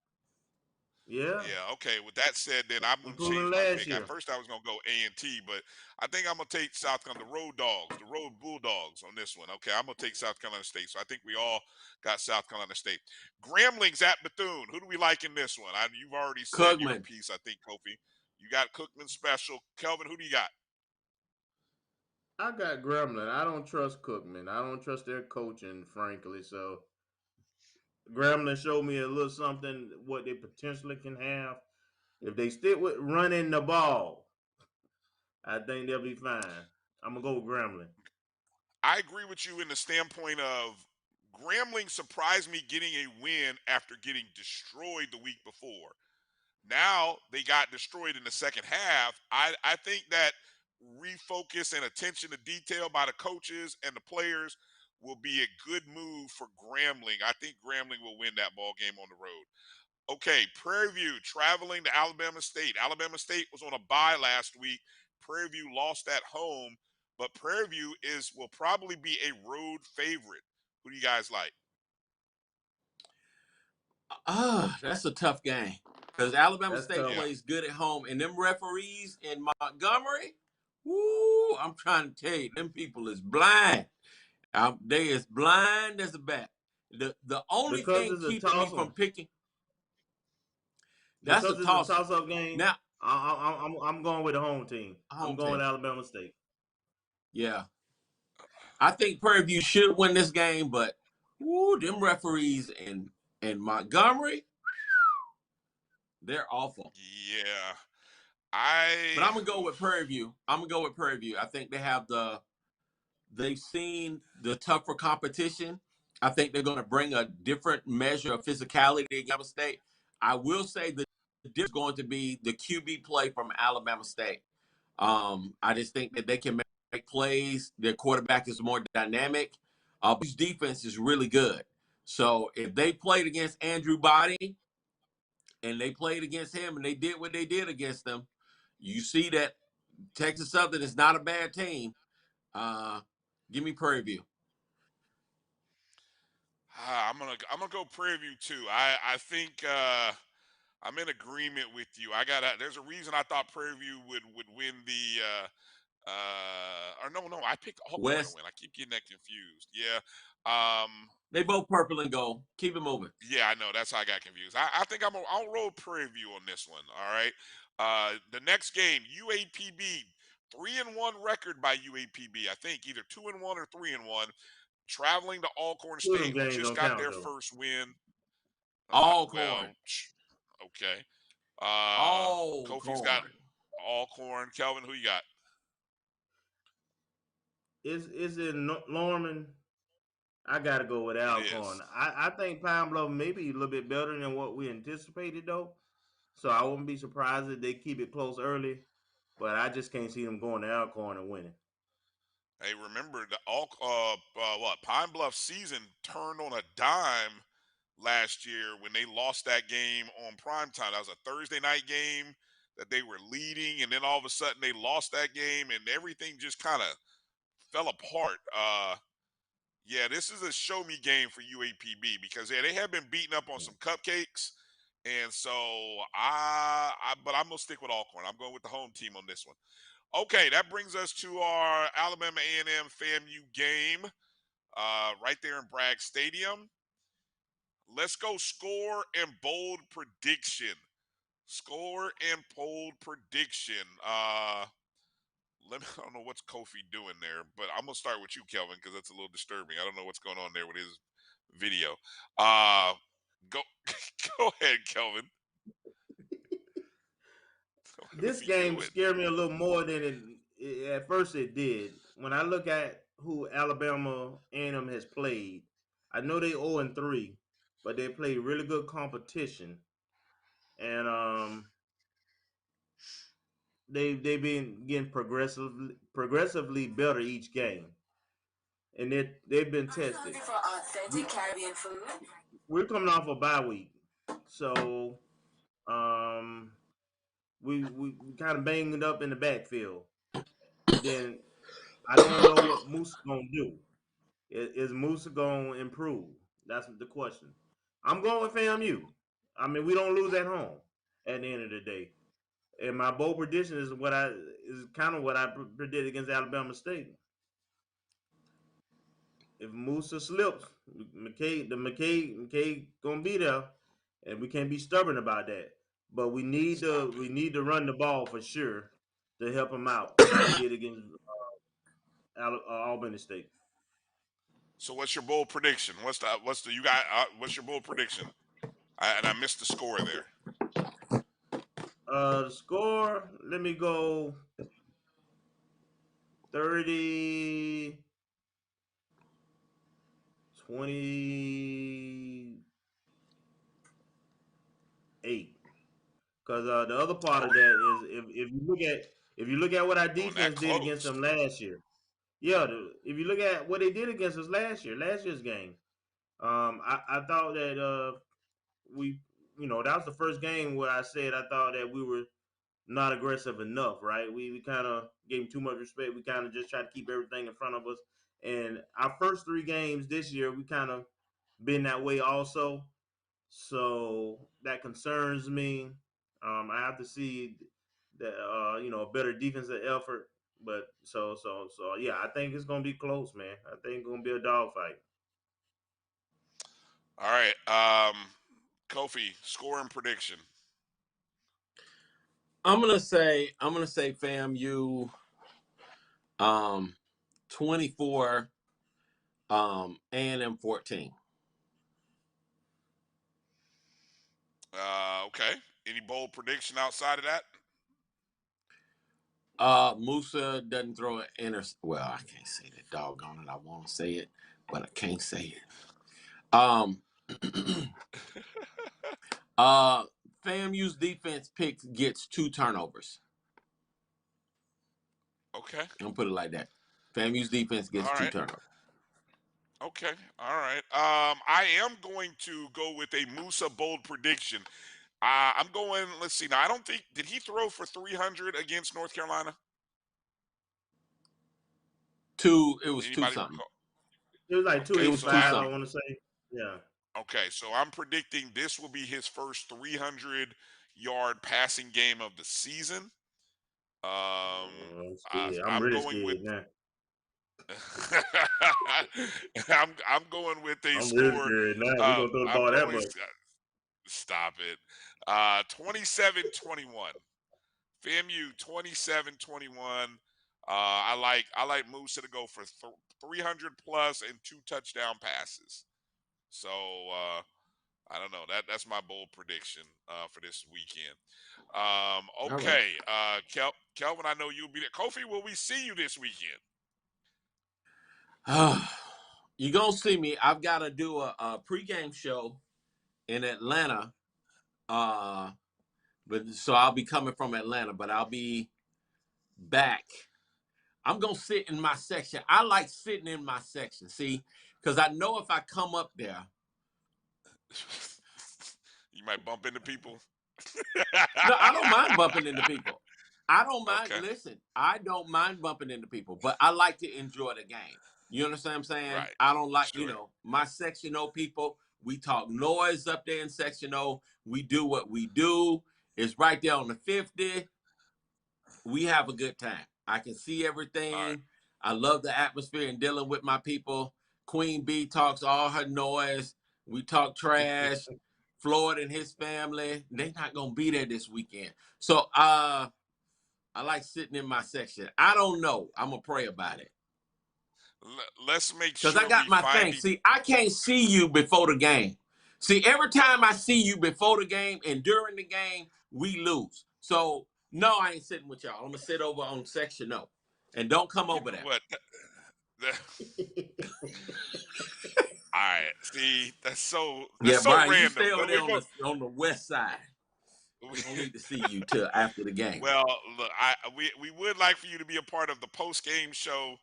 Yeah. Yeah, okay. With that said, then I'm going to Including change my last pick. At year. first, I was going to go A&T, but I think I'm going to take South Carolina, the Road Dogs, the Road Bulldogs on this one. Okay, I'm going to take South Carolina State. So I think we all got South Carolina State. Grambling at Bethune. Who do we like in this one? You've already said your Cookman. piece, I think, Kofi. You got Cookman special. Kelvin, who do you got? I got Gremlin. I don't trust Cookman. I don't trust their coaching, frankly. So Gremlin showed me a little something what they potentially can have. If they stick with running the ball, I think they'll be fine. I'm gonna go with Gremlin. I agree with you in the standpoint of Grambling surprised me getting a win after getting destroyed the week before. Now they got destroyed in the second half. I think that refocus and attention to detail by the coaches and the players will be a good move for Grambling. I think Grambling will win that ball game on the road. Okay, Prairie View traveling to Alabama State. Alabama State was on a bye last week. Prairie View lost at home, but Prairie View will probably be a road favorite. Who do you guys like? That's a tough game. Because Alabama That's State tough. Yeah. plays good at home. And them referees in Montgomery, woo, I'm trying to tell you, them people is blind. They as blind as a bat. The only Because thing it's a keeping me toss from up. picking, that's a Because it's a toss-up. toss up game. Now, I'm going with the home team. home I'm going with team. Alabama State. Yeah. I think Prairie View should win this game, but woo, them referees in Montgomery, they're awful. Yeah. But I'm gonna go with Prairie View. I think they've seen the tougher competition. I think they're gonna bring a different measure of physicality to Alabama State. I will say the difference is going to be the QB play from Alabama State. I just think that they can make plays. Their quarterback is more dynamic. Whose defense is really good. So if they played against Andrew Body and they played against him and they did what they did against them, you see that Texas Southern is not a bad team. Give me Prairie View. I'm gonna go Prairie View too. I think I'm in agreement with you. There's a reason I thought Prairie View would win the or no, I picked Alcorn to West. win. I keep getting that confused. Yeah. They both purple and gold. Keep it moving. Yeah, I know. That's how I got confused. I think I'll roll Prairie View on this one. All right. The next game, UAPB, 3-1 record by UAPB. I think either 2-1 or 3-1. Traveling to Alcorn Two of them State, who games just don't got count their though. first win. Alcorn. Okay. Kofi's got Alcorn. Alcorn. Kelvin, who you got? Is it Norman? I gotta go with It Alcorn. is. I think Pine Bluff may be a little bit better than what we anticipated though. So I wouldn't be surprised if they keep it close early. But I just can't see them going to Alcorn and winning. Hey, remember the Pine Bluff season turned on a dime last year when they lost that game on primetime. That was a Thursday night game that they were leading, and then all of a sudden they lost that game, and everything just kind of fell apart. Yeah, this is a show me game for UAPB because they have been beating up on some cupcakes, and so but I'm gonna stick with Alcorn. I'm going with the home team on this one. Okay, that brings us to our Alabama A&M FAMU game right there in Bragg Stadium. Let's go score and bold prediction. Score and bold prediction. I don't know what's Kofi doing there, but I'm gonna start with you, Kelvin, because that's a little disturbing. I don't know what's going on there with his video. Go go ahead, Kelvin. This game scared me a little more than at first it did. When I look at who Alabama A&M has played, I know they 0-3, but they play really good competition, and they've been getting progressively better each game, and they've been tested. For authentic Caribbean food. We're coming off a bye week, so we kind of banged up in the backfield, and then I don't know what Moose gonna do. Is Moose gonna improve? That's the question. I'm going with FAMU. I mean, we don't lose at home at the end of the day. And my bold prediction is kind of what I predicted against Alabama State. If Musa slips, McKay gonna be there, and we can't be stubborn about that. But we need to run the ball for sure to help him out like we did against Albany State. So what's your bold prediction? What's your bold prediction? I missed the score there. The score, let me go 30 28. Because the other part of that is if you look at what our defense did against them last year. Yeah, if you look at what they did against us last year's game, I thought that that was the first game where I said I thought that we were not aggressive enough, right? We kind of gave them too much respect. We kind of just tried to keep everything in front of us. And our first 3 games this year, we kind of been that way also. So that concerns me. I have to see that a better defensive effort. But so yeah, I think it's gonna be close, man. I think it's gonna be a dogfight. All right, Kofi, score and prediction. I'm gonna say FAMU 24, A&M 14. Okay. Any bold prediction outside of that? Musa doesn't throw an well, I can't say that, doggone it. I want to say it, but I can't say it. FAMU's defense gets 2 turnovers. Okay. I'm gonna put it like that. FAMU's defense gets 2 turnovers. Okay. All right. I am going to go with a Musa bold prediction. I'm going, let's see. Now, I don't think, did he throw for 300 against North Carolina? 2, it was Anybody 2 something. recall? It was like 285, I want to say. Yeah. Okay, so I'm predicting this will be his first 300-yard passing game of the season. I'm really scared now. I'm going with a I'm score. really scared now. We're gonna throw the ball that much. Stop it. 27-21. FAMU 27-21. I like Musa to go for 300 plus and 2 touchdown passes. So I don't know. That's my bold prediction for this weekend. Okay, right. Kelvin, I know you'll be there. Kofi, will we see you this weekend? You're gonna see me. I've got to do a pregame show in Atlanta. But so I'll be coming from Atlanta, but I'll be back. I'm gonna sit in my section. I like sitting in my section, see, because I know if I come up there, you might bump into people. No, I don't mind bumping into people. I don't mind. Okay. Listen, I don't mind bumping into people, but I like to enjoy the game. You understand what I'm saying? Right. I don't like, my Section O people, we talk noise up there in Section O. We do what we do. It's right there on the 50. We have a good time. I can see everything. All right. I love the atmosphere and dealing with my people. Queen B talks all her noise. We talk trash. Floyd and his family, they're not going to be there this weekend. So I like sitting in my section. I don't know. I'm going to pray about it. Let's make sure because I got my thing. See, I can't see you before the game. See, every time I see you before the game and during the game, we lose. So, no, I ain't sitting with y'all. I'm going to sit over on section O. And don't come over there. What? All right. See, that's so Brian, random. you stay over there on the west side. We don't need to see you till after the game. Well, look, we would like for you to be a part of the post-game show.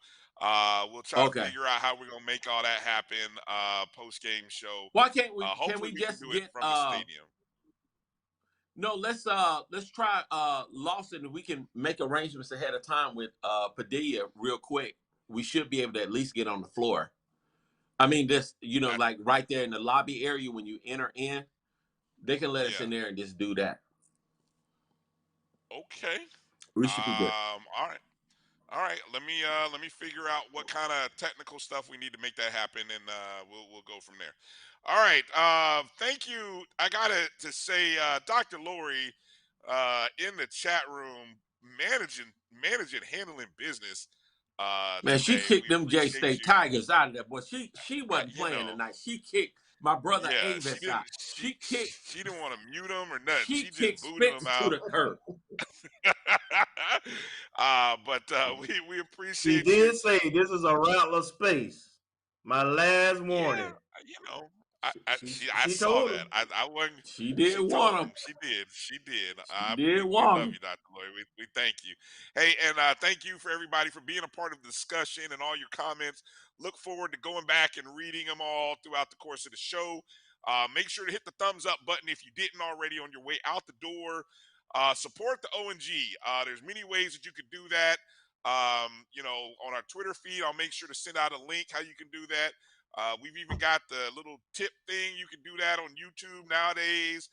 We'll try to figure out how we're gonna make all that happen. Post-game show. Why can't we? Hopefully can we just can do get it from the stadium? No, let's try Lawson. We can make arrangements ahead of time with Padilla real quick. We should be able to at least get on the floor. I mean, just like right there in the lobby area when you enter in, they can let us in there and just do that. Okay. We should be good. All right. Let me figure out what kind of technical stuff we need to make that happen, and we'll go from there. All right. Thank you. I gotta to say, Dr. Lori, in the chat room, handling business. Man, she today. kicked We them J appreciate State you. Tigers out of there, boy. She wasn't playing tonight. She kicked my brother Avis out. She didn't want to mute him or nothing. She just kicked booted him Spence out. to the curb. But we She appreciate did you. say this is a Rattler space. My last warning. I saw told that. him. I wasn't. She did She warn told him. him. She did. did We warn love him. you, Dr. Lloyd. We thank you. Hey, and thank you for everybody for being a part of the discussion and all your comments. Look forward to going back and reading them all throughout the course of the show. Make sure to hit the thumbs up button if you didn't already on your way out the door. Support the ONG. There's many ways that you could do that. On our Twitter feed, I'll make sure to send out a link how you can do that. We've even got the little tip thing. You can do that on YouTube nowadays.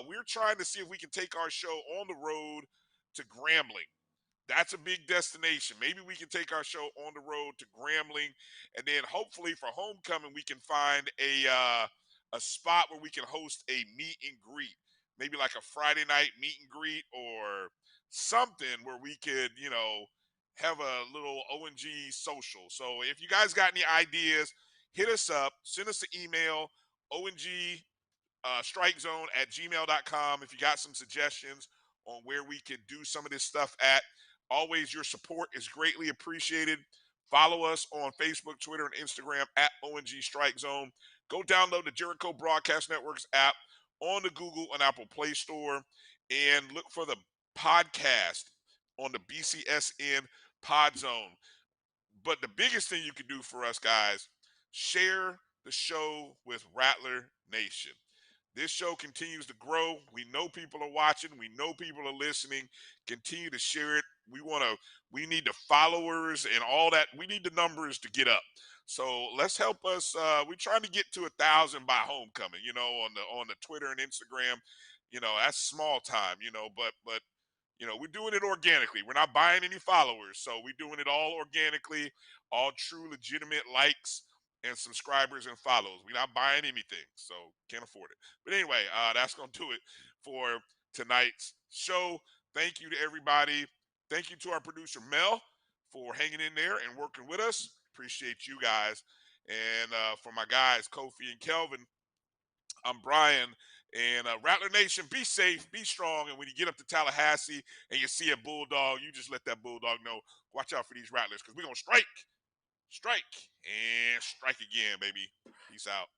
We're trying to see if we can take our show on the road to Grambling. That's a big destination. Maybe we can take our show on the road to Grambling, and then hopefully for homecoming we can find a spot where we can host a meet and greet. Maybe like a Friday night meet and greet or something where we could, have a little ONG social. So if you guys got any ideas, hit us up, send us an email, ongstrikezone@gmail.com. If you got some suggestions on where we could do some of this stuff at. Always your support is greatly appreciated. Follow us on Facebook, Twitter, and Instagram @ONG Strike Zone. Go download the Jericho Broadcast Network's app on the Google and Apple Play Store and look for the podcast on the BCSN Pod Zone. But the biggest thing you can do for us, guys, share the show with Rattler Nation. This show continues to grow. We know people are watching. We know people are listening. Continue to share it. We need the followers and all that. We need the numbers to get up. So let's help us. We're trying to get to 1,000 by homecoming, on the Twitter and Instagram. That's small time, but we're doing it organically. We're not buying any followers. So we're doing it all organically, all true, legitimate likes and subscribers and follows. We're not buying anything, so can't afford it. But anyway, that's going to do it for tonight's show. Thank you to everybody. Thank you to our producer, Mel, for hanging in there and working with us. Appreciate you guys. And for my guys, Kofi and Kelvin, I'm Brian. And Rattler Nation, be safe, be strong. And when you get up to Tallahassee and you see a bulldog, you just let that bulldog know, watch out for these Rattlers because we're going to strike, and strike again, baby. Peace out.